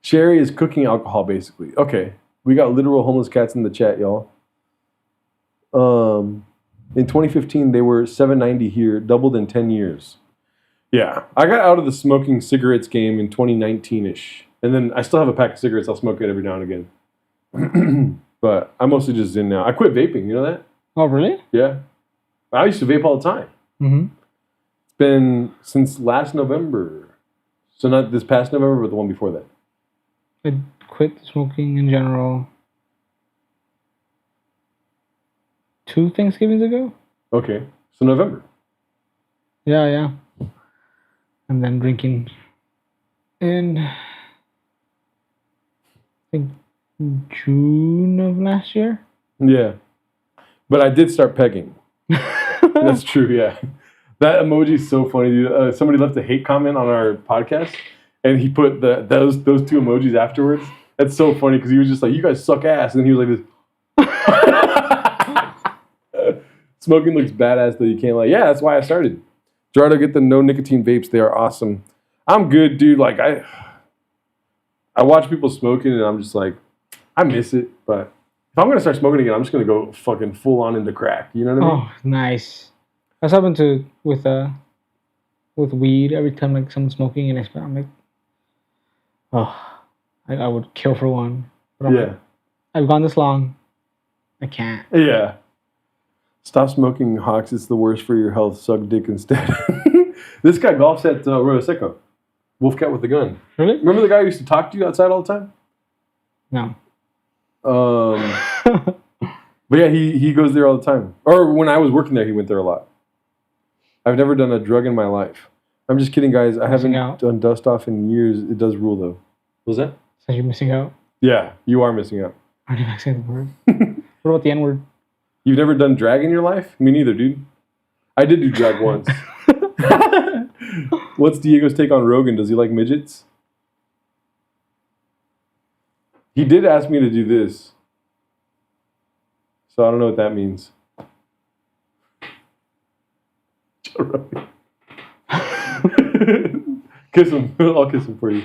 Sherry is cooking alcohol, basically. Okay, we got literal homeless cats in the chat, y'all. In 2015, they were $7.90 here, doubled in 10 years. Yeah, I got out of the smoking cigarettes game in 2019-ish, and then I still have a pack of cigarettes. I'll smoke it every now and again, but I'm mostly just in now. I quit vaping. You know that? Oh, really? Yeah, I used to vape all the time. Mm-hmm. It's been since last November, so not this past November, but the one before that. I quit smoking in general 2 Thanksgivings ago. Okay, so November. Yeah. And then drinking in, I think, June of last year. Yeah, but I did start pegging. That's true. Yeah, that emoji is so funny, dude. Somebody left a hate comment on our podcast, and he put those 2 emojis afterwards. That's so funny because he was just like, "You guys suck ass," and then he was like this. Smoking looks badass though. You can't like. Yeah, that's why I started. Gerardo, get the no nicotine vapes. They are awesome. I'm good, dude. Like I watch people smoking, and I'm just like, I miss it. But if I'm gonna start smoking again, I'm just gonna go fucking full on into crack. You know what I mean? Oh, nice. That's happened to with weed. Every time like someone's smoking and I'm like, oh, I would kill for one. But I'm like, I've gone this long. I can't. Yeah. Stop smoking, Hawks. It's the worst for your health. Suck dick instead. This guy golfs at Arroyo Seco. Wolfcat with the gun. Really? Remember the guy who used to talk to you outside all the time? No. But yeah, he goes there all the time. Or when I was working there, he went there a lot. I've never done a drug in my life. I'm just kidding, guys. I haven't done dust off in years. It does rule, though. What was that? So you're missing out? Yeah, you are missing out. I didn't even say the word. What about the N-word? You've never done drag in your life? Me neither, dude. I did do drag once. What's Diego's take on Rogan? Does he like midgets? He did ask me to do this. So I don't know what that means. Joe Rogan. Kiss him. I'll kiss him for you.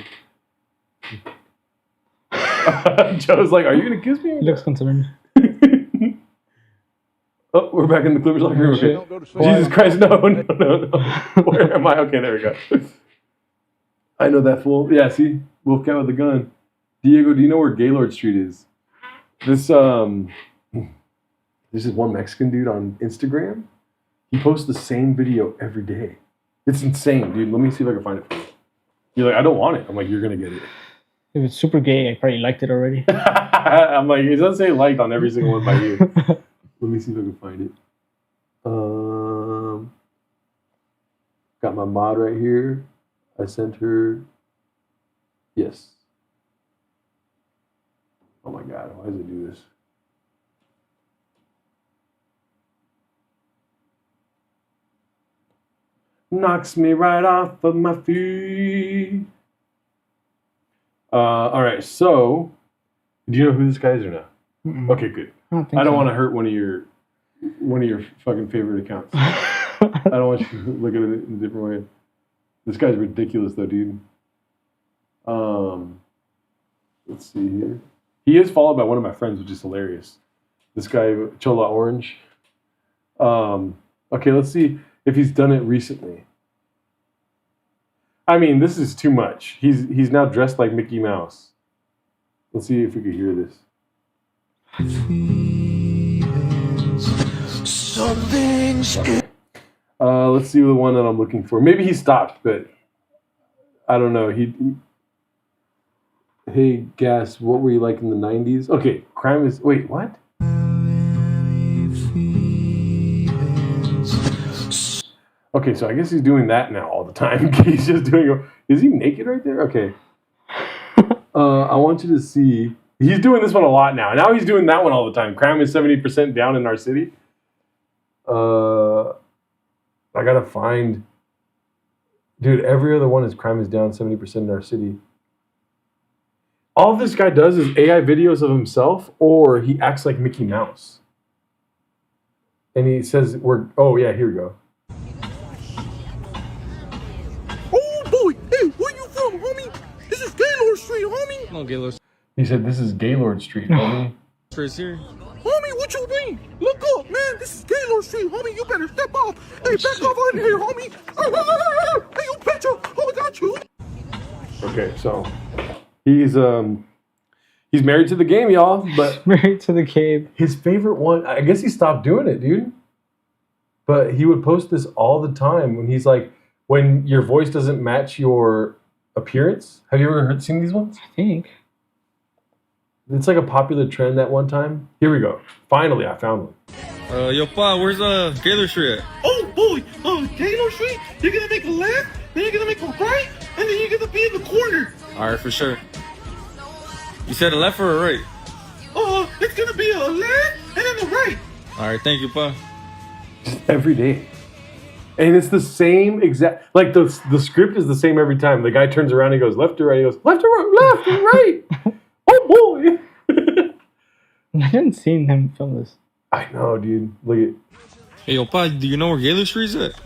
Joe's like, are you going to kiss me? He looks concerned. Oh, we're back in the Clippers locker room. Okay. Jesus Christ, no. Where am I? Okay, there we go. I know that fool. Yeah, see? Wolfcat with the gun. Diego, do you know where Gaylord Street is? This is one Mexican dude on Instagram. He posts the same video every day. It's insane, dude. Let me see if I can find it for you. You're like, I don't want it. I'm like, you're going to get it. If it's super gay, I probably liked it already. I'm like, it doesn't say liked on every single one by you. Let me see if I can find it. Got my mod right here. I sent her. Yes. Oh my God, why does it do this? Knocks me right off of my feet. All right, so do you know who this guy is or not? Mm-mm. Okay, good. I don't want to hurt one of your fucking favorite accounts. I don't want you to look at it in a different way. This guy's ridiculous though, dude. Let's see here. He is followed by one of my friends, which is hilarious. This guy, Chola Orange. Okay, let's see if he's done it recently. I mean, this is too much. He's now dressed like Mickey Mouse. Let's see if we can hear this. Okay. Let's see the one that I'm looking for. Maybe he stopped, but I don't know. Hey, Gas, what were you like in the 90s? Okay, crime is... Wait, what? Okay, so I guess he's doing that now all the time. He's just doing... Is he naked right there? Okay. I want you to see... He's doing this one a lot now. Now he's doing that one all the time. Crime is 70% down in our city. I gotta find... Dude, every other one is crime is down 70% in our city. All this guy does is AI videos of himself, or he acts like Mickey Mouse. And he says, oh yeah, here we go. Oh boy, hey, where you from, homie? This is Gaylord Street, homie. No, Gaylord He said, this is Gaylord Street, homie. Street's here. Homie, what you mean? Look up, man. This is Gaylord Street, homie. You better step off. Hey, back off on here, homie. Hey, you betcha. Oh, I got you. Okay, so he's married to the game, y'all, but Married to the cave. his favorite one, I guess he stopped doing it, dude. But he would post this all the time when he's like, when your voice doesn't match your appearance. Have you ever seen these ones? I think. It's like a popular trend that one time. Here we go. Finally, I found one. Yo, Pa, where's Gaylord Street at? Oh, boy. Gaylord Street, you're going to make a left, then you're going to make a right, and then you're going to be in the corner. All right, for sure. You said a left or a right? It's going to be a left and then a right. All right, thank you, Pa. Every day. And it's the same exact, like the script is the same every time. The guy turns around and he goes left or right. He goes left or right, left or right. Oh boy. I haven't seen him film this. I know, dude. Look at. Hey, yo, Pa, do you know where Gaylord Street's at?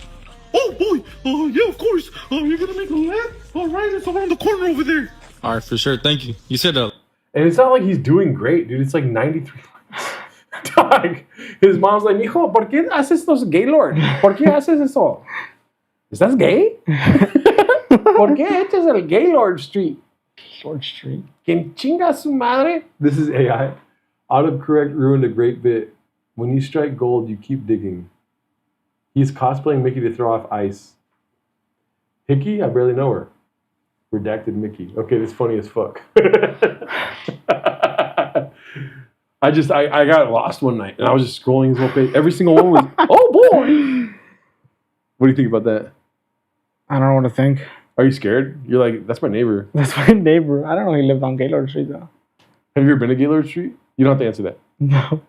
Oh, boy. Yeah, of course. You're going to make a left. All right, it's around the corner over there. All right, for sure, thank you. You said And it's not like he's doing great, dude. It's like 93 likes. Dog. His mom's like, mijo, ¿por qué haces los Gaylord? ¿Por qué haces eso? ¿Estás gay? ¿Por qué echas el Gaylord Street? Gaylord Street. ¿Quién chinga su madre? This is AI. Autocorrect ruined a great bit. When you strike gold, you keep digging. He's cosplaying Mickey to throw off ice. Hickey? I barely know her. Redacted Mickey. Okay, this is funny as fuck. I got lost one night and I was just scrolling his whole page. Every single one was, oh boy! What do you think about that? I don't know what to think. Are you scared? You're like, that's my neighbor. That's my neighbor. I don't know he lived on Gaylord Street though. Have you ever been to Gaylord Street? You don't have to answer that. No.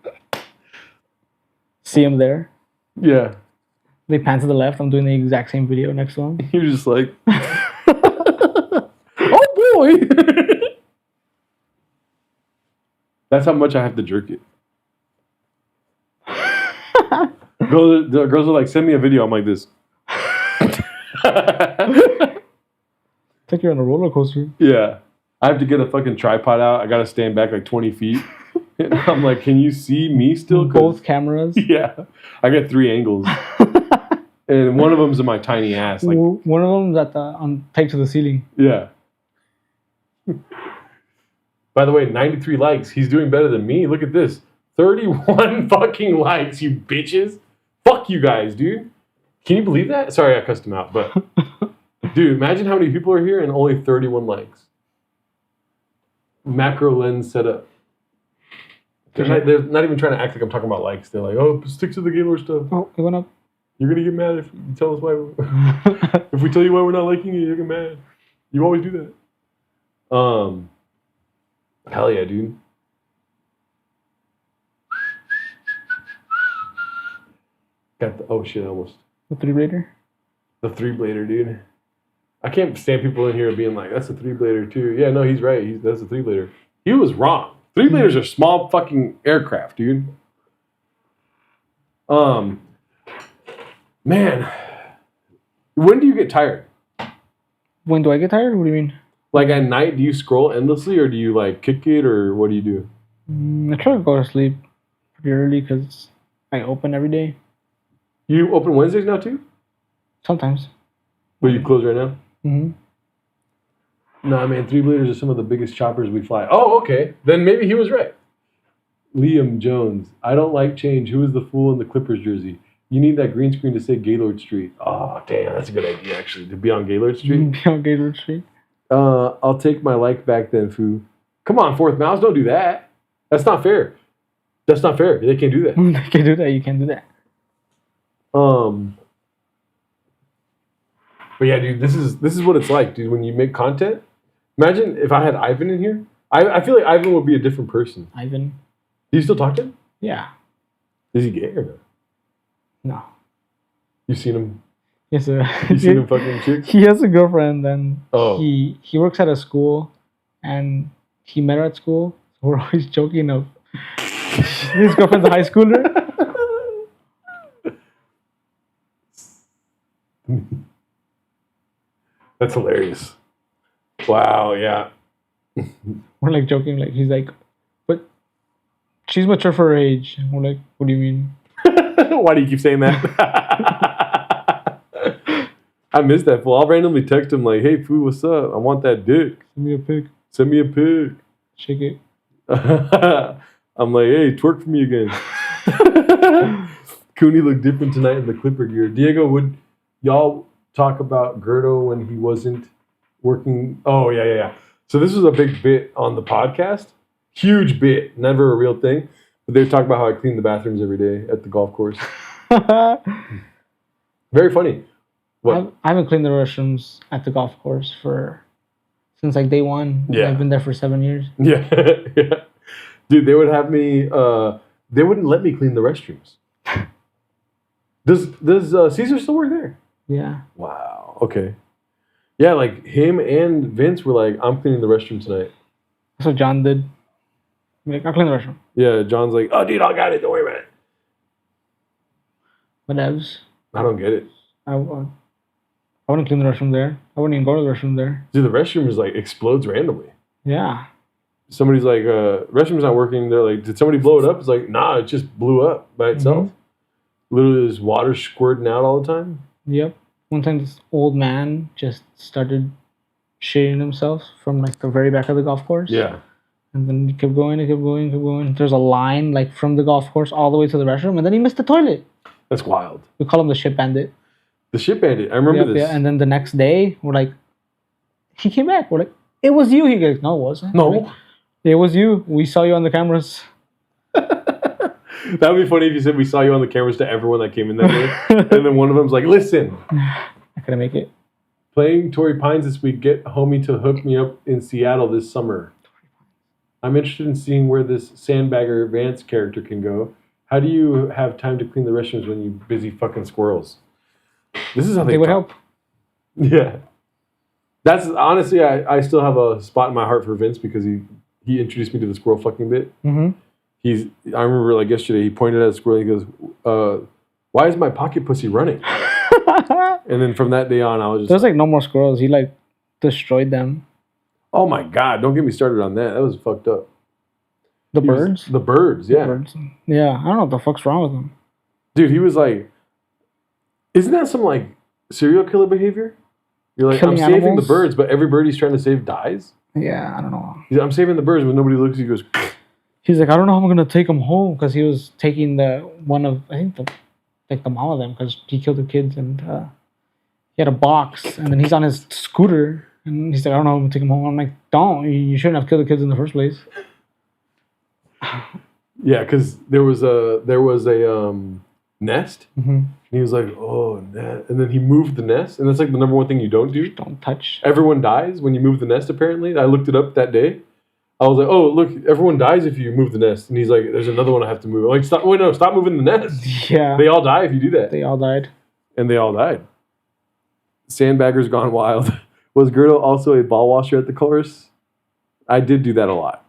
See him there. Yeah. They pan to the left. I'm doing the exact same video next to him. You're just like, oh boy! That's how much I have to jerk it. The girls are like, send me a video. I'm like this. It's like you're on a roller coaster. Yeah. I have to get a fucking tripod out. I got to stand back like 20 feet. And I'm like, can you see me still? Both cameras. Yeah. I got 3 angles. And one of them's in my tiny ass. Like, one of them's at taped to the ceiling. yeah. By the way, 93 likes. He's doing better than me. Look at this. 31 fucking likes, you bitches. Fuck you guys, dude. Can you believe that? Sorry, I cussed him out, but dude, imagine how many people are here and only 31 likes. Macro lens setup. They're not even trying to act like I'm talking about likes. They're like, oh, stick to the Gaylord stuff. Oh, it went up. You're gonna get mad if you tell us why. If we tell you why we're not liking it, you're gonna get mad. You always do that. Hell yeah, dude. Got the oh shit, almost. The 3-blader? The 3-blader, dude. I can't stand people in here being like, that's a 3-blader too. Yeah, no, he's right. That's a 3-blader. He was wrong. 3-bladers are small fucking aircraft, dude. Man, when do you get tired? When do I get tired? What do you mean? Like at night, do you scroll endlessly, or do you like kick it, or what do you do? I try to go to sleep pretty early because I open every day. You open Wednesdays now too? Sometimes. But you close right now? Mm-hmm. Nah, man, 3-bladers are some of the biggest choppers we fly. Oh, okay. Then maybe he was right. Liam Jones. I don't like change. Who is the fool in the Clippers jersey? You need that green screen to say Gaylord Street. Oh, damn. That's a good idea, actually. To be on Gaylord Street. Be on Gaylord Street. I'll take my like back then, foo. Come on, Fourth Mouse. Don't do that. That's not fair. That's not fair. They can't do that. They can do that. You can't do that. But yeah, dude, this is what it's like, dude. When you make content, imagine if I had Ivan in here. I feel like Ivan would be a different person. Ivan. Do you still talk to him? Yeah. Is he gay or no? No. You seen him? Yes, You seen him fucking chicks? He has a girlfriend, and Oh. he works at a school, and he met her at school. So we're always joking of his girlfriend's a high schooler. That's hilarious. Wow, yeah. We're like joking, like he's like, but she's mature for her age. And we're like, what do you mean? Why do you keep saying that? I miss that fool. I'll randomly text him like, hey, fool, what's up? I want that dick. Send me a pic. Send me a pic. Shake it. I'm like, hey, twerk for me again. Cooney looked different tonight in the Clipper gear. Diego, would y'all talk about Gerdo when he wasn't working? Oh, yeah. So this was a big bit on the podcast. Huge bit. Never a real thing. But they were talking about how I clean the bathrooms every day at the golf course. Very funny. What? I haven't cleaned the restrooms at the golf course since like day one. Yeah. I've been there for 7 years. Yeah. Dude, they would have me, they wouldn't let me clean the restrooms. Does Caesar still work there? Yeah. Wow. Okay. Yeah, like him and Vince were like, I'm cleaning the restroom tonight. That's what John did. I'm like, I'll clean the restroom. Yeah, John's like, oh, dude, I got it. Don't worry about it. Whatevs. I don't get it. I wouldn't clean the restroom there. I wouldn't even go to the restroom there. Dude, the restroom is like explodes randomly. Yeah. Somebody's like, restroom's not working. They're like, did somebody blow it up? It's like, nah, it just blew up by itself. Mm-hmm. Literally, there's water squirting out all the time. Yep. One time, this old man just started shitting himself from like the very back of the golf course. Yeah. And then it kept going. There's a line like from the golf course all the way to the restroom, and then he missed the toilet. That's wild. We call him the shit bandit. The shit bandit. I remember this. Yeah. And then the next day, we're like, he came back. We're like, it was you. He goes, no, it wasn't. No. Like, it was you. We saw you on the cameras. That would be funny if you said we saw you on the cameras to everyone that came in that day. And then one of them's like, listen. I couldn't make it. Playing Torrey Pines this week. Get homie to hook me up in Seattle this summer. I'm interested in seeing where this Sandbagger Vance character can go. How do you have time to clean the restrooms when you busy fucking squirrels? This is how they would talk. help. Yeah. That's honestly, I still have a spot in my heart for Vince because he introduced me to the squirrel fucking bit. Mm-hmm. I remember like yesterday, he pointed at a squirrel. He goes, why is my pocket pussy running? And then from that day on, I was just There's like no more squirrels. He like destroyed them. oh my God, don't get me started on that. That was fucked up. The birds? The birds, yeah. Birds. Yeah, I don't know what the fuck's wrong with them. Dude, he was like, isn't that some like serial killer behavior? You're like, Killing I'm saving animals? the birds, but every bird he's trying to save dies? Yeah, I don't know. He's like, I'm saving the birds. When nobody looks, he goes, He's like, I don't know how I'm gonna take them home because he was taking the mom of them because he killed the kids and he had a box and then he's on his scooter and he's like, I don't know how I'm gonna take him home. I'm like, don't. You shouldn't have killed the kids in the first place. yeah, because there was a nest. Mm-hmm. And he was like, oh, nest. And then he moved the nest. And that's like the number one thing you don't do. Don't touch. Everyone dies when you move the nest, apparently. I looked it up that day. I was like, oh, look, everyone dies if you move the nest. And he's like, there's another one I have to move. I'm like, stop moving the nest. Yeah. They all die if you do that. They all died. And they all died. Sandbaggers gone wild. Was Gerdo also a ball washer at the course? I did do that a lot.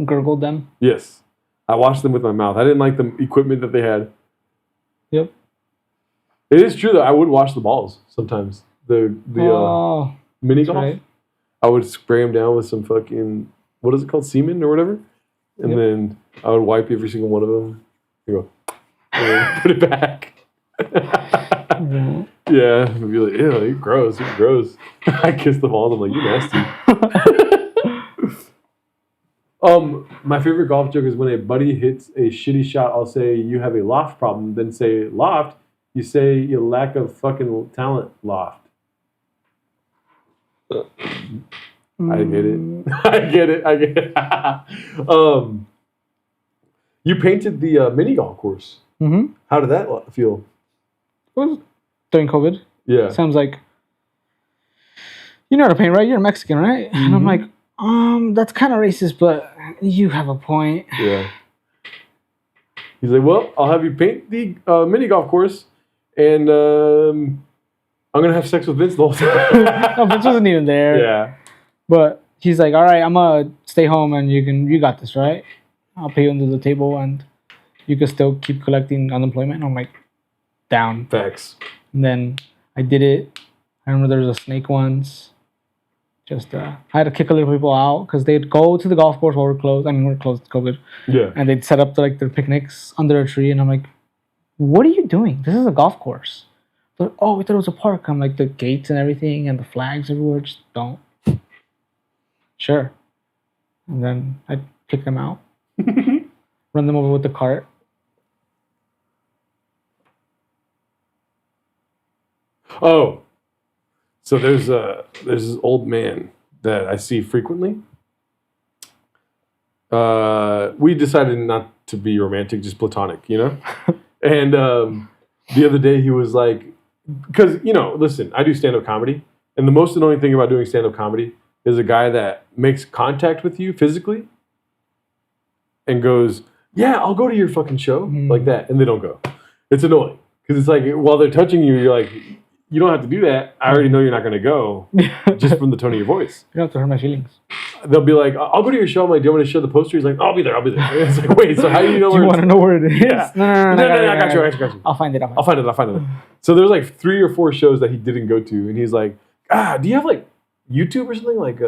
Gurgled them. Yes. I washed them with my mouth. I didn't like the equipment that they had. Yep. It is true that I would wash the balls sometimes. The mini golf. Right. I would spray them down with some fucking, what is it called, semen or whatever? And then I would wipe every single one of them. You go, and then put it back. Yeah, I'd be like, ew, you're gross, you're gross. I kiss the balls, I'm like, you nasty. My favorite golf joke is when a buddy hits a shitty shot, I'll say, you have a loft problem, then say, loft? You say, you lack of fucking talent, loft. I get it. I get it. You painted the mini golf course. Mm-hmm. How did that feel? It was during COVID. Yeah. Sounds like, you know how to paint, right? You're Mexican, right? Mm-hmm. And I'm like, That's kind of racist, but you have a point. Yeah. He's like, well, I'll have you paint the mini golf course, and I'm gonna have sex with Vince the whole time. No, Vince wasn't even there. Yeah. But he's like, all right, I'm gonna stay home, and you got this, right? I'll pay you under the table, and you can still keep collecting unemployment. I'm like, down. Facts. And then I did it. I remember there was a snake once. Just I had to kick a little people out because they'd go to the golf course while we're closed. I mean, we're closed to COVID. Yeah. And they'd set up like their picnics under a tree, and I'm like, "What are you doing? This is a golf course." They're like, "Oh, we thought it was a park." I'm like, "The gates and everything, and the flags everywhere. Just don't." Sure. And then I'd kick them out, run them over with the cart. Oh. So there's this old man that I see frequently. We decided not to be romantic, just platonic, you know? And the other day he was like, because, you know, listen, I do stand-up comedy, and the most annoying thing about doing stand-up comedy is a guy that makes contact with you physically and goes, yeah, I'll go to your fucking show, like that, and they don't go. It's annoying, because it's like, while they're touching you, you're like, you don't have to do that. I already know you're not going to go, just from the tone of your voice. You don't have to hurt my feelings. They'll be like, I'll go to your show. I'm like, do you want me to show the poster? He's like, I'll be there. It's like, wait, so how do you know Do you want to know where it is? Yeah. No, I got you. I'll find it. I'll find it. So there's like 3 or 4 shows that he didn't go to. And he's like, do you have like YouTube or something? Like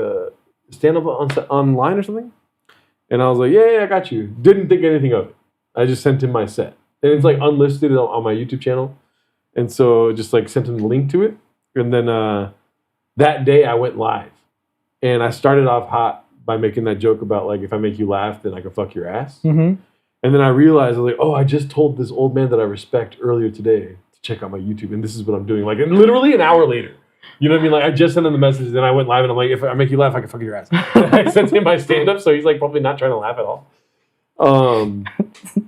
stand up online or something? And I was like, yeah, I got you. Didn't think anything of it. I just sent him my set. And it's like unlisted on my YouTube channel. And so just like sent him the link to it. And then that day I went live. And I started off hot by making that joke about like, if I make you laugh, then I can fuck your ass. Mm-hmm. And then I realized, I was like, oh, I just told this old man that I respect earlier today to check out my YouTube. And this is what I'm doing. Like, and literally an hour later. You know what I mean? Like, I just sent him the message, and then I went live, and I'm like, if I make you laugh, I can fuck your ass. I sent him my stand-up, so he's like probably not trying to laugh at all. And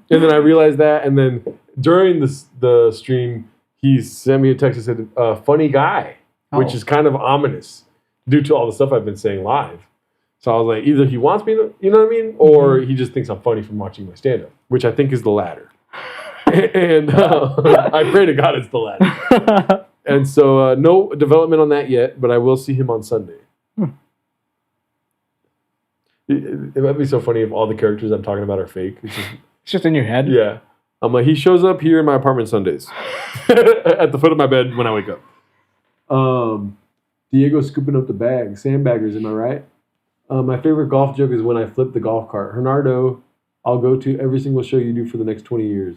then I realized that, and then during the stream, he sent me a text and said, funny guy, which is kind of ominous due to all the stuff I've been saying live. So I was like, either he wants me to, you know what I mean? Or he just thinks I'm funny from watching my stand-up, which I think is the latter. And I pray to God it's the latter. And so no development on that yet, but I will see him on Sunday. It might be so funny if all the characters I'm talking about are fake. It's just in your head. Yeah. I'm like, he shows up here in my apartment Sundays at the foot of my bed when I wake up. Diego's scooping up the bag. Sandbaggers, am I right? My favorite golf joke is when I flip the golf cart. Hernardo, I'll go to every single show you do for the next 20 years.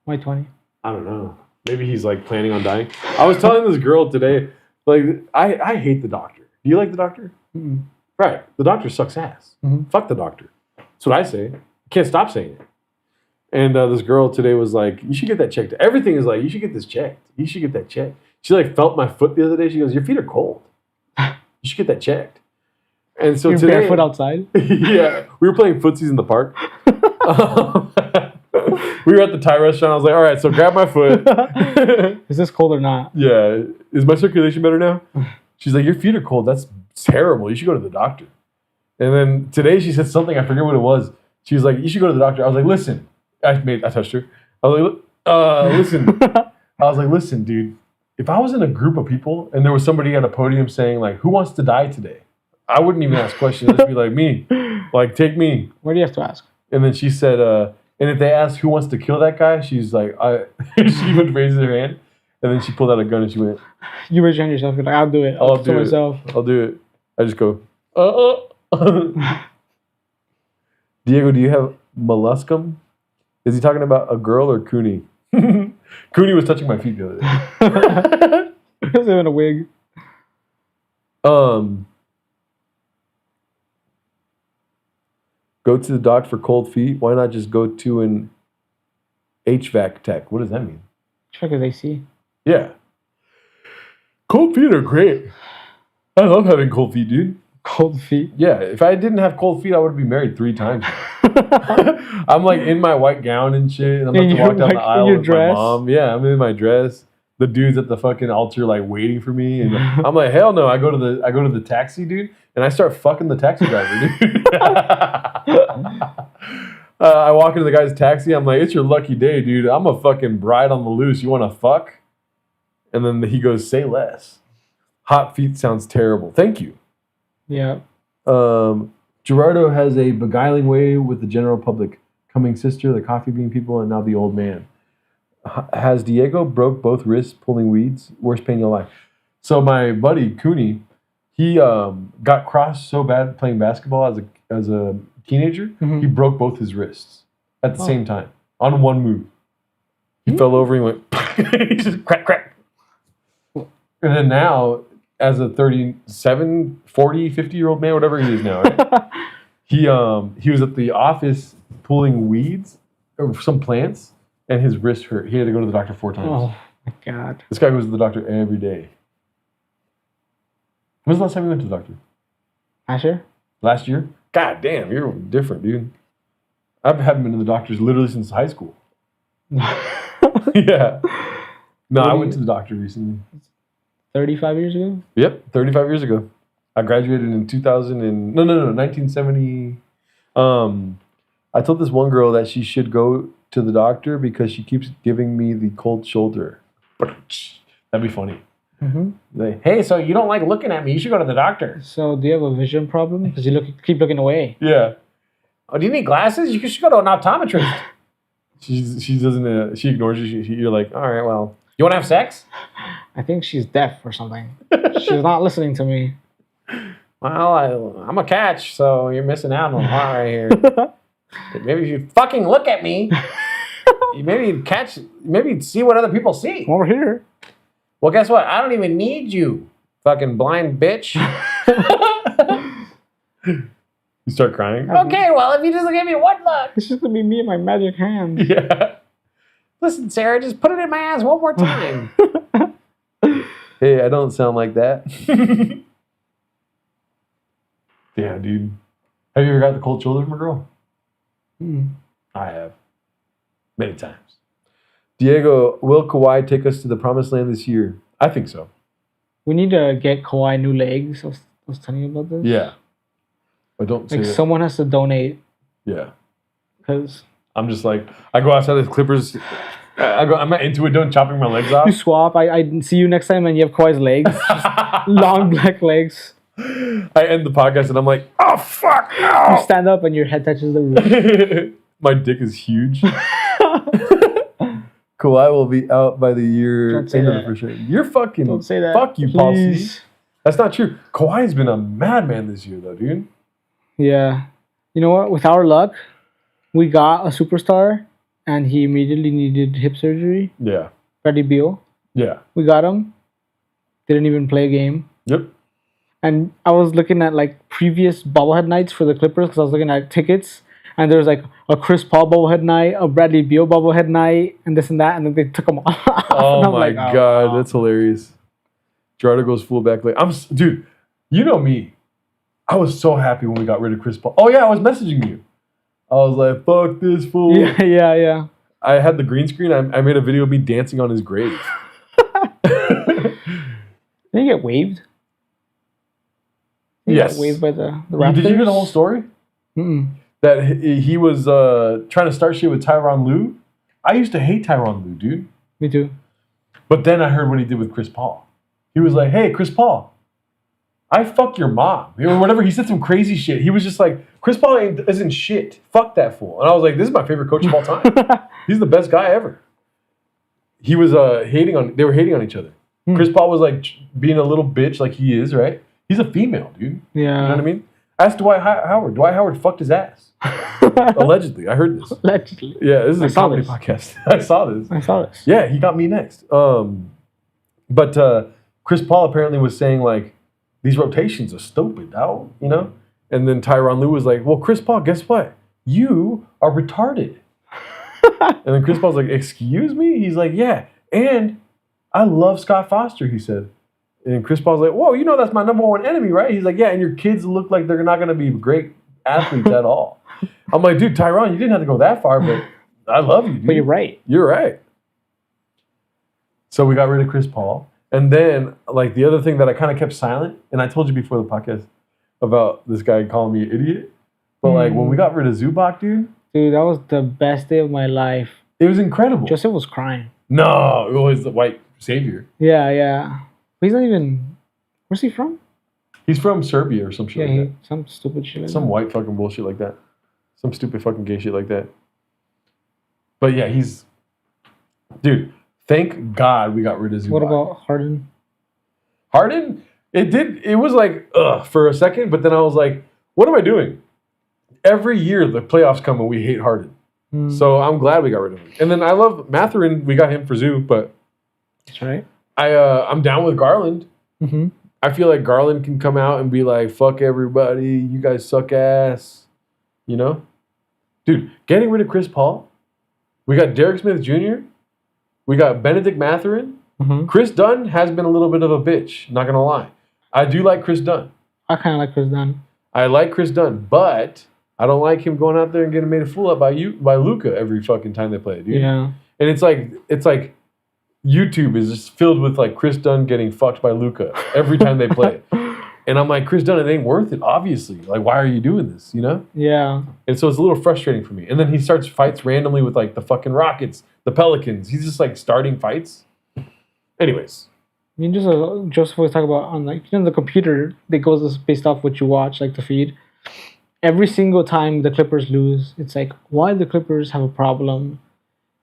Why 20? I don't know. Maybe he's like planning on dying. I was telling this girl today, like, I hate the doctor. Do you like the doctor? Mm-hmm. Right. The doctor sucks ass. Mm-hmm. Fuck the doctor. That's what I say. Can't stop saying it. And this girl today was like, you should get that checked. Everything is like, you should get this checked. You should get that checked. She like felt my foot the other day. She goes, your feet are cold. You should get that checked. And so You're today, barefoot outside? Yeah. We were playing footsies in the park. We were at the Thai restaurant. I was like, all right, so grab my foot. Is this cold or not? Yeah. Is my circulation better now? She's like, your feet are cold. That's terrible. You should go to the doctor. And then today she said something. I forget what it was. She was like, you should go to the doctor. I was like, listen. I touched her. I was like, listen. I was like, listen, dude. If I was in a group of people and there was somebody at a podium saying, like, who wants to die today? I wouldn't even ask questions. I'd just be like, me. Like, take me. What do you have to ask? And then she said, and if they ask who wants to kill that guy, she's like, she even raises her hand. And then she pulled out a gun and she went, you raise your hand yourself. You're like, I'll do it. I'll do it myself. I'll do it. I just go, Diego, do you have molluscum? Is he talking about a girl or Cooney? Cooney was touching my feet the other day. He was having a wig. Go to the doc for cold feet. Why not just go to an HVAC tech? What does that mean? HVAC is AC. Yeah. Cold feet are great. I love having cold feet, dude. Cold feet? Yeah. If I didn't have cold feet, I would be married 3 times. I'm like in my white gown and shit. And I'm about to walk down the aisle with my mom. Yeah, I'm in my dress. the dudes at the fucking altar like waiting for me, and I'm like, hell no. I go to the taxi, dude, and I start fucking the taxi driver, dude. I walk into the guy's taxi. I'm like, it's your lucky day, dude. I'm a fucking bride on the loose. You want to fuck? And then he goes, say less. Hot feet sounds terrible. Thank you. Yeah. Gerardo has a beguiling way with the general public. Coming sister, the coffee bean people, and now the old man. Has Diego broke both wrists pulling weeds? Worst pain you'll life. So my buddy Cooney, he got crossed so bad playing basketball as a teenager, he broke both his wrists at the same time on one move. He fell over and went, he just crack. And then now, as a 37, 40, 50-year-old man, whatever he is now, right? he was at the office pulling weeds or some plants, and his wrist hurt. He had to go to the doctor 4 times. Oh my God. This guy goes to the doctor every day. When's the last time you went to the doctor? Last year? God damn, you're different, dude. I haven't been to the doctors literally since high school. Yeah. No, I went to the doctor recently. 35 years ago? Yep, 35 years ago. I graduated in 1970. I told this one girl that she should go to the doctor because she keeps giving me the cold shoulder. That'd be funny. Like, hey, so you don't like looking at me? You should go to the doctor. So do you have a vision problem? Because you keep looking away. Yeah. Oh, do you need glasses? You should go to an optometrist. She doesn't. She ignores you. You're like, all right, well, you want to have sex? I think she's deaf or something. She's not listening to me. Well, I'm a catch, so you're missing out on a lot right here. Maybe if you fucking look at me, maybe you'd see what other people see. Over here. Well, guess what? I don't even need you, fucking blind bitch. You start crying. Okay, well, if you just give me one look. It's just going to be me and my magic hand. Yeah. Listen, Sarah, just put it in my ass one more time. Hey, I don't sound like that. Yeah, dude. Have you ever got the cold shoulder from a girl? I have. Many times. Diego, will Kawhi take us to the promised land this year? I think so. We need to get Kawhi new legs. I was telling you about this. Yeah. But don't say someone has to donate. Yeah. Because I'm just like, I go outside the Clippers. I'm not into it. Don't chopping my legs off. You swap. I see you next time and you have Kawhi's legs. Long black legs. I end the podcast and I'm like, oh, fuck. No. You stand up and your head touches the roof. My dick is huge. Kawhi will be out by the year. Don't say that. For sure. You're fucking. Don't say that. Fuck you, Paul C. Please. That's not true. Kawhi's been a madman this year, though, dude. Yeah. You know what? With our luck, we got a superstar and he immediately needed hip surgery. Yeah. Bradley Beal. Yeah. We got him. Didn't even play a game. Yep. And I was looking at like previous bobblehead nights for the Clippers because I was looking at tickets. And there was like a Chris Paul bobblehead night, a Bradley Beal bobblehead night, and this and that. And then they took them off. Oh my God. Wow. That's hilarious. Gerardo goes full back. Like, dude, you know me. I was so happy when we got rid of Chris Paul. Oh, yeah, I was messaging you. I was like, fuck this fool. Yeah. I had the green screen. I made a video of me dancing on his grave. Did he get waived? Yes. Got waived by the Raptors? Did you hear the whole story? Mm-mm. That he was trying to start shit with Tyronn Lue. I used to hate Tyronn Lue, dude. Me too. But then I heard what he did with Chris Paul. He was like, hey, Chris Paul, I fuck your mom. Or whatever. He said some crazy shit. He was just like, Chris Paul isn't shit. Fuck that fool. And I was like, this is my favorite coach of all time. He's the best guy ever. He was they were hating on each other. Chris Paul was like being a little bitch like he is, right? He's a female, dude. Yeah. You know what I mean? Ask Dwight Howard. Dwight Howard fucked his ass. Allegedly. I heard this. Allegedly. Yeah, this is a comedy podcast. I saw this. Yeah, he got me next. But Chris Paul apparently was saying, like, these rotations are stupid, you know? And then Tyronn Lue was like, well, Chris Paul, guess what? You are retarded. And then Chris Paul's like, excuse me? He's like, yeah. And I love Scott Foster, he said. And Chris Paul's like, whoa, you know that's my number one enemy, right? He's like, yeah, and your kids look like they're not going to be great athletes at all. I'm like, dude, Tyronn, you didn't have to go that far, but I love you, dude. But you're right. You're right. So we got rid of Chris Paul. And then, like, the other thing that I kind of kept silent, and I told you before the podcast about this guy calling me an idiot. But, like, when we got rid of Zubac, dude. Dude, that was the best day of my life. It was incredible. Joseph was crying. No, it was the white savior. Yeah. But he's not even... Where's he from? He's from Serbia or some shit like that. Some stupid shit like Some that. white fucking bullshit like that. Some stupid fucking gay shit like that. But yeah, he's... Dude, thank God we got rid of Zubac. What about Harden? Harden? It was like, ugh, for a second, but then I was like, what am I doing? Every year the playoffs come and we hate Harden. So I'm glad we got rid of him. And then I love Mathurin. We got him for Zoo, but... That's right. I'm down with Garland. Mm-hmm. I feel like Garland can come out and be like, fuck everybody, you guys suck ass. You know? Dude, getting rid of Chris Paul. We got Derek Smith Jr. We got Benedict Mathurin. Mm-hmm. Chris Dunn has been a little bit of a bitch, not going to lie. I do like Chris Dunn. I kind of like Chris Dunn. I like Chris Dunn, but I don't like him going out there and getting made a fool of by Luka every fucking time they play, dude. Yeah. And it's like YouTube is just filled with like Chris Dunn getting fucked by Luka every time they play. And I'm like, Chris Dunn, it ain't worth it, obviously. Like, why are you doing this, you know? Yeah. And so it's a little frustrating for me. And then he starts fights randomly with like the fucking Rockets, the Pelicans. He's just like starting fights. Anyways. I mean, just Joseph always talk about on like, the computer that goes based off what you watch, like the feed. Every single time the Clippers lose, it's like, why the Clippers have a problem?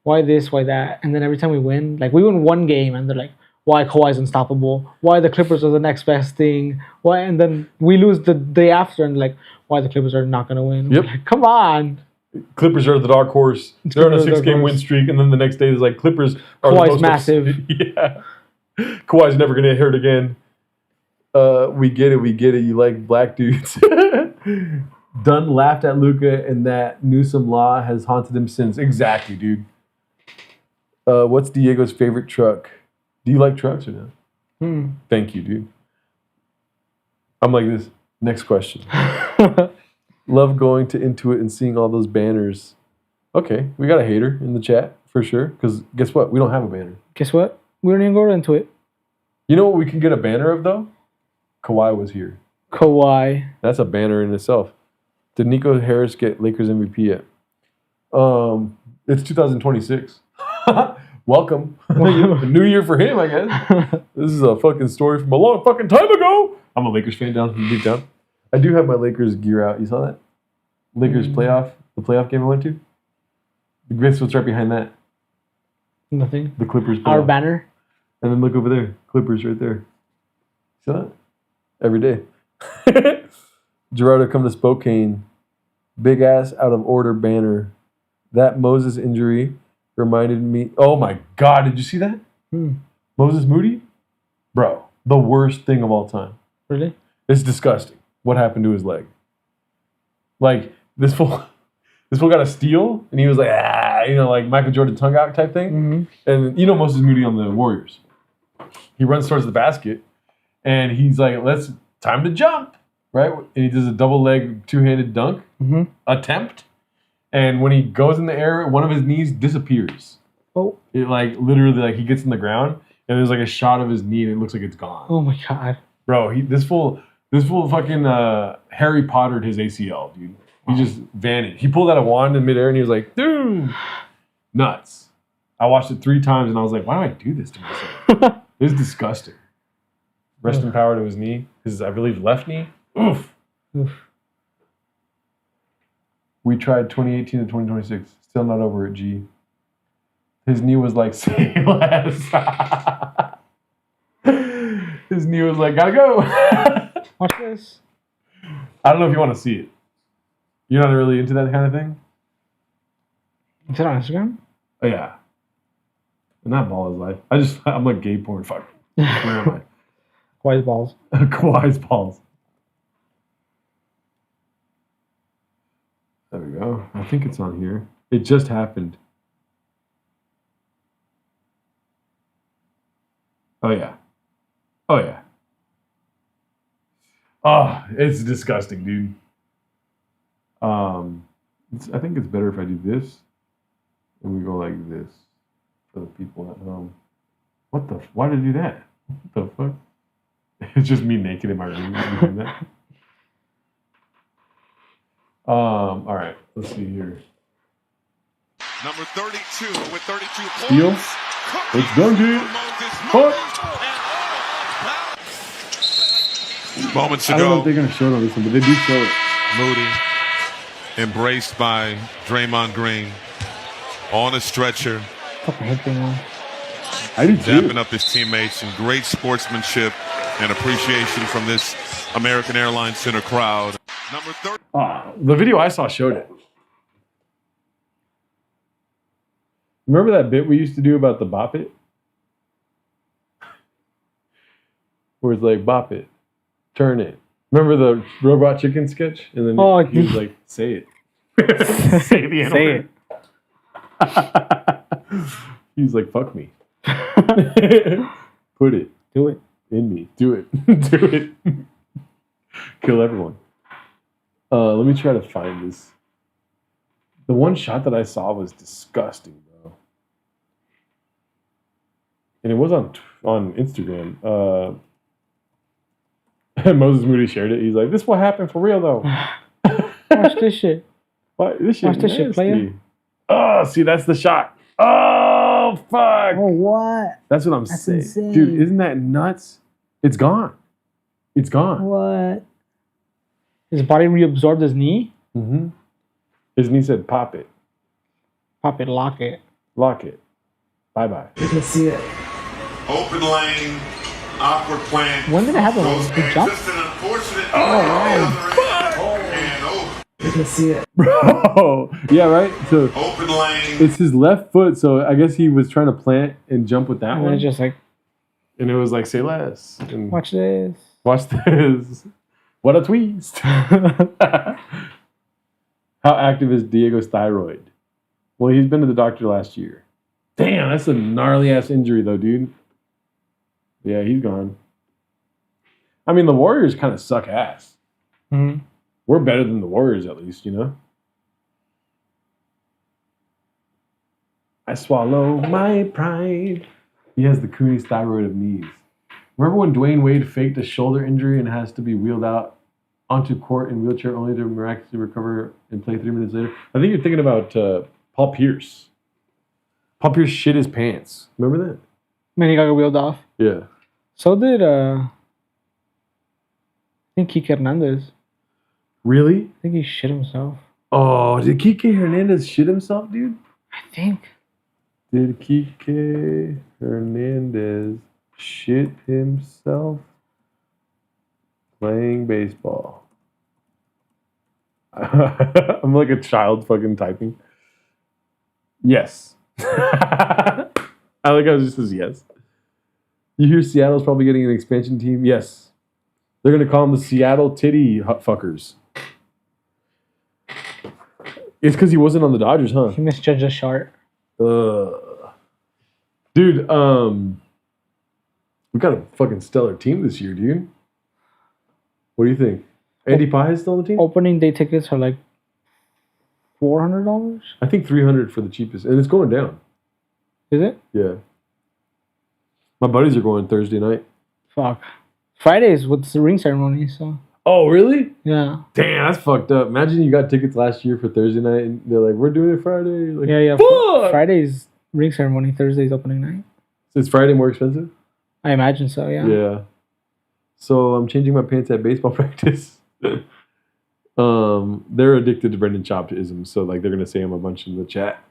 Why this, why that? And then every time we win, like we win one game and they're like, why Kawhi's unstoppable? Why the Clippers are the next best thing? Why? And then we lose the day after and like, why the Clippers are not going to win? Yep. Like, come on. Clippers are the dark horse. They're on a 6-game win streak. And then the next day is like, Clippers are Kawhi's the most massive. Yeah. Kawhi's never going to get hurt again. We get it. You like black dudes. Dunn laughed at Luka, and that Newsom law has haunted him since. Exactly, dude. What's Diego's favorite truck? Do you like trucks or no? Thank you, dude. I'm like this. Next question. Love going to Intuit and seeing all those banners. Okay, we got a hater in the chat for sure. Because guess what? We don't have a banner. Guess what? We don't even go into it. You know what we can get a banner of though? Kawhi was here. Kawhi. That's a banner in itself. Did Nico Harris get Lakers MVP yet? It's 2026. Welcome. A new year for him, I guess. This is a fucking story from a long fucking time ago. I'm a Lakers fan deep down. I do have my Lakers gear out. You saw that? Lakers the playoff game I went to. Guess what's right behind that? Nothing. The Clippers playoff. Our banner. And then look over there. Clippers right there. See that? Every day. Gerardo come to Spokane. Big ass out of order banner. That Moses injury reminded me. Oh my God, did you see that? Moses Moody? Bro, the worst thing of all time. Really? It's disgusting what happened to his leg. Like, this fool got a steal, and he was like, like Michael Jordan tongue out type thing. And you know Moses Moody on the Warriors. He runs towards the basket, and he's like, time to jump, right? And he does a double leg, two-handed dunk attempt. And when he goes in the air, one of his knees disappears. Oh. It like literally like he gets in the ground, and there's like a shot of his knee, and it looks like it's gone. Oh my God. Bro, this fool fucking Harry Pottered his ACL, dude. He just vanished. He pulled out a wand in midair, and he was like, dude, nuts. I watched it 3 times, and I was like, why do I do this to myself? It's disgusting. Rest in power to his knee. His, I believe, left knee. Oof. We tried 2018 to 2026. Still not over it, G. His knee was like, say less. His knee was like, gotta go. Watch this. I don't know if you want to see it. You're not really into that kind of thing? Is it on Instagram? Oh, yeah. And that ball is life. I'm like gay porn. Fuck. Where am I? Kawhi's balls. Kawhi's balls. There we go. I think it's on here. It just happened. Oh, yeah. Oh, yeah. Oh, it's disgusting, dude. I think it's better if I do this and we go like this for the people at home. What the? Why did I do that? What the fuck? It's just me naked in my room doing that. All right. Let's see here. Number 32 with 32 points. Steal. Let's go, dude. Fuck. Moments I don't know ago, if they're gonna show it on this one, but they do show it. Moody embraced by Draymond Green on a stretcher, Fucking hit thing on. I do too. dapping up his teammates, and great sportsmanship and appreciation from this American Airlines Center crowd. Number 30. The video I saw showed it. Remember that bit we used to do about the bop it? Where it's like, bop it, turn it. Remember the Robot Chicken sketch? And then he was like, say it. Say the N Say it. He was like, fuck me. Put it. Do it. In me. Do it. Do it. Kill everyone. Let me try to find this. The one shot that I saw was disgusting, bro. And it was on Instagram. Moses Moody shared it. He's like, "This what happened for real, though." Watch this shit. What? This shit. Watch this shit, player. Oh, see, that's the shot. Oh, fuck. Oh, what? That's what I'm That's saying. insane. Dude, isn't that nuts? It's gone. It's gone. What? His body reabsorbed his knee? Mm-hmm. His knee said, pop it. Pop it, lock it. Lock it. Bye-bye. You can see it. Open lane, awkward plant. When did it happen? Did jump? Just an unfortunate. You can see it. Bro. Yeah, right? So Open lane. it's his left foot, so I guess he was trying to plant and jump with that And one. it's just like, And it was like, say less. And watch this. watch this. What a twist. How active is Diego's thyroid? Well, he's been to the doctor last year. Damn, that's a gnarly ass injury though, dude. Yeah, he's gone. I mean, the Warriors kind of suck ass. Mm-hmm. We're better than the Warriors, at least, you know? I swallow my pride. He has the Cooney's thyroid of knees. Remember when Dwayne Wade faked a shoulder injury and has to be wheeled out onto court in wheelchair only to miraculously recover and play 3 minutes later? I think you're thinking about Paul Pierce. Paul Pierce shit his pants. Remember that? Man, he got wheeled off. Yeah. So did, I think Kike Hernandez. Really? I think he shit himself. Oh, did Kike Hernandez shit himself, dude? I think. Did Kike Hernandez shit himself playing baseball? I'm like a child fucking typing. Yes. I like how it just says yes. You hear Seattle's probably getting an expansion team? Yes. They're going to call them the Seattle Titty Fuckers. It's because he wasn't on the Dodgers, huh? He misjudged a shot. Dude, we got a fucking stellar team this year, dude. What do you think? Andy Pye is still on the team? Opening day tickets are like $400? I think $300 for the cheapest, and it's going down. Is it? Yeah. My buddies are going Thursday night. Fuck. Fridays with the ring ceremony, so. Oh, really? Yeah. Damn, that's fucked up. Imagine you got tickets last year for Thursday night, and they're like, we're doing it Friday. You're like, Yeah. fuck! Friday's ring ceremony, Thursday's opening night. Is Friday more expensive? I imagine so, yeah. Yeah. So I'm changing my pants at baseball practice. They're addicted to Brendan Choptism, so like they're gonna say him a bunch in the chat.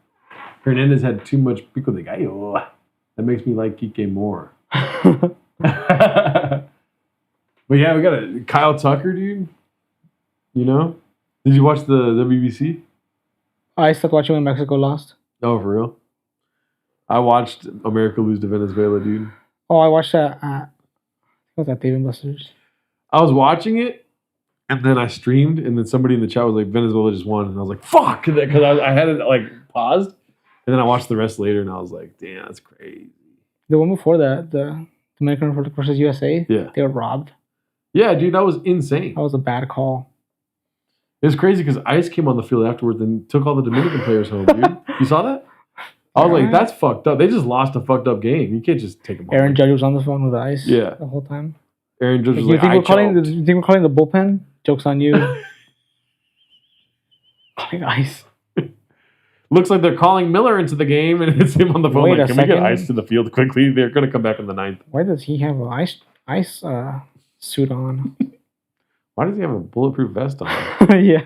Hernandez had too much pico de gallo. That makes me like Kike more. But yeah, we got a Kyle Tucker, dude. You know? Did you watch the WBC? I stopped watching when Mexico lost. Oh, for real? I watched America lose to Venezuela, dude. Oh, I watched that at, what was that, Dave & Buster's? I was watching it, and then I streamed, and then somebody in the chat was like, Venezuela just won. And I was like, fuck! Because I had it like paused, and then I watched the rest later, and I was like, damn, that's crazy. The one before that, the Dominican Republic versus USA, Yeah. they were robbed. Yeah, dude, that was insane. That was a bad call. It was crazy because ICE came on the field afterwards and took all the Dominican players home, dude. You saw that? I was like, that's fucked up. They just lost a fucked up game. You can't just take them off. Aaron Judge was on the phone with Ice. Yeah. The whole time. Aaron Judge was You like, think I we're calling? choked. You think we're calling the bullpen? Joke's on you. Calling Ice. Looks like they're calling Miller into the game, and it's him on the phone. Wait Like, a can we get second. Ice to the field quickly? They're going to come back in the 9th. Why does he have an ice suit on? Why does he have a bulletproof vest on? Yeah.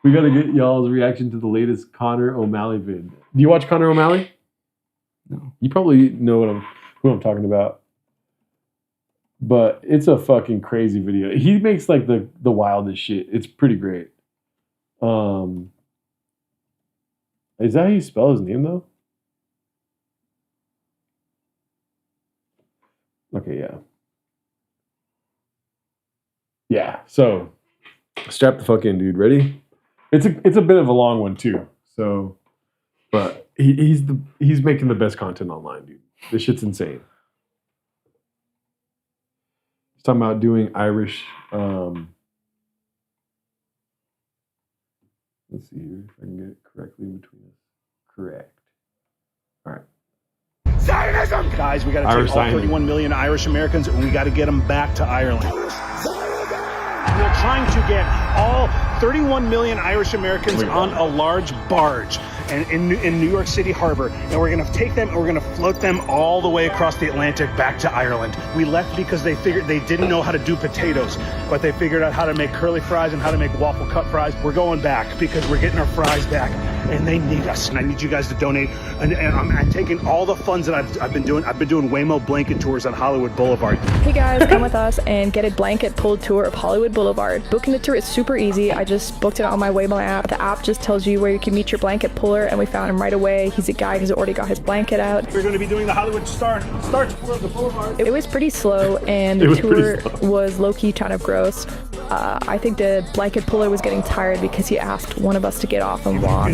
We got to get y'all's reaction to the latest Connor O'Malley vid. Do you watch Connor O'Malley? No. You probably know who I'm talking about. But it's a fucking crazy video. He makes like the wildest shit. It's pretty great. Is that how you spell his name though? Okay, yeah. Yeah, so strap the fuck in, dude. Ready? It's a bit of a long one too. So, but he's making the best content online, dude. This shit's insane. He's talking about doing Irish. Let's see here if I can get it correctly between us. Correct. All right. Zionism! Guys, we got to Irish take all Zionism. 31 million Irish Americans and we got to get them back to Ireland. We're trying to get all 31 million Irish Americans on a large barge and in New York City Harbor, and we're going to take them and we're going to float them all the way across the Atlantic back to Ireland. We left because they figured they didn't know how to do potatoes, but they figured out how to make curly fries and how to make waffle cut fries. We're going back because we're getting our fries back, and they need us, and I need you guys to donate. And I'm taking all the funds that I've been doing. I've been doing Waymo blanket tours on Hollywood Boulevard. Hey guys, come with us and get a blanket pulled tour of Hollywood Boulevard. Booking the tour is super easy. I just booked it on my Waymo app. The app just tells you where you can meet your blanket puller, and we found him right away. He's a guy who's already got his blanket out. We're going to be doing the Hollywood Start tour of the Boulevard. It was pretty slow, and the tour was low-key kind of gross. I think the blanket puller was getting tired because he asked one of us to get off and walk.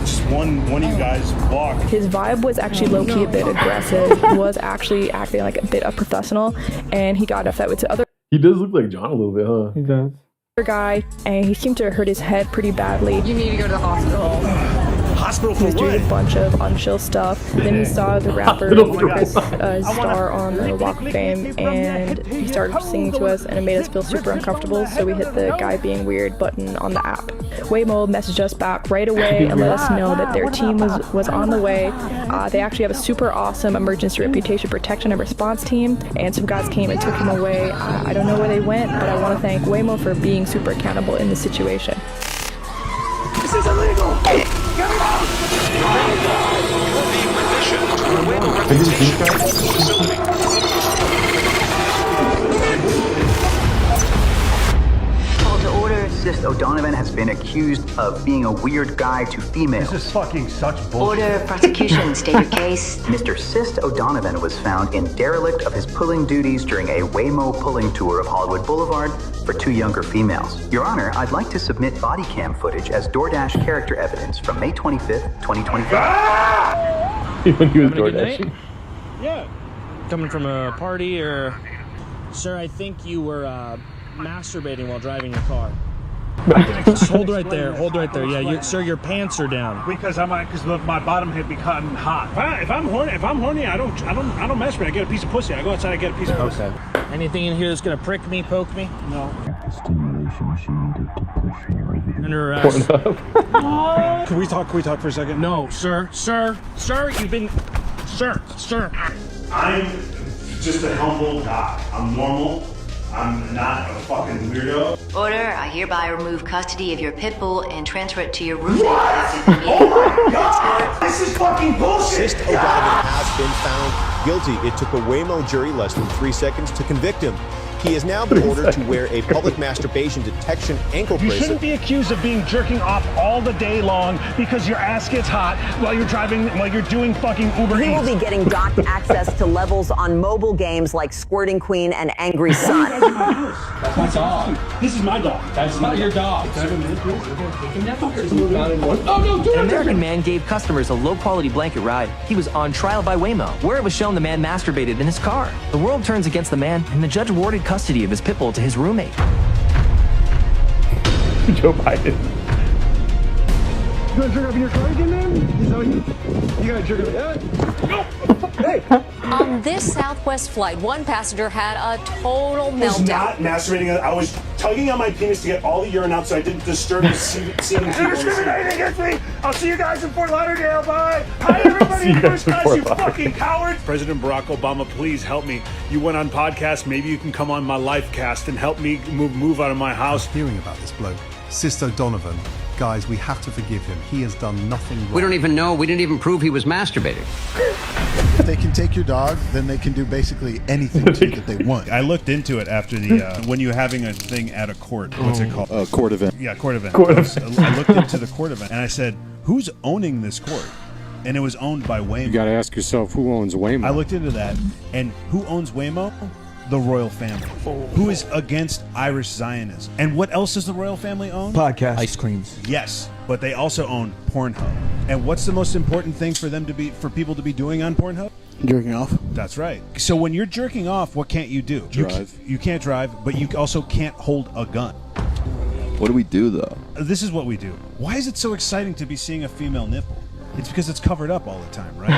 Just one of you guys walk. His vibe was actually low-key a bit aggressive. He was actually acting like a bit unprofessional, and he got upset with the other He does look like John a little bit, huh? He does. guy, and he seemed to hurt his head pretty badly. You need to go to the hospital. Hospital He for was doing a what? bunch of unchill stuff. Then he saw the rapper Chris star on the Walk of Fame, and he started singing to us, and it made us feel super uncomfortable, so we hit the guy being weird button on the app. Waymo messaged us back right away and let us know that their team was on the way. They actually have a super awesome emergency reputation protection and response team, and some guys came and took him away. I don't know where they went, but I want to thank Waymo for being super accountable in this situation. This is illegal! Get him out! Call to order. Sist O'Donovan has been accused of being a weird guy to females. This is fucking such bullshit. Order, prosecution, state your case. Mr. Sist O'Donovan was found in derelict of his pulling duties during a Waymo pulling tour of Hollywood Boulevard for 2 younger females. Your Honor, I'd like to submit body cam footage as DoorDash character evidence from May 25th, 2025. When he was DoorDashing. Yeah. Coming from a party or... Sir, I think you were masturbating while driving your car. Just hold right there. Hold right there. Yeah, sir, your pants are down. Because my bottom had become hot. If I'm horny, I don't masturbate. I get a piece of pussy. I go outside, I get a piece of pussy. Okay. Anything in here that's gonna prick me, poke me? No. Stimulation she needed to push her over the Under arrest. Can we talk for a second? No, sir, you've been... Sir. I'm just a humble guy. I'm normal. I'm not a fucking weirdo. Order, I hereby remove custody of your pit bull and transfer it to your roommate. Oh my God! This is fucking bullshit! Sist O'Donovan has been found guilty. It took a Waymo jury less than 3 seconds to convict him. He has now been ordered to wear a public masturbation detection ankle You bracelet. shouldn't be accused of being jerking off all the day long because your ass gets hot while you're doing fucking Uber He will Eats. be getting docked access to levels on mobile games like Squirting Queen and Angry Sun. That's my dog. This is my dog. That's not your dog. An American man gave customers a low-quality blanket ride. He was on trial by Waymo, where it was shown the man masturbated in his car. The world turns against the man, and the judge awarded custody of his pit bull to his roommate. Joe Biden. You gonna jerk off in your car again, man? Is that what you gotta jerk off? No! Hey! On this Southwest flight, one passenger had a total meltdown. I was not masturbating. I was tugging on my penis to get all the urine out so I didn't disturb the seating people. You're discriminating against me! I'll see you guys in Fort Lauderdale. Bye! Hi, everybody! First class, you fucking cowards! President Barack Obama, please help me. You went on podcast. Maybe you can come on my life cast and help me move out of my house. Hearing about this bloke, Sisto Donovan. Guys, we have to forgive him. He has done nothing wrong. We don't even know. We didn't even prove he was masturbating. If they can take your dog, then they can do basically anything to you that they want. I looked into it after the when you're having a thing at a court. What's it called? Court event. Yeah, court event. Court I looked into the court event and I said, "Who's owning this court?" And it was owned by Waymo. You got to ask yourself, who owns Waymo? I looked into that, and who owns Waymo? The royal family, who is against Irish Zionism. And what else does the royal family own? Podcast. Ice creams. Yes, but they also own Pornhub. And what's the most important thing for people to be doing on Pornhub? Jerking off. That's right. So when you're jerking off, what can't you do? Drive. You can't drive, but you also can't hold a gun. What do we do, though? This is what we do. Why is it so exciting to be seeing a female nipple? It's because it's covered up all the time, right?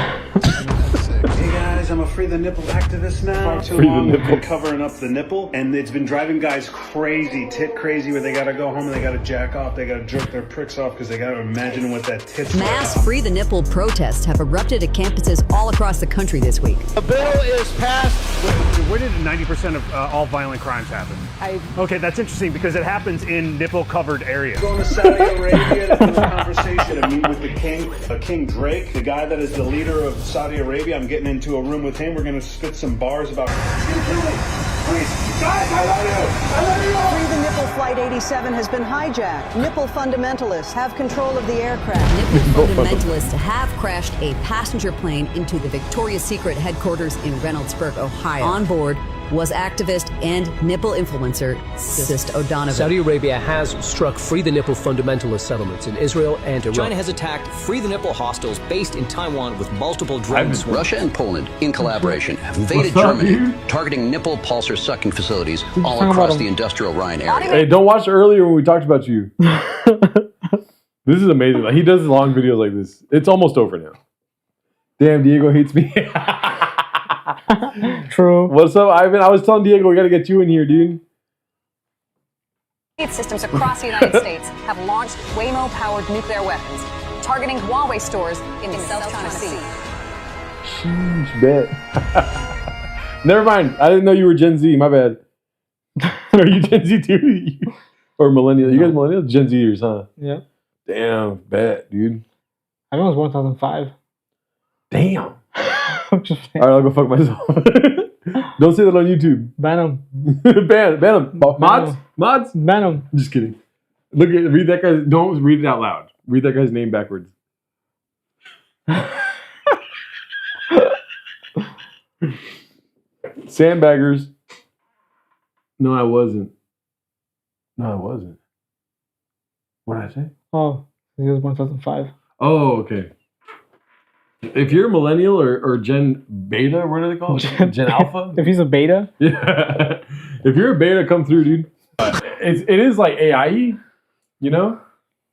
Hey guys, I'm a free the nipple activist now. Too long we've been covering up the nipple, and it's been driving guys crazy, tit crazy, where they gotta go home and they gotta jack off, they gotta jerk their pricks off because they gotta imagine what that tit's Mass Free the Nipple protests have erupted at campuses all across the country this week. The bill is passed. Where did 90% of all violent crimes happen? Okay, that's interesting because it happens in nipple-covered areas. Going to Saudi Arabia to have a conversation and meet with the King Drake, the guy that is the leader of Saudi Arabia. I'm getting into a room with him. We're going to spit some bars about. Please, guys, I love you. I love you. Free the Nipple Flight 87 has been hijacked. Nipple fundamentalists have control of the aircraft. Nipple fundamentalists have crashed a passenger plane into the Victoria's Secret headquarters in Reynoldsburg, Ohio. On board was activist and nipple influencer Sisto Donovan. Saudi Arabia has struck Free the Nipple fundamentalist settlements in Israel and Iraq. China has attacked Free the Nipple hostels based in Taiwan with multiple drones. Russia and Poland, in collaboration, have invaded Germany, targeting nipple pulsar sucking facilities all across the industrial Rhine area. Hey, don't watch earlier when we talked about you. This is amazing. Like, he does long videos like this. It's almost over now. Damn, Diego hates me. True. What's up, Ivan? I was telling Diego we gotta get you in here, dude. Systems across the United States have launched Waymo-powered nuclear weapons, targeting Huawei stores in the South China Sea. Huge bet. Never mind. I didn't know you were Gen Z. My bad. Are you Gen Z too? Or millennial? You guys millennials? Gen Zers, huh? Yeah. Damn, bet, dude. I know it was 1005. Damn. All right, I'll go fuck myself. Don't say that on YouTube. Ban him. ban him. Mods? Ban him. Just kidding. Read that guy's. Don't read it out loud. Read that guy's name backwards. Sandbaggers. No, I wasn't. What did I say? Oh, it was 1005. Oh, okay. If you're a millennial or Gen Beta, what are they called? Gen Alpha? If he's a beta? Yeah. If you're a beta, come through, dude. It is like AIE, you know?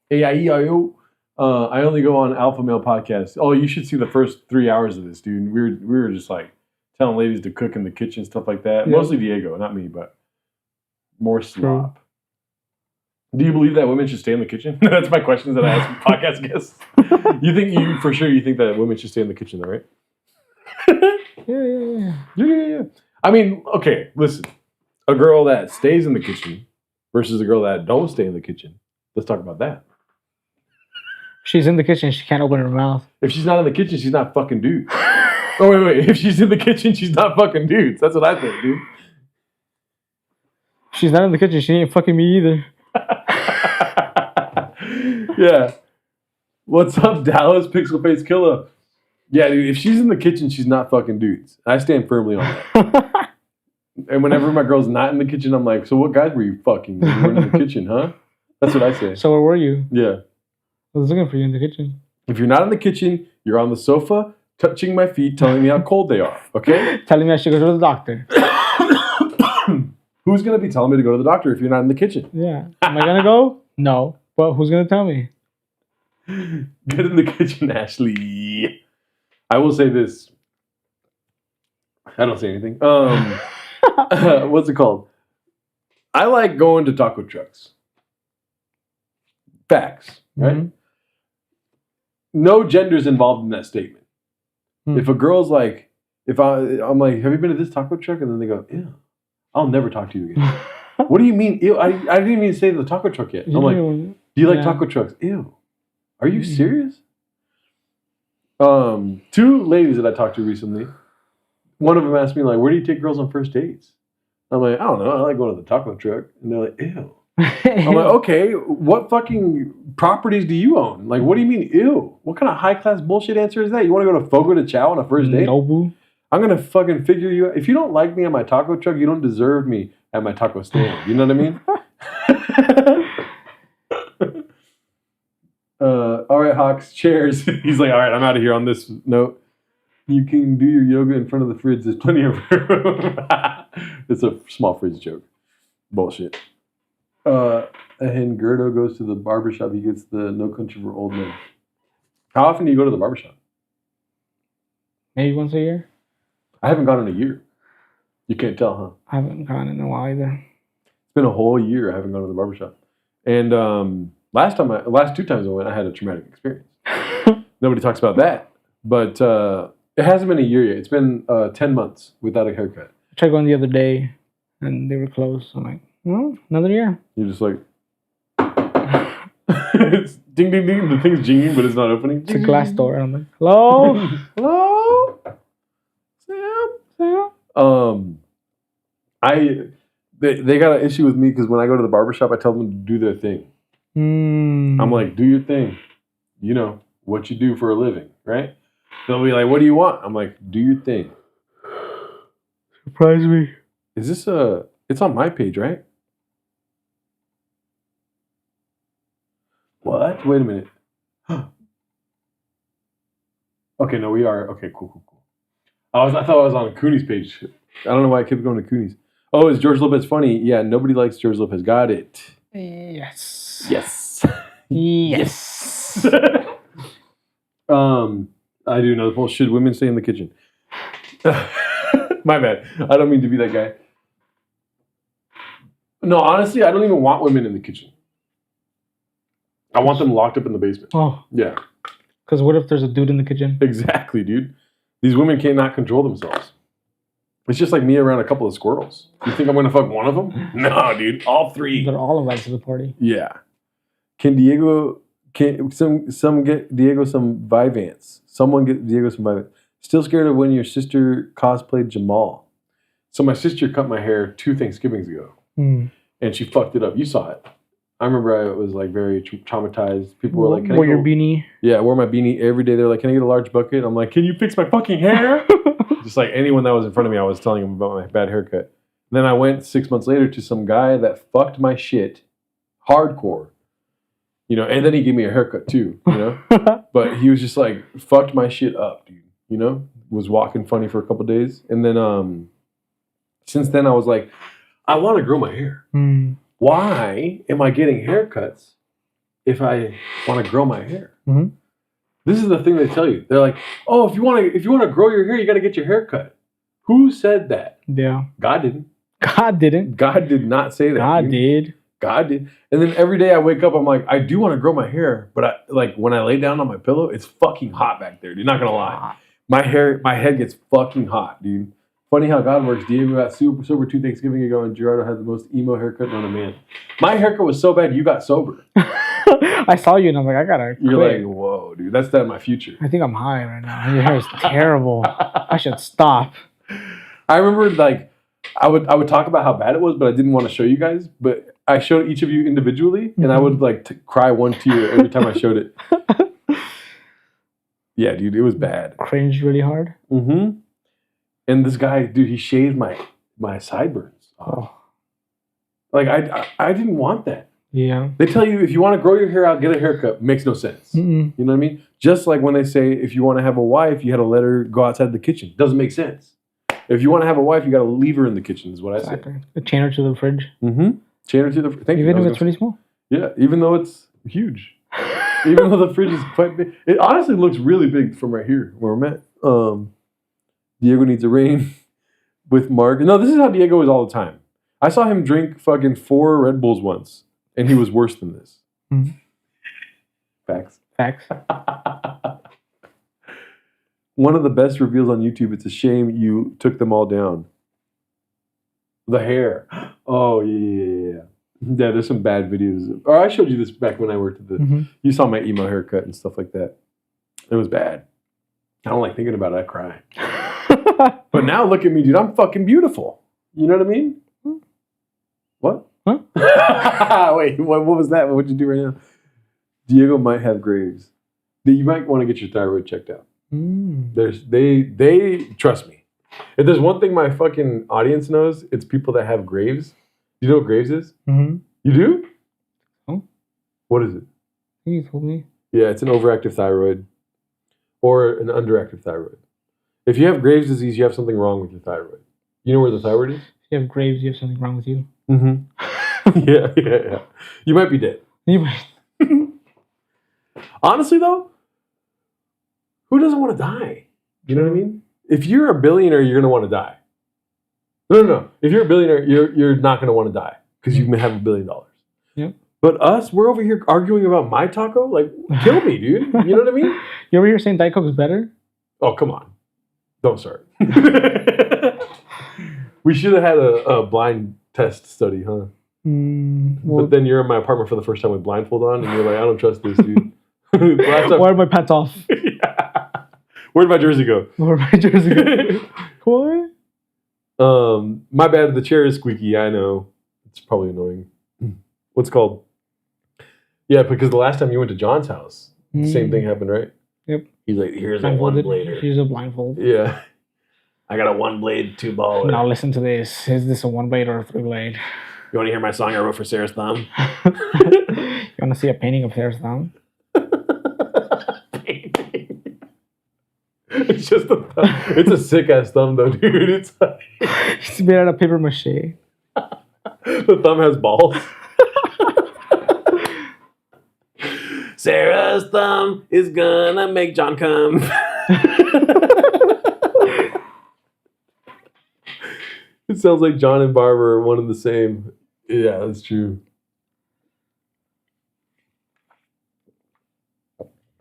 AIE-IO. I only go on Alpha Male Podcast. Oh, you should see the first 3 hours of this, dude. We were just like telling ladies to cook in the kitchen, stuff like that. Yeah. Mostly Diego, not me, but more slop. Do you believe that women should stay in the kitchen? That's my questions that I ask podcast guests. You think that women should stay in the kitchen, though, right? Yeah. I mean, okay, listen. A girl that stays in the kitchen versus a girl that don't stay in the kitchen. Let's talk about that. She's in the kitchen. She can't open her mouth. If she's not in the kitchen, she's not fucking dudes. Oh, wait. If she's in the kitchen, she's not fucking dudes. That's what I think, dude. She's not in the kitchen. She ain't fucking me either. Yeah. What's up, Dallas? Pixel Face Killer. Yeah, dude, if she's in the kitchen, she's not fucking dudes. I stand firmly on that. And whenever my girl's not in the kitchen, I'm like, so what guys were you fucking when you weren't in the kitchen, huh? That's what I say. So where were you? Yeah. I was looking for you in the kitchen. If you're not in the kitchen, you're on the sofa, touching my feet, telling me how cold they are, okay? Telling me I should go to the doctor. Who's going to be telling me to go to the doctor if you're not in the kitchen? Yeah. Am I going to go? No. Well, who's going to tell me? Get in the kitchen, Ashley. I will say this. I don't say anything. What's it called? I like going to taco trucks. Facts, right? Mm-hmm. No gender's involved in that statement. If a girl's like, I'm like, have you been to this taco truck? And then they go, ew, I'll never talk to you again. What do you mean, ew? I didn't even say the taco truck yet. I'm like, do you like taco trucks? Ew. Are you serious? 2 ladies that I talked to recently, one of them asked me, like, where do you take girls on first dates? I'm like, I don't know. I like going to the taco truck. And they're like, ew. I'm like, okay, what fucking properties do you own? Like, what do you mean, ew? What kind of high-class bullshit answer is that? You want to go to Fogo de Chao on a first date? No, boo. I'm going to fucking figure you out. If you don't like me at my taco truck, you don't deserve me at my taco stand. You know what I mean? All right, Hawks, chairs. He's like, all right, I'm out of here on this note. You can do your yoga in front of the fridge. There's plenty of room. It's a small fridge joke. Bullshit. And Gerdo goes to the barbershop. He gets the No Country for Old Men. How often do you go to the barbershop? Maybe once a year. I haven't gone in a year. You can't tell, huh? I haven't gone in a while either. It's been a whole year I haven't gone to the barbershop. And last 2 times I went, I had a traumatic experience. Nobody talks about that. But it hasn't been a year yet. It's been 10 months without a haircut. I tried going the other day, and they were closed. I'm like, well, another year. You're just like... It's ding, ding, ding. The thing's jinging, but it's not opening. It's a glass door. I'm like, hello? Hello? Sam? They got an issue with me because when I go to the barbershop, I tell them to do their thing. I'm like, do your thing. You know, what you do for a living, right? They'll be like, what do you want? I'm like, do your thing. Surprise me. Is this it's on my page, right? What? Wait a minute. Okay, no, we are. Okay, cool. I thought I was on Cooney's page. I don't know why I kept going to Cooney's. Oh, is George Lopez funny? Yeah, nobody likes George Lopez. Got it. Yes. Yes. Yes. I do know the poll. Should women stay in the kitchen? My bad. I don't mean to be that guy. No, honestly, I don't even want women in the kitchen. I want them locked up in the basement. Oh. Yeah. Because what if there's a dude in the kitchen? Exactly, dude. These women cannot control themselves. It's just like me around a couple of squirrels. You think I'm going to fuck one of them? No, dude. All 3. They're all invited to the party. Yeah. Can some get Diego some Vivance? Someone get Diego some Vivance. Still scared of when your sister cosplayed Jamal. So my sister cut my hair 2 Thanksgivings ago. And she fucked it up. You saw it. I remember I was like very traumatized. People were like, wear your beanie? Yeah, I wore my beanie every day. They're like, can I get a large bucket? I'm like, can you fix my fucking hair? Just like anyone that was in front of me, I was telling them about my bad haircut. And then I went 6 months later to some guy that fucked my shit hardcore. You know, and then he gave me a haircut too, you know? But he was just like, fucked my shit up, dude. You know? Was walking funny for a couple days. And then since then I was like, I want to grow my hair. Why am I getting haircuts if I want to grow my hair? This is the thing they tell you. They're like, oh, if you want to grow your hair, you got to get your hair cut. Who said that? Yeah. God didn't. God didn't. God did not say that. God did. God did. And then every day I wake up, I'm like, I do want to grow my hair, but when I lay down on my pillow, it's fucking hot back there, dude. Not gonna lie. My head gets fucking hot, dude. Funny how God works. Diego got super sober 2 Thanksgiving ago, and Gerardo had the most emo haircut known to man. My haircut was so bad, you got sober. I saw you, and I'm like, I gotta You're quit. like, whoa, dude. That's that my future. I think I'm high right now. Your hair is terrible. I should stop. I remember, like, I would talk about how bad it was, but I didn't want to show you guys. But I showed each of you individually, and I would like cry 1 tear every time I showed it. Yeah, dude, it was bad. Cringed really hard. And this guy, dude, he shaved my sideburns off. Like I didn't want that. Yeah. They tell you if you want to grow your hair out, get a haircut. Makes no sense. You know what I mean? Just like when they say if you want to have a wife, you had to let her go outside the kitchen. Doesn't make sense. If you want to have a wife, you got to leave her in the kitchen. Is what I say. A chain her to the fridge. Chain her to the. Thank you. Even if it's really small. Yeah, even though it's huge. Even though the fridge is quite big. It honestly looks really big from right here where I'm at. Diego needs a rain with Mark. No, this is how Diego is all the time. I saw him drink fucking 4 Red Bulls once, and he was worse than this. Mhm. Facts. Facts. One of the best reveals on YouTube. It's a shame you took them all down. The hair. Oh, yeah. Yeah, there's some bad videos. Or I showed you this back when I worked at the... Mhm. You saw my emo haircut and stuff like that. It was bad. I don't like thinking about it. I cry. But now look at me, dude. I'm fucking beautiful. You know what I mean? What? Huh? Wait, what was that? What'd you do right now? Diego might have graves. You might want to get your thyroid checked out. They trust me. If there's one thing my fucking audience knows, it's people that have graves. You know what graves is? Mm-hmm. You do? Oh. What is it? You told me. Yeah, it's an overactive thyroid or an underactive thyroid. If you have Graves' disease, you have something wrong with your thyroid. You know where the thyroid is? If you have Graves, you have something wrong with you. Mm-hmm. Yeah. You might be dead. You might. Honestly, though, who doesn't want to die? You know what I mean? If you're a billionaire, you're going to want to die. No. If you're a billionaire, you're not going to want to die because you may have $1 billion. Yep. But us, we're over here arguing about my taco? Like, kill me, dude. You know what I mean? You over here saying Diet Coke is better? Oh, come on. Don't start. We should have had a blind test study, huh? Well, But then you're in my apartment for the first time with blindfold on, and you're like, I don't trust this, dude. why are my pants off? Where'd my jersey go? Where'd my jersey go? What? My bad. The chair is squeaky. I know. It's probably annoying. What's it called? Yeah, because the last time you went to John's house, the same thing happened, right? Yep. He's like, here's a one-blader. Here's a blindfold. Yeah. I got a 1-blade, 2-baller. Now listen to this. Is this a 1-blade or a 3-blade? You want to hear my song I wrote for Sarah's thumb? You want to see a painting of Sarah's thumb? It's just a thumb. It's a sick-ass thumb, though, dude. It's made out of paper mache. The thumb has balls. Sarah's thumb is gonna make John come. It sounds like John and Barbara are one and the same. Yeah, that's true.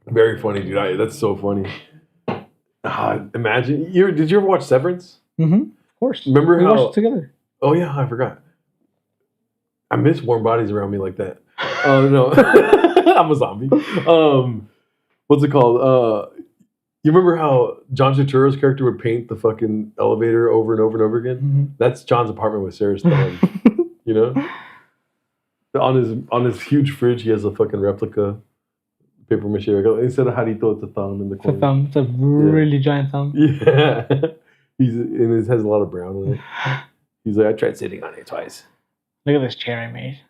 Very funny, dude. That's so funny. Imagine did you ever watch Severance? Mm-hmm. Of course. Remember we how watched it together? Oh yeah, I forgot. I miss warm bodies around me like that. Oh no, I'm a zombie. What's it called? You remember how John Turturro's character would paint the fucking elevator over and over and over again? Mm-hmm. That's John's apartment with Sarah's thumb. You know, on his huge fridge, he has a fucking replica paper mache. Instead of Jarito, it's a thumb in the corner. It's a thumb. It's a really giant thumb. Yeah, it has a lot of brown in it. He's like, I tried sitting on it twice. Look at this chair I made.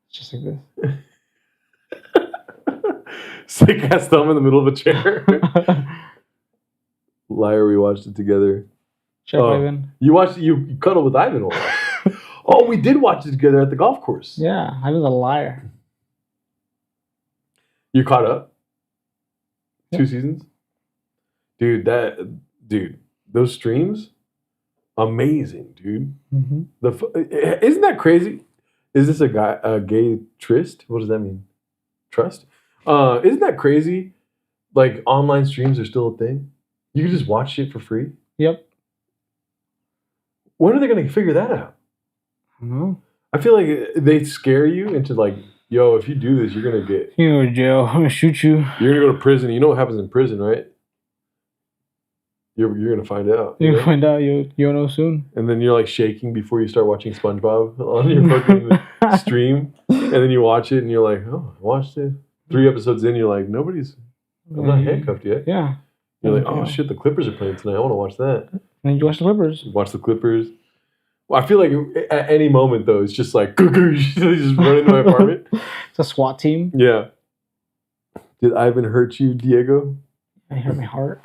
It's just like this. Sick ass thumb in the middle of a chair. Liar, we watched it together. Chef Ivan. You cuddled with Ivan a lot. Oh, we did watch it together at the golf course. Yeah, Ivan's a liar. You caught up? Yeah. 2 seasons? Dude, those streams, amazing, dude. Mm-hmm. Isn't that crazy? Is this a gay tryst? What does that mean? Trust? Isn't that crazy? Like, online streams are still a thing. You can just watch shit for free. Yep. When are they going to figure that out? I don't know. I feel like they scare you into like, yo, if you do this, you're going to get... You go to jail. I'm going to shoot you. You're going to go to prison. You know what happens in prison, right? You're going to find out. You're going to find out. You'll know soon. And then you're like shaking before you start watching SpongeBob on your fucking stream. And then you watch it and you're like, oh, I watched it. 3 episodes in, you're like, I'm not handcuffed yet. Yeah. You're like, oh shit, the Clippers are playing tonight. I want to watch that. And you watch the Clippers. Watch the Clippers. Well, I feel like at any moment, though, it's just like, just run into my apartment. It's a SWAT team. Yeah. Did Ivan hurt you, Diego? It hurt my heart.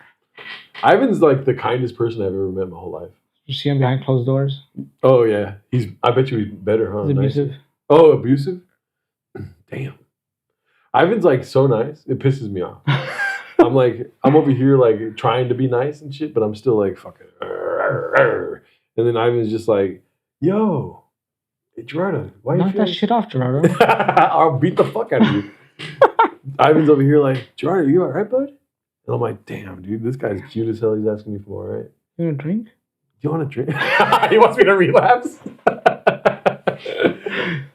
Ivan's like the kindest person I've ever met in my whole life. You see him behind closed doors? Oh, yeah. I bet you he's better, huh? He's abusive. Oh, abusive? Damn. Ivan's like so nice. It pisses me off. I'm over here like trying to be nice and shit, but I'm still like fucking. And then Ivan's just like, yo, hey, Gerardo, why Knock you that shit off, Gerardo. I'll beat the fuck out of you. Ivan's over here like, Gerardo, you all right, bud? And I'm like, damn, dude, this guy's cute as hell. He's asking me for more, right? You want a drink? You want a drink? He wants me to relapse.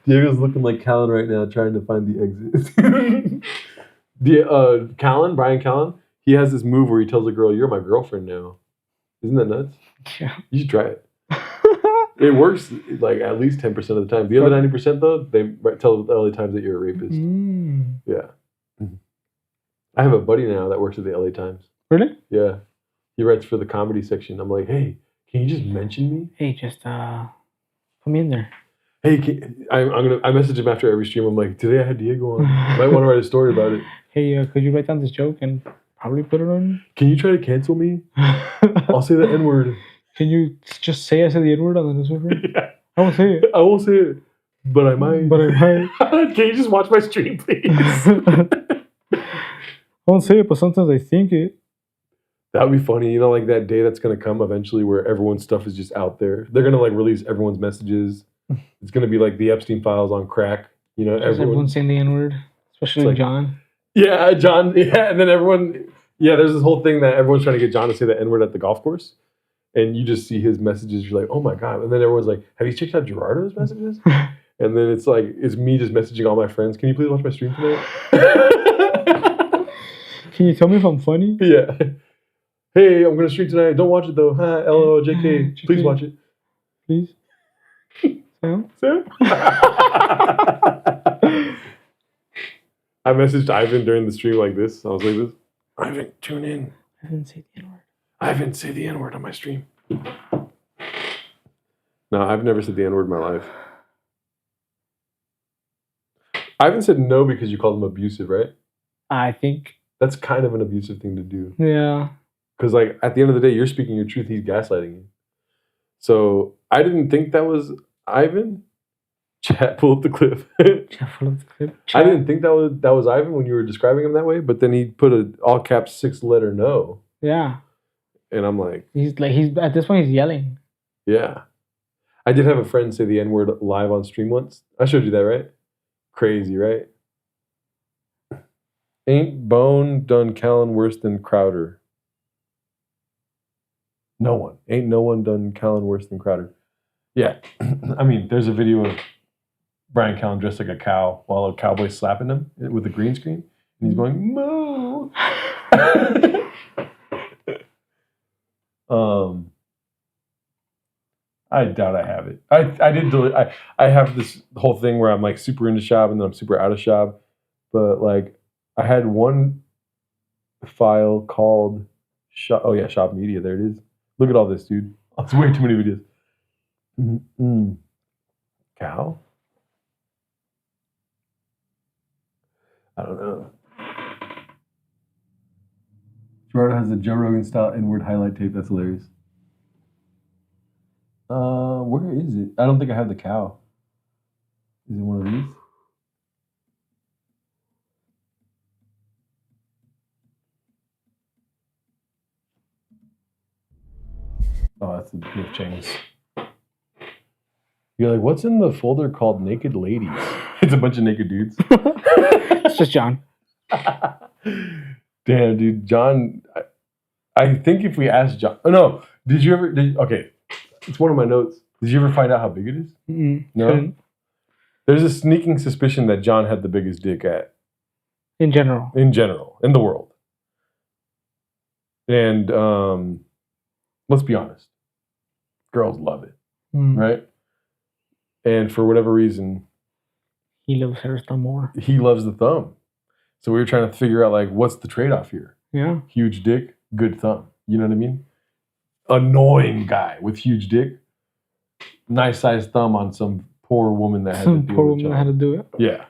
Diego's looking like Callan right now, trying to find the exit. Brian Callan, he has this move where he tells a girl, "You're my girlfriend now." Isn't that nuts? Yeah. You should try it. It works like at least 10% of the time. The other 90% though, they tell the LA Times that you're a rapist. Yeah. I have a buddy now that works at the LA Times. Really? Yeah. He writes for the comedy section. I'm like, hey, can you just mention me? Hey, just put me in there. Hey, I message him after every stream. I'm like, today I had Diego on. Might want to write a story about it. Hey, could you write down this joke and probably put it on? Can you try to cancel me? I'll say the N-word. Can you just say I said the N-word on the newspaper? Yeah. I won't say it. I won't say it, but I might. Can you just watch my stream, please? I won't say it, but sometimes I think it. That would be funny. You know, like that day that's going to come eventually where everyone's stuff is just out there. They're going to like release everyone's messages. It's going to be like the Epstein files on crack. You know, everyone's saying the N-word, especially like, John. Yeah, John. Yeah, and then everyone. Yeah, there's this whole thing that everyone's trying to get John to say the N-word at the golf course. And you just see his messages. You're like, oh my God. And then everyone's like, have you checked out Gerardo's messages? And then it's like, it's me just messaging all my friends. Can you please watch my stream tonight? Can you tell me if I'm funny? Yeah. Hey, I'm going to stream tonight. Don't watch it though. LOL, JK. Please watch it. Please. Sam? I messaged Ivan during the stream like this. I was like this. Ivan, tune in. Ivan, say the N-word. Ivan, say the N-word on my stream. No, I've never said the N-word in my life. Ivan said no because you called him abusive, right? I think. That's kind of an abusive thing to do. Yeah. Because like at the end of the day, you're speaking your truth. He's gaslighting you. So I didn't think that was Ivan. Chat, pull up the clip. Chat, pull up the clip. I didn't think that was Ivan when you were describing him that way. But then he put a all caps 6-letter no. Yeah. And I'm like, he's at this point he's yelling. Yeah. I did have a friend say the N-word live on stream once. I showed you that, right? Crazy, right? Ain't Bone done Callan worse than Crowder? No one. Ain't no one done Callan worse than Crowder. Yeah. I mean, there's a video of Brian Callan dressed like a cow while a cowboy's slapping him with a green screen. And he's going, moo! I doubt I have it. I did delete. I have this whole thing where I'm like super into Shab and then I'm super out of Shab. But like I had one file called Shab Media. There it is. Look at all this, dude. That's way too many videos. Cow? I don't know. Gerardo has the Joe Rogan style N-word highlight tape. That's hilarious. Where is it? I don't think I have the cow. Is it one of these? Oh, that's the Biff Chang's. You're like, what's in the folder called Naked Ladies? It's a bunch of naked dudes. It's just John. Damn, dude. John, I think if we asked John... Oh, no. Did you ever... Okay. It's one of my notes. Did you ever find out how big it is? Mm-mm. No? Couldn't. There's a sneaking suspicion that John had the biggest dick in general. In the world. And let's be honest. Girls love it. Right? And for whatever reason... He loves her thumb more. He loves the thumb. So we were trying to figure out, like, what's the trade-off here? Yeah. Huge dick, good thumb. You know what I mean? Annoying guy with huge dick. Nice sized thumb on some poor woman that had to do it. Yeah.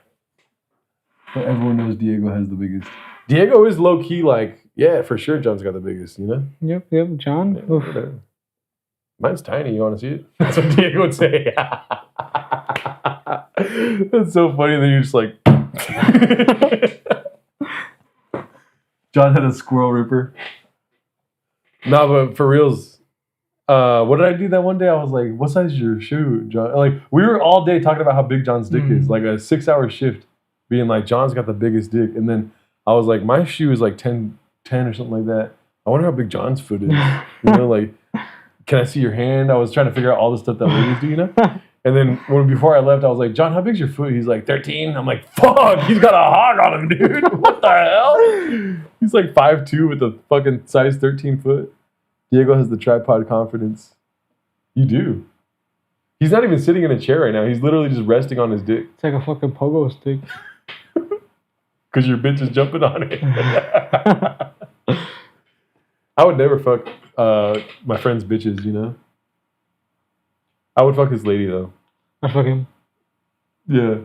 But everyone knows Diego has the biggest. Diego is low key like, yeah, for sure John's got the biggest, you know? Yep, John. Yeah, mine's tiny, you want to see it? That's what Diego would say. That's so funny that you're just like... John had a squirrel ripper. No, but for reals, what did I do that one day? I was like, what size is your shoe, John? Like, we were all day talking about how big John's dick is. Like a 6-hour shift being like, John's got the biggest dick. And then I was like, my shoe is like 10 or something like that. I wonder how big John's foot is. You know, like, can I see your hand? I was trying to figure out all the stuff that ladies do, you know? And then before I left, I was like, John, how big's your foot? He's like, 13. I'm like, fuck, he's got a hog on him, dude. What the hell? He's like 5'2" with a fucking size 13 foot. Diego has the tripod confidence. You do. He's not even sitting in a chair right now. He's literally just resting on his dick. It's like a fucking pogo stick. Because your bitch is jumping on it. I would never fuck my friend's bitches, you know? I would fuck his lady, though. I'd fuck him. Yeah.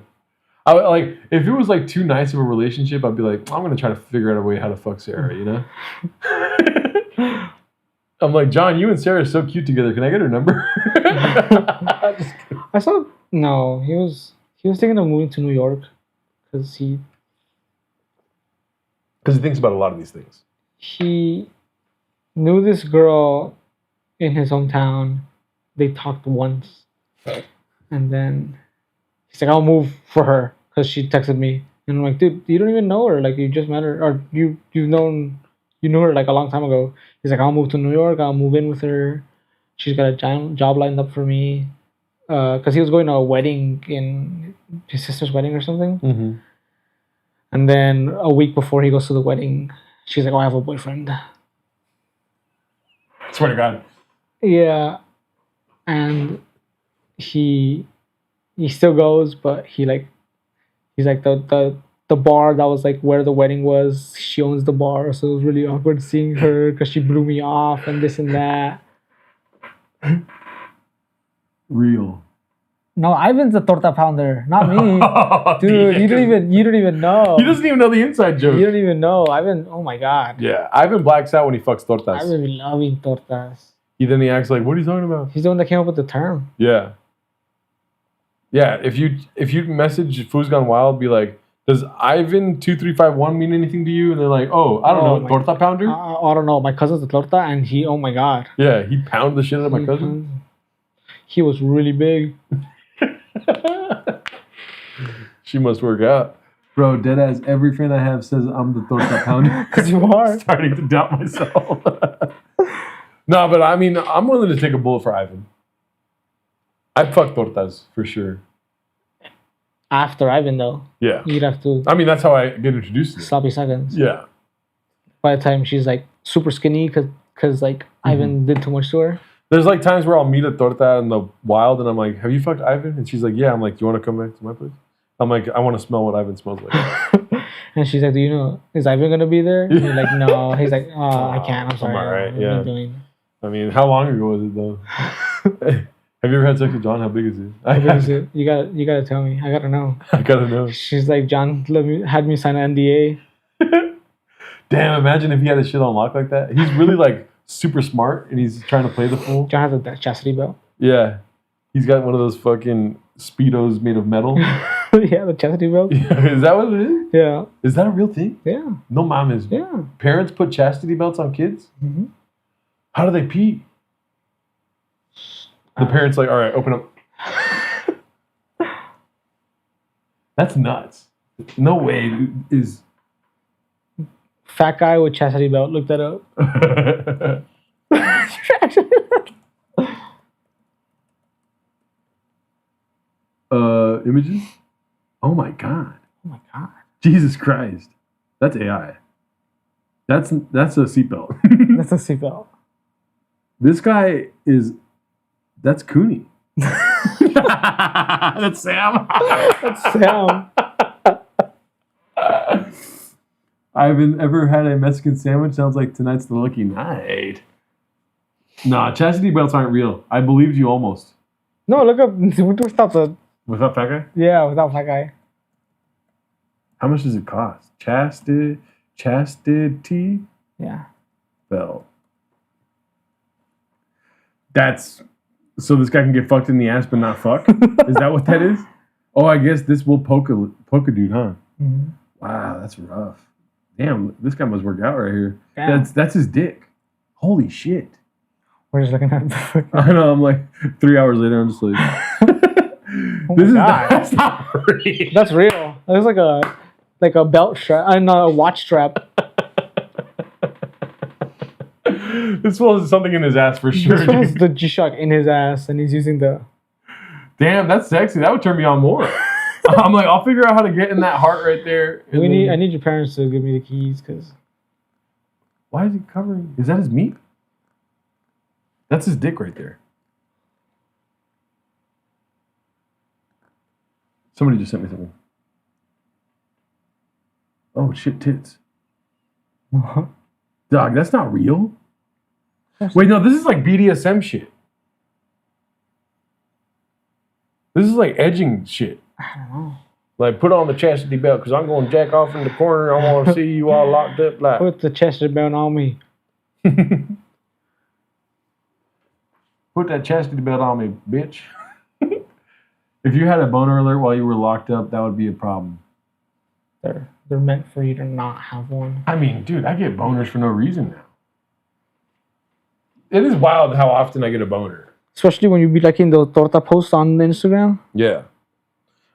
I would, like, if it was, like, too nice of a relationship, I'd be like, I'm going to try to figure out a way how to fuck Sarah, you know? I'm like, John, you and Sarah are so cute together. Can I get her number? I saw... No, he was thinking of moving to New York. Because he thinks about a lot of these things. He knew this girl in his hometown. They talked once. And then he's like, I'll move for her. Because she texted me. And I'm like, dude, you don't even know her. Like, you just met her. Or you knew her like a long time ago. He's like, I'll move to New York. I'll move in with her. She's got a job lined up for me. Because he was going to a wedding in his sister's wedding or something. Mm-hmm. And then a week before he goes to the wedding, she's like, oh, I have a boyfriend. Swear to God. Yeah. And he still goes, but he's like the bar that was like where the wedding was, she owns the bar, so it was really awkward seeing her because she blew me off and this and that. Real. No, Ivan's the torta pounder, not me. Dude, you don't even know. He doesn't even know the inside joke. You don't even know. Ivan, oh my God. Yeah, Ivan blacks out when he fucks tortas. Ivan be loving tortas. Then he acts like, what are you talking about? He's the one that came up with the term. Yeah. Yeah, if you message Foos Gone Wild, be like, does Ivan 2351 mean anything to you? And they're like, oh, I don't know, torta pounder? I don't know. My cousin's a torta, and he, oh my God. Yeah, he pounded the shit out of my cousin. He was really big. She must work out. Bro, deadass, every friend I have says I'm the torta pounder. Because you are. Starting to doubt myself. No, but I mean, I'm willing to take a bullet for Ivan. I'd fuck tortas, for sure. After Ivan, though. Yeah. You'd have to... I mean, that's how I get introduced to it. Sloppy seconds. Yeah. By the time she's, like, super skinny because like, Ivan did too much to her. There's, like, times where I'll meet a torta in the wild, and I'm like, have you fucked Ivan? And she's like, yeah. I'm like, do you want to come back to my place? I'm like, I want to smell what Ivan smells like. And she's like, do you know, is Ivan going to be there? And you're like, no. He's like, oh, I can't. I'm sorry. I'm all right, What am I doing? I mean, how long ago was it, though? Have you ever had sex with John? How big is it? How big is it? You gotta tell me. I gotta know. I gotta know. She's like, John had me sign an NDA. Damn, imagine if he had his shit on lock like that. He's really like super smart and he's trying to play the fool. John has a chastity belt. Yeah. He's got one of those fucking Speedos made of metal. Yeah, the chastity belt. Yeah. Is that what it is? Yeah. Is that a real thing? Yeah. No mames. Yeah. Parents put chastity belts on kids? Mm-hmm. How do they pee? The parents like, all right, open up. That's nuts. No way is... Fat guy with chastity belt. Look that up. Images? Oh my God. Oh my God. Jesus Christ. That's AI. That's a seatbelt. That's a seatbelt. This guy is... That's Cooney. That's Sam. That's Sam. Ivan, ever had a Mexican sandwich? Sounds like tonight's the lucky night. Nah, chastity belts aren't real. I believed you almost. No, look up. Without the... Without fat guy? Yeah, without fat guy. How much does it cost? Chastity Yeah. belt. That's... So this guy can get fucked in the ass but not fuck? Is that what that is? Oh, I guess this will poke a dude, huh? Mm-hmm. Wow, that's rough. Damn, this guy must work out right here. Damn. That's his dick. Holy shit. We're just looking at the I know, I'm like 3 hours later, I'm just like that's not real. That's real. It looks like a belt strap. I know, a watch strap. This fool has something in his ass for sure. This one has the G-Shock in his ass, and he's using the. Damn, that's sexy. That would turn me on more. I'm like, I'll figure out how to get in that heart right there. I need your parents to give me the keys, because. Why is he covering? Is that his meat? That's his dick right there. Somebody just sent me something. Oh shit, tits. Dog, that's not real. Wait, no, this is like BDSM shit. This is like edging shit. I don't know. Like, put on the chastity belt, because I'm going to jack off in the corner. I want to see you all locked up. Like, put the chastity belt on me. Put that chastity belt on me, bitch. If you had a boner alert while you were locked up, that would be a problem. They're meant for you to not have one. I mean, dude, I get boners for no reason now. It is wild how often I get a boner. Especially when you be liking the torta post on Instagram. Yeah.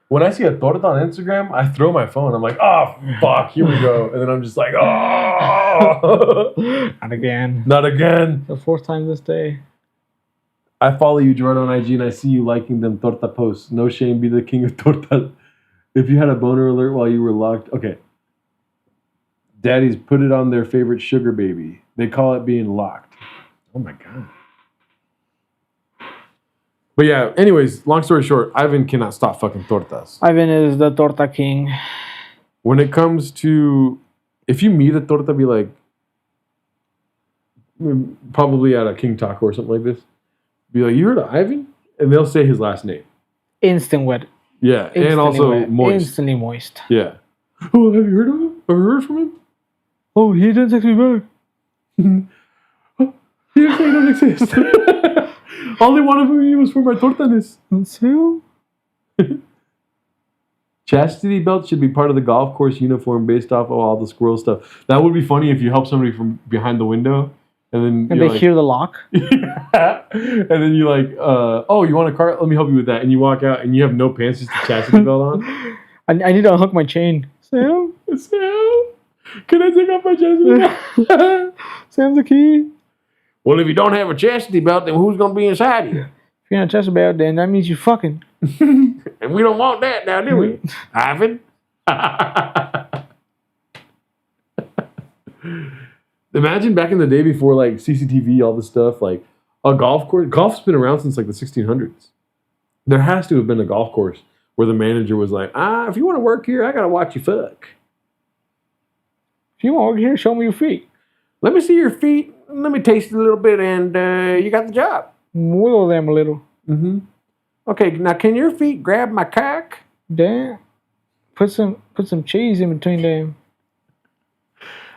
When I see a torta on Instagram, I throw my phone. I'm like, oh, fuck, here we go. And then I'm just like, oh. Not again. Not again. The fourth time this day. I follow you, Gerardo, on IG, and I see you liking them torta posts. No shame, be the king of tortas. If you had a boner alert while you were locked. Okay. Daddies put it on their favorite sugar baby. They call it being locked. Oh, my God. But yeah, anyways, long story short, Ivan cannot stop fucking tortas. Ivan is the torta king. When it comes to, if you meet a torta, be like, probably at a King Taco or something like this, be like, you heard of Ivan? And they'll say his last name. Instant wet. Yeah, Instantly and also wet. moist. Instantly moist. Yeah. Oh, have you heard of him? Or heard from him? Oh, he didn't text me back. He didn't say he don't exist. All they wanted from me was for my tortanes. That's him. Chastity belt should be part of the golf course uniform based off of all the squirrel stuff. That would be funny if you help somebody from behind the window and they hear the lock. Yeah. And then you like, oh, you want a cart? Let me help you with that. And you walk out and you have no pants, just a chastity belt on. I need to unhook my chain. Sam? Can I take off my chastity belt? Sam's the key. Well, if you don't have a chastity belt, then who's going to be inside you? If you're not a chastity belt, then that means you fucking. And we don't want that now, do we? Ivan? Imagine back in the day before like CCTV, all this stuff, like a golf course. Golf's been around since like the 1600s. There has to have been a golf course where the manager was like, if you want to work here, I got to watch you fuck. If you want to work here, show me your feet. Let me see your feet. Let me taste it a little bit, and you got the job. Wiggle them a little. Mm-hmm. Okay, now can your feet grab my cock? Damn. Put some cheese in between them.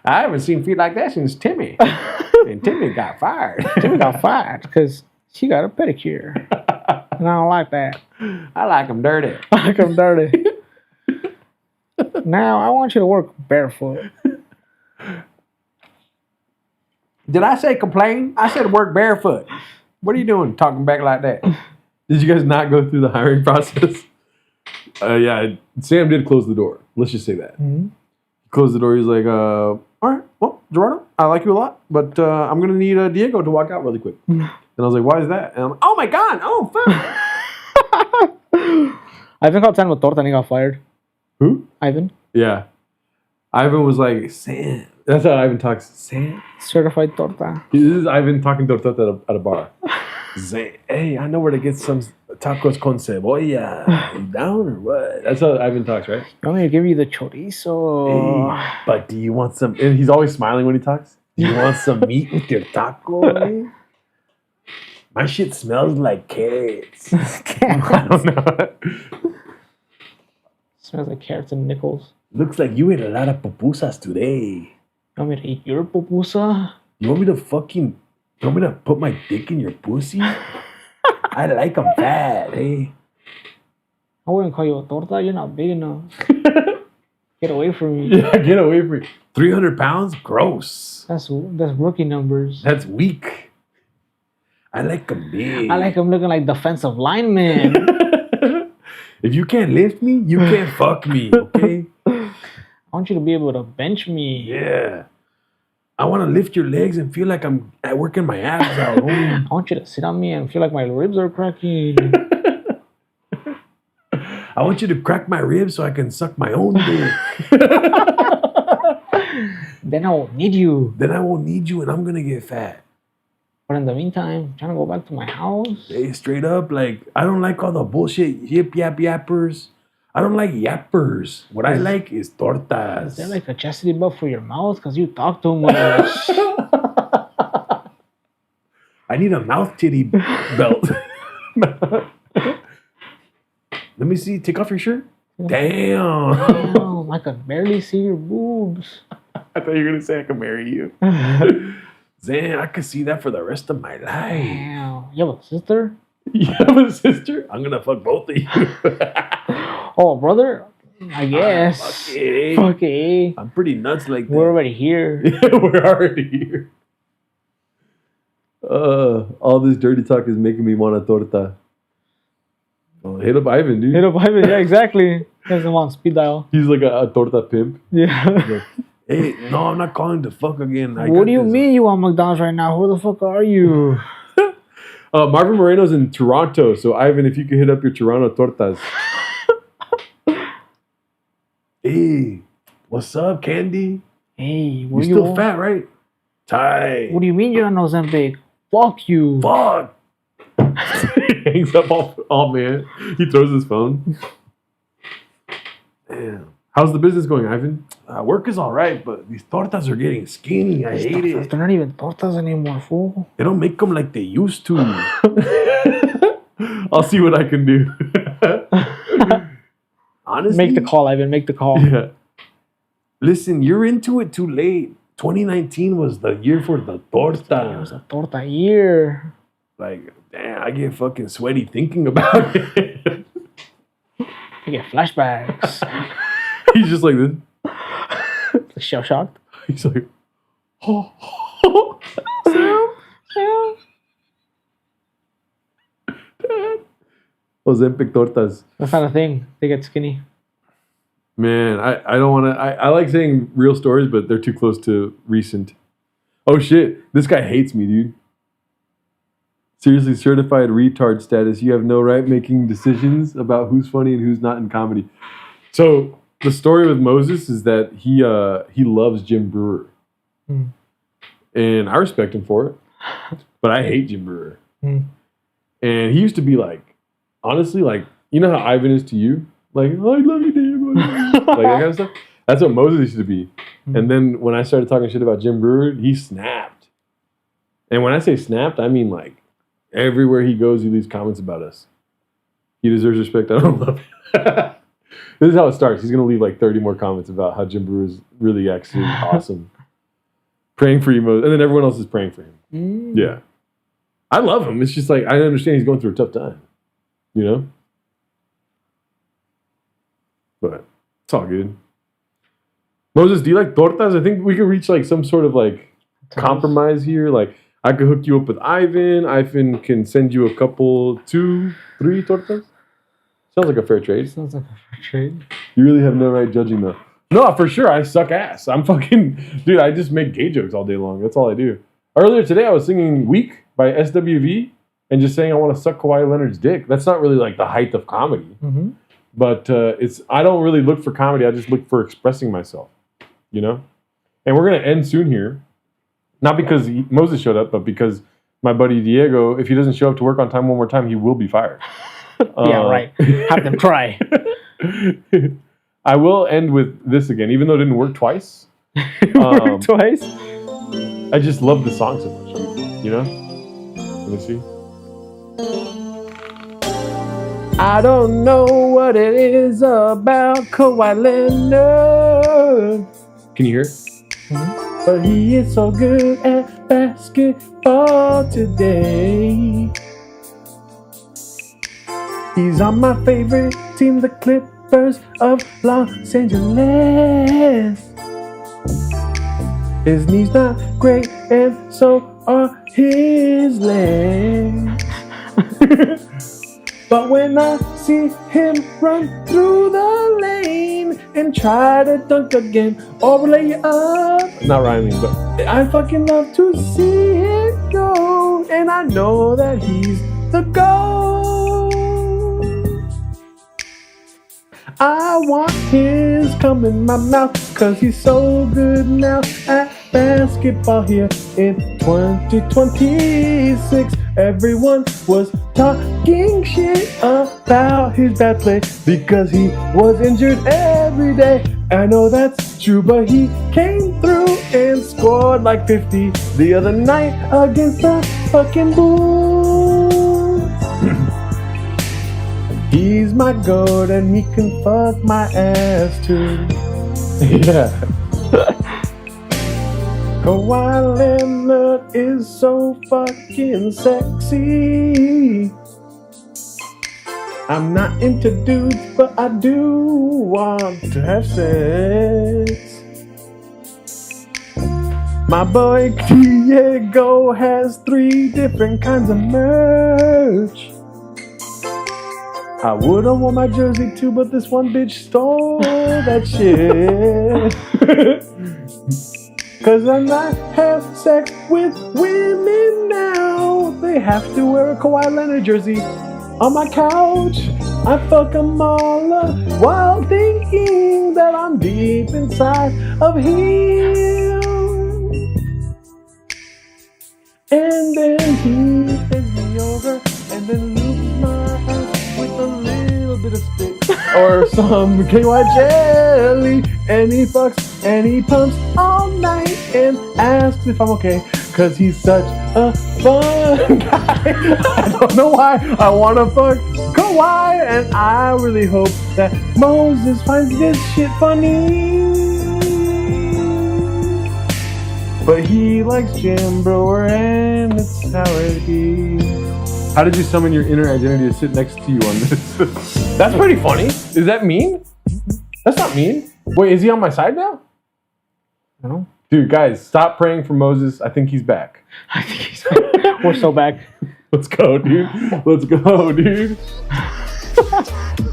I haven't seen feet like that since Timmy. And Timmy got fired. Timmy got fired because she got a pedicure. And I don't like that. I like them dirty. I like them dirty. Now, I want you to work barefoot. Did I say complain? I said work barefoot. What are you doing talking back like that? Did you guys not go through the hiring process? Yeah, Sam did close the door. Let's just say that. Mm-hmm. He closed the door. He's like, all right, well, Gerardo, I like you a lot, but I'm going to need Diego to walk out really quick. And I was like, why is that? And I'm like, oh my God, oh fuck. Ivan called Sam a torta and he got fired. Who? Ivan. Yeah. Ivan was like, Sam. That's how Ivan talks. Sam. Certified torta. This is Ivan talking torta at a bar. Hey, I know where to get some tacos con cebolla. You down or what? That's how Ivan talks, right? You want me to give you the chorizo? Hey, but do you want some... And he's always smiling when he talks. Do you want some meat with your taco? Eh? My shit smells like carrots. I don't know. Smells like carrots and nickels. Looks like you ate a lot of pupusas today. You want me to eat your pupusa? You want me to put my dick in your pussy? I like them fat, eh? I wouldn't call you a torta. You're not big enough. Get away from me. Yeah, get away from me. 300 pounds? Gross. That's rookie numbers. That's weak. I like him big. I like him looking like defensive lineman. If you can't lift me, you can't fuck me, okay? I want you to be able to bench me. Yeah. I want to lift your legs and feel like I'm working my ass out. I want you to sit on me and feel like my ribs are cracking. I want you to crack my ribs so I can suck my own dick. Then I won't need you. Then I won't need you and I'm going to get fat. But in the meantime, I'm trying to go back to my house. Hey, straight up, like, I don't like all the bullshit yip yap yappers. I don't like yappers. What I like is tortas. Is there like a chastity belt for your mouth? Because you talk too much. I need a mouth titty belt. Let me see. Take off your shirt. Damn. Damn, I could barely see your boobs. I thought you were going to say I could marry you. Zan, I could see that for the rest of my life. Damn. You have a sister? You have a sister? I'm going to fuck both of you. Oh, brother? I guess. Fuck it. I'm pretty nuts like that. We're already here. We're already here. All this dirty talk is making me want a torta. Oh, hit up Ivan, dude. Hit up Ivan, yeah, exactly. He has him on speed dial. He's like a torta pimp. Yeah. Like, hey, no, I'm not calling to fuck again. What do you mean you on McDonald's right now? Who the fuck are you? Marvin Moreno's in Toronto, so Ivan, if you could hit up your Toronto tortas. Hey, what's up, Candy? Hey, you're still fat, right? Tight. What do you mean you're on Ozempic? Fuck you. Fuck. He hangs up all man. He throws his phone. Damn. How's the business going, Ivan? Work is all right, but these tortas are getting skinny. I hate it. They're not even tortas anymore, fool. They don't make them like they used to. I'll see what I can do. Honestly, make the call, Ivan. Make the call. Yeah. Listen, you're into it too late. 2019 was the year for the torta. It was a torta year. Like, damn, I get fucking sweaty thinking about it. I get flashbacks. He's just like this. Shell shocked. He's like, oh. Ozempic tortas. That's not a thing. They get skinny. Man, I don't want to. I like saying real stories, but they're too close to recent. Oh shit, this guy hates me, dude. Seriously, certified retard status. You have no right making decisions about who's funny and who's not in comedy. So the story with Moses is that he loves Jim Brewer, and I respect him for it, but I hate Jim Brewer. And he used to be like, honestly, like, you know how Ivan is to you, like, oh, I love you, Dave. Like that kind of stuff. That's what Moses used to be. And then when I started talking shit about Jim Brewer, he snapped. And when I say snapped, I mean like everywhere he goes, he leaves comments about us. He deserves respect. I don't love him. This is how it starts. He's going to leave like 30 more comments about how Jim Brewer is really actually awesome. Praying for you, Moses. And then everyone else is praying for him. Yeah. I love him. It's just like, I understand he's going through a tough time. You know? But it's all good. Moses, do you like tortas? I think we could reach like some sort of like compromise here. Like I could hook you up with Ivan. Ivan can send you a couple, 2, 3 tortas. Sounds like a fair trade. Sounds like a fair trade. You really have no right judging though. No, for sure. I suck ass. I'm fucking... Dude, I just make gay jokes all day long. That's all I do. Earlier today, I was singing Weak by SWV and just saying I want to suck Kawhi Leonard's dick. That's not really like the height of comedy. But I don't really look for comedy. I just look for expressing myself. You know? And we're going to end soon here. Not because Moses showed up, but because my buddy Diego, if he doesn't show up to work on time one more time, he will be fired. Yeah, right. Have them try. I will end with this again, even though it didn't work twice. Worked twice? I just love the song so much. You know? Let me see. I don't know what it is about Kawhi Leonard. Can you hear it? But he is so good at basketball today. He's on my favorite team, the Clippers of Los Angeles. His knees not great, and so are his legs. But when I see him run through the lane and try to dunk again or lay up, not rhyming, but I fucking love to see it go, and I know that he's the GOAT. I want his cum in my mouth, cause he's so good now at basketball here in 2026. Everyone was talking shit about his bad play because he was injured every day. I know that's true, but he came through and scored like 50 the other night against the fucking Bulls. He's my goat and he can fuck my ass too. Yeah. Kawhi Leonard is so fucking sexy. I'm not into dudes, but I do want to have sex. My boy Diego has 3 different kinds of merch. I would've worn my jersey too, but this one bitch stole that shit. Cause I not have sex with women now. They have to wear a Kawhi Leonard jersey on my couch. I fuck them all up while thinking that I'm deep inside of him. And then he takes me over and then loops my ass with a little bit of spit or some KY jelly, and he fucks and he pumps all night and asks if I'm okay, cause he's such a fun guy. I don't know why I wanna fuck Kawhi, and I really hope that Moses finds this shit funny. But he likes Jim Brewer and it's how it is. How did you summon your inner identity to sit next to you on this? That's pretty funny. Is that mean? That's not mean. Wait, is he on my side now? I don't know. Dude, guys, stop praying for Moses. I think he's back. I think he's back. We're so back. Let's go, dude. Let's go, dude.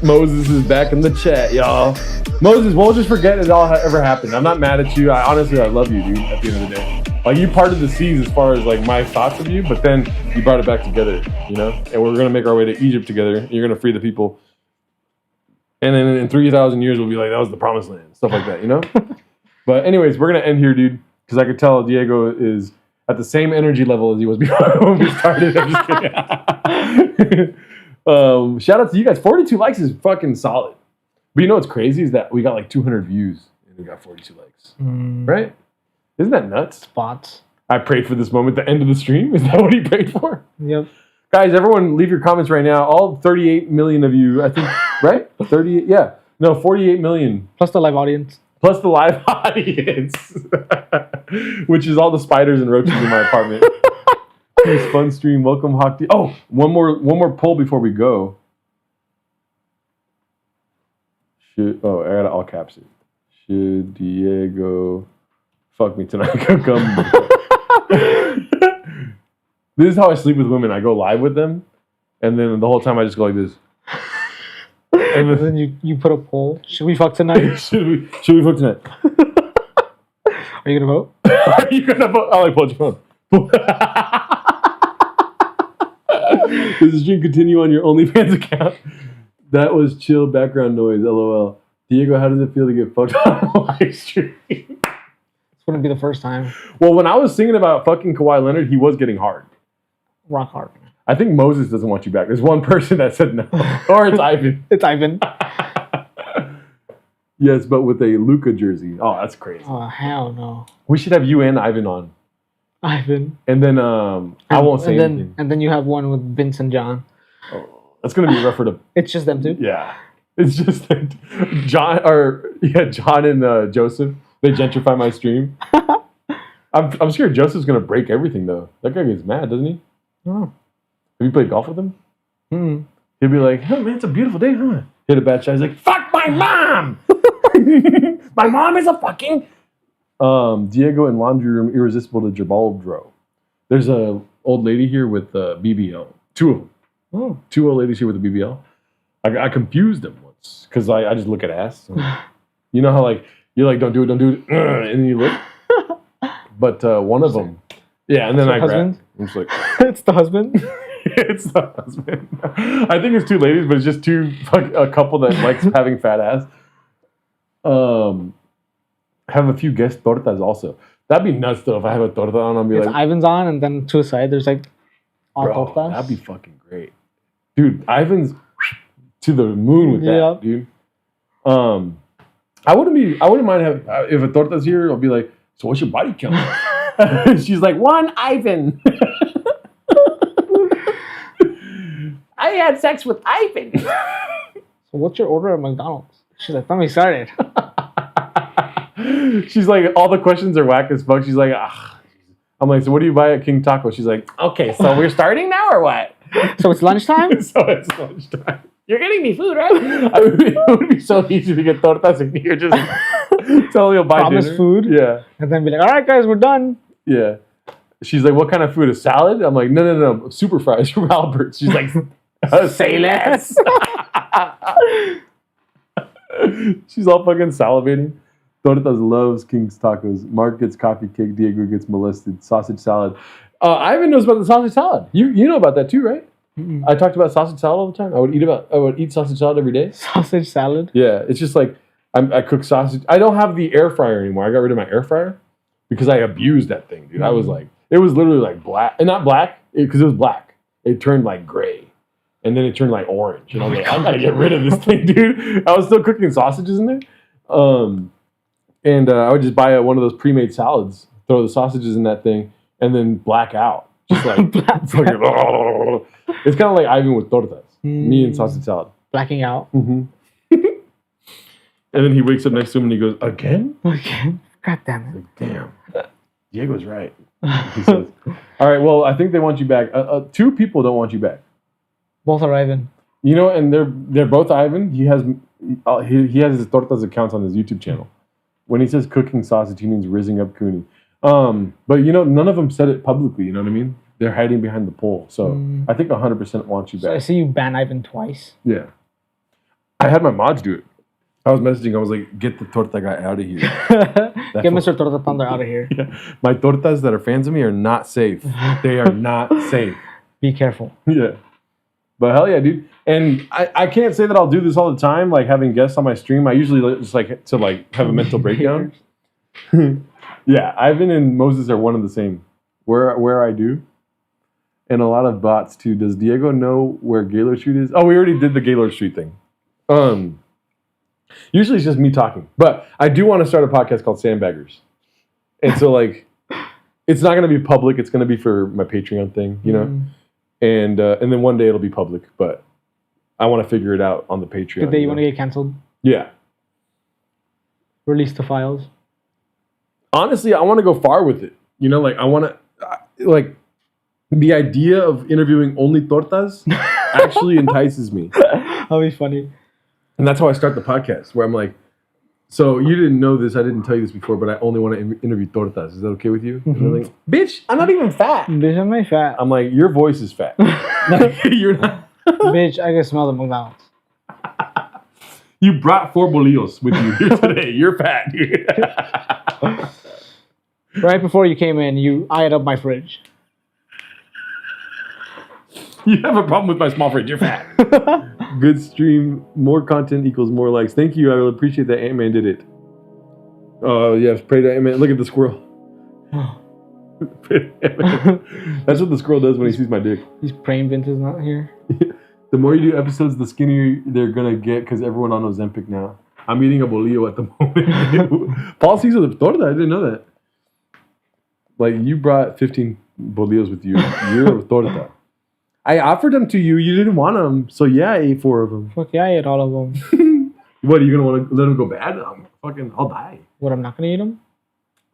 Moses is back in the chat, y'all. Moses, we'll just forget it all ever happened. I'm not mad at you. I love you, dude, at the end of the day. Like, you parted the seas as far as, like, my thoughts of you, but then you brought it back together, you know? And we're going to make our way to Egypt together. And you're going to free the people. And then in 3,000 years, we'll be like, that was the promised land. Stuff like that, you know? But anyways, we're going to end here, dude, because I could tell Diego is at the same energy level as he was before when we started. I'm just kidding. Shout out to you guys. 42 likes is fucking solid. But you know what's crazy is that we got like 200 views and we got 42 likes. Right? Isn't that nuts? Spots. I prayed for this moment, the end of the stream. Is that what he prayed for? Yep. Guys, everyone leave your comments right now. All 38 million of you, I think, right? 38, yeah. No, 48 million. Plus the live audience. Plus the live audience. Which is all the spiders and roaches in my apartment. Nice fun stream. Welcome, Hawk D. Oh, one more poll before we go. I gotta all caps it. Should Diego fuck me tonight? Come. This is how I sleep with women. I go live with them, and then the whole time I just go like this. And then you put a poll. Should we fuck tonight? Should we fuck tonight? Are you gonna vote? Are you gonna vote? I like pull your phone. Does the stream continue on your OnlyFans account? That was chill background noise, LOL. Diego, how does it feel to get fucked on a live stream? This wouldn't be the first time. Well, when I was singing about fucking Kawhi Leonard, he was getting hard. Rock hard. I think Moses doesn't want you back. There's one person that said no. Or it's Ivan. It's Ivan. Yes, but with a Luka jersey. Oh, that's crazy. Oh, hell no. We should have you and Ivan on. Ivan. And then I won't say anything. And then you have one with Vince and John. Oh, that's going to be rough for the... It's just them two? Yeah. It's just John and Joseph. They gentrify my stream. I'm scared Joseph's going to break everything, though. That guy gets mad, doesn't he? Oh. Have you played golf with him? Mm-hmm. He'll be like, oh, man, it's a beautiful day, huh? Hit a bad shot. He's like, fuck my mom! My mom is a fucking Diego in laundry room, irresistible to Jabaldro. There's a old lady here with BBL. 2 of them. Oh. 2 old ladies here with a BBL. I confused them once because I just look at ass. So. You know how like you're like don't do it, and then you look. But one of them, yeah, and then I grabbed. I'm just like, it's the husband. It's the husband. I think it's 2 ladies, but it's just a couple that likes having fat ass. Have a few guest tortas also. That'd be nuts though if I have a torta on. I'll be It's like, Ivan's on, and then to the side there's like all bro, tortas. that'd be fucking great, dude. Ivan's to the moon with that, dude. I wouldn't mind having if a torta's here. I'll be like, so what's your body count? She's like 1 Ivan. I had sex with Ivan. So what's your order at McDonald's? She's like, let me start it. She's like, all the questions are whack as fuck. She's like, ah. I'm like, so what do you buy at King Taco? She's like, okay, so we're starting now or what? So it's lunchtime? So it's lunchtime. You're getting me food, right? It would be so easy to get tortas in here. Just tell you'll buy Promise dinner. food. Yeah. And then be like, all right, guys, we're done. Yeah. She's like, what kind of food? A salad? I'm like, no. Super fries from Albert's. She's like, say less. She's all fucking salivating. Tortas loves King's Tacos. Mark gets coffee cake. Diego gets molested. Sausage salad. Ivan knows about the sausage salad. You know about that too, right? Mm-mm. I talked about sausage salad all the time. I would eat sausage salad every day. Sausage salad? Yeah, it's just like I cook sausage. I don't have the air fryer anymore. I got rid of my air fryer because I abused that thing, dude. I was like, it was literally like black, and not black because it was black. It turned like gray, and then it turned like orange. And I was like, I gotta get rid of this thing, dude. I was still cooking sausages in there, and I would just buy one of those pre-made salads, throw the sausages in that thing, and then black out, just like fucking. It's kind of like Ivan with tortas. Me and sausage salad. Blacking out. Mm-hmm. And then he wakes up next to him and he goes, again? Again? God damn it. Like, damn. Diego's right. He says, all right, well, I think they want you back. 2 people don't want you back. Both are Ivan. You know, and they're both Ivan. He has his tortas accounts on his YouTube channel. When he says cooking sausage, he means rizzing up Cooney. But, you know, none of them said it publicly. You know what I mean? They're hiding behind the pole. So I think 100% want you back. So I see you ban Ivan twice. Yeah. I had my mods do it. I was messaging. I was like, get the torta guy out of here. Get Mr. Torta Thunder out of here. Yeah. My tortas that are fans of me are not safe. They are not safe. Be careful. Yeah. But hell yeah, dude. And I can't say that I'll do this all the time, like having guests on my stream. I usually just like to like have a mental breakdown. Yeah, Ivan and Moses are one and the same. Where I do. And a lot of bots too. Does Diego know where Gaylord Street is? Oh, we already did the Gaylord Street thing. Usually it's just me talking. But I do want to start a podcast called Sandbaggers. And so like it's not gonna be public, it's gonna be for my Patreon thing, you know? And then one day it'll be public, but I want to figure it out on the Patreon. The day you want to get canceled? Yeah. Release the files? Honestly, I want to go far with it. You know, like I want to, like the idea of interviewing only tortas actually entices me. That'll be funny. And that's how I start the podcast, where I'm like, so you didn't know this, I didn't tell you this before, but I only want to interview tortas. Is that okay with you? And they're like, bitch, I'm not even fat. Bitch, I'm not fat. I'm like, your voice is fat. You're not. Bitch, I can smell the McDonald's. You brought 4 bolillos with you here today. You're fat, dude. Right before you came in, you eyed up my fridge. You have a problem with my small fridge. You're fat. Good stream. More content equals more likes. Thank you. I really appreciate that Ant-Man did it. Oh, yes. Pray to Ant-Man. Look at the squirrel. That's what the squirrel does when he sees my dick. He's praying Vince is not here. The more you do episodes, the skinnier they're going to get because everyone on Ozempic now. I'm eating a bolillo at the moment. Paul sees the torta. I didn't know that. Like, you brought 15 bolillos with you. You're a torta. I offered them to you. You didn't want them. So, yeah, I ate 4 of them. Fuck yeah, I ate all of them. What, are you going to want to let them go bad? I'll die. What, I'm not going to eat them?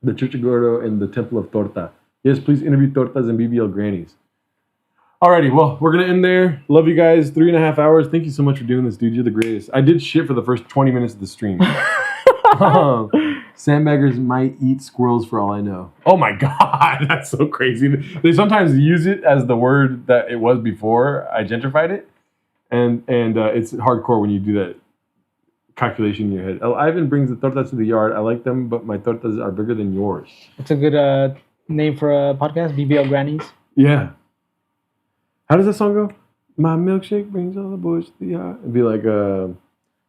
The Church of Gordo and the Temple of Torta. Yes, please interview tortas and BBL grannies. Alrighty, well, we're going to end there. Love you guys. 3.5 hours. Thank you so much for doing this, dude. You're the greatest. I did shit for the first 20 minutes of the stream. Sandbaggers might eat squirrels for all I know. Oh my God, that's so crazy. They sometimes use it as the word that it was before I gentrified it. And it's hardcore when you do that calculation in your head. El Ivan brings the tortas to the yard. I like them, but my tortas are bigger than yours. It's a good name for a podcast, BBL Grannies. Yeah. How does that song go? My milkshake brings all the boys to the yard. It'd be like,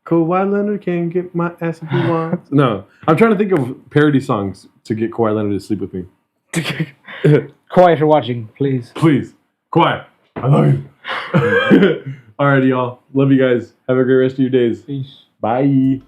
Kawhi Leonard can't get my ass if he wants. No. I'm trying to think of parody songs to get Kawhi Leonard to sleep with me. Kawhi, if you're watching, please. Please. Kawhi, I love you. Alrighty, y'all. Love you guys. Have a great rest of your days. Peace. Bye.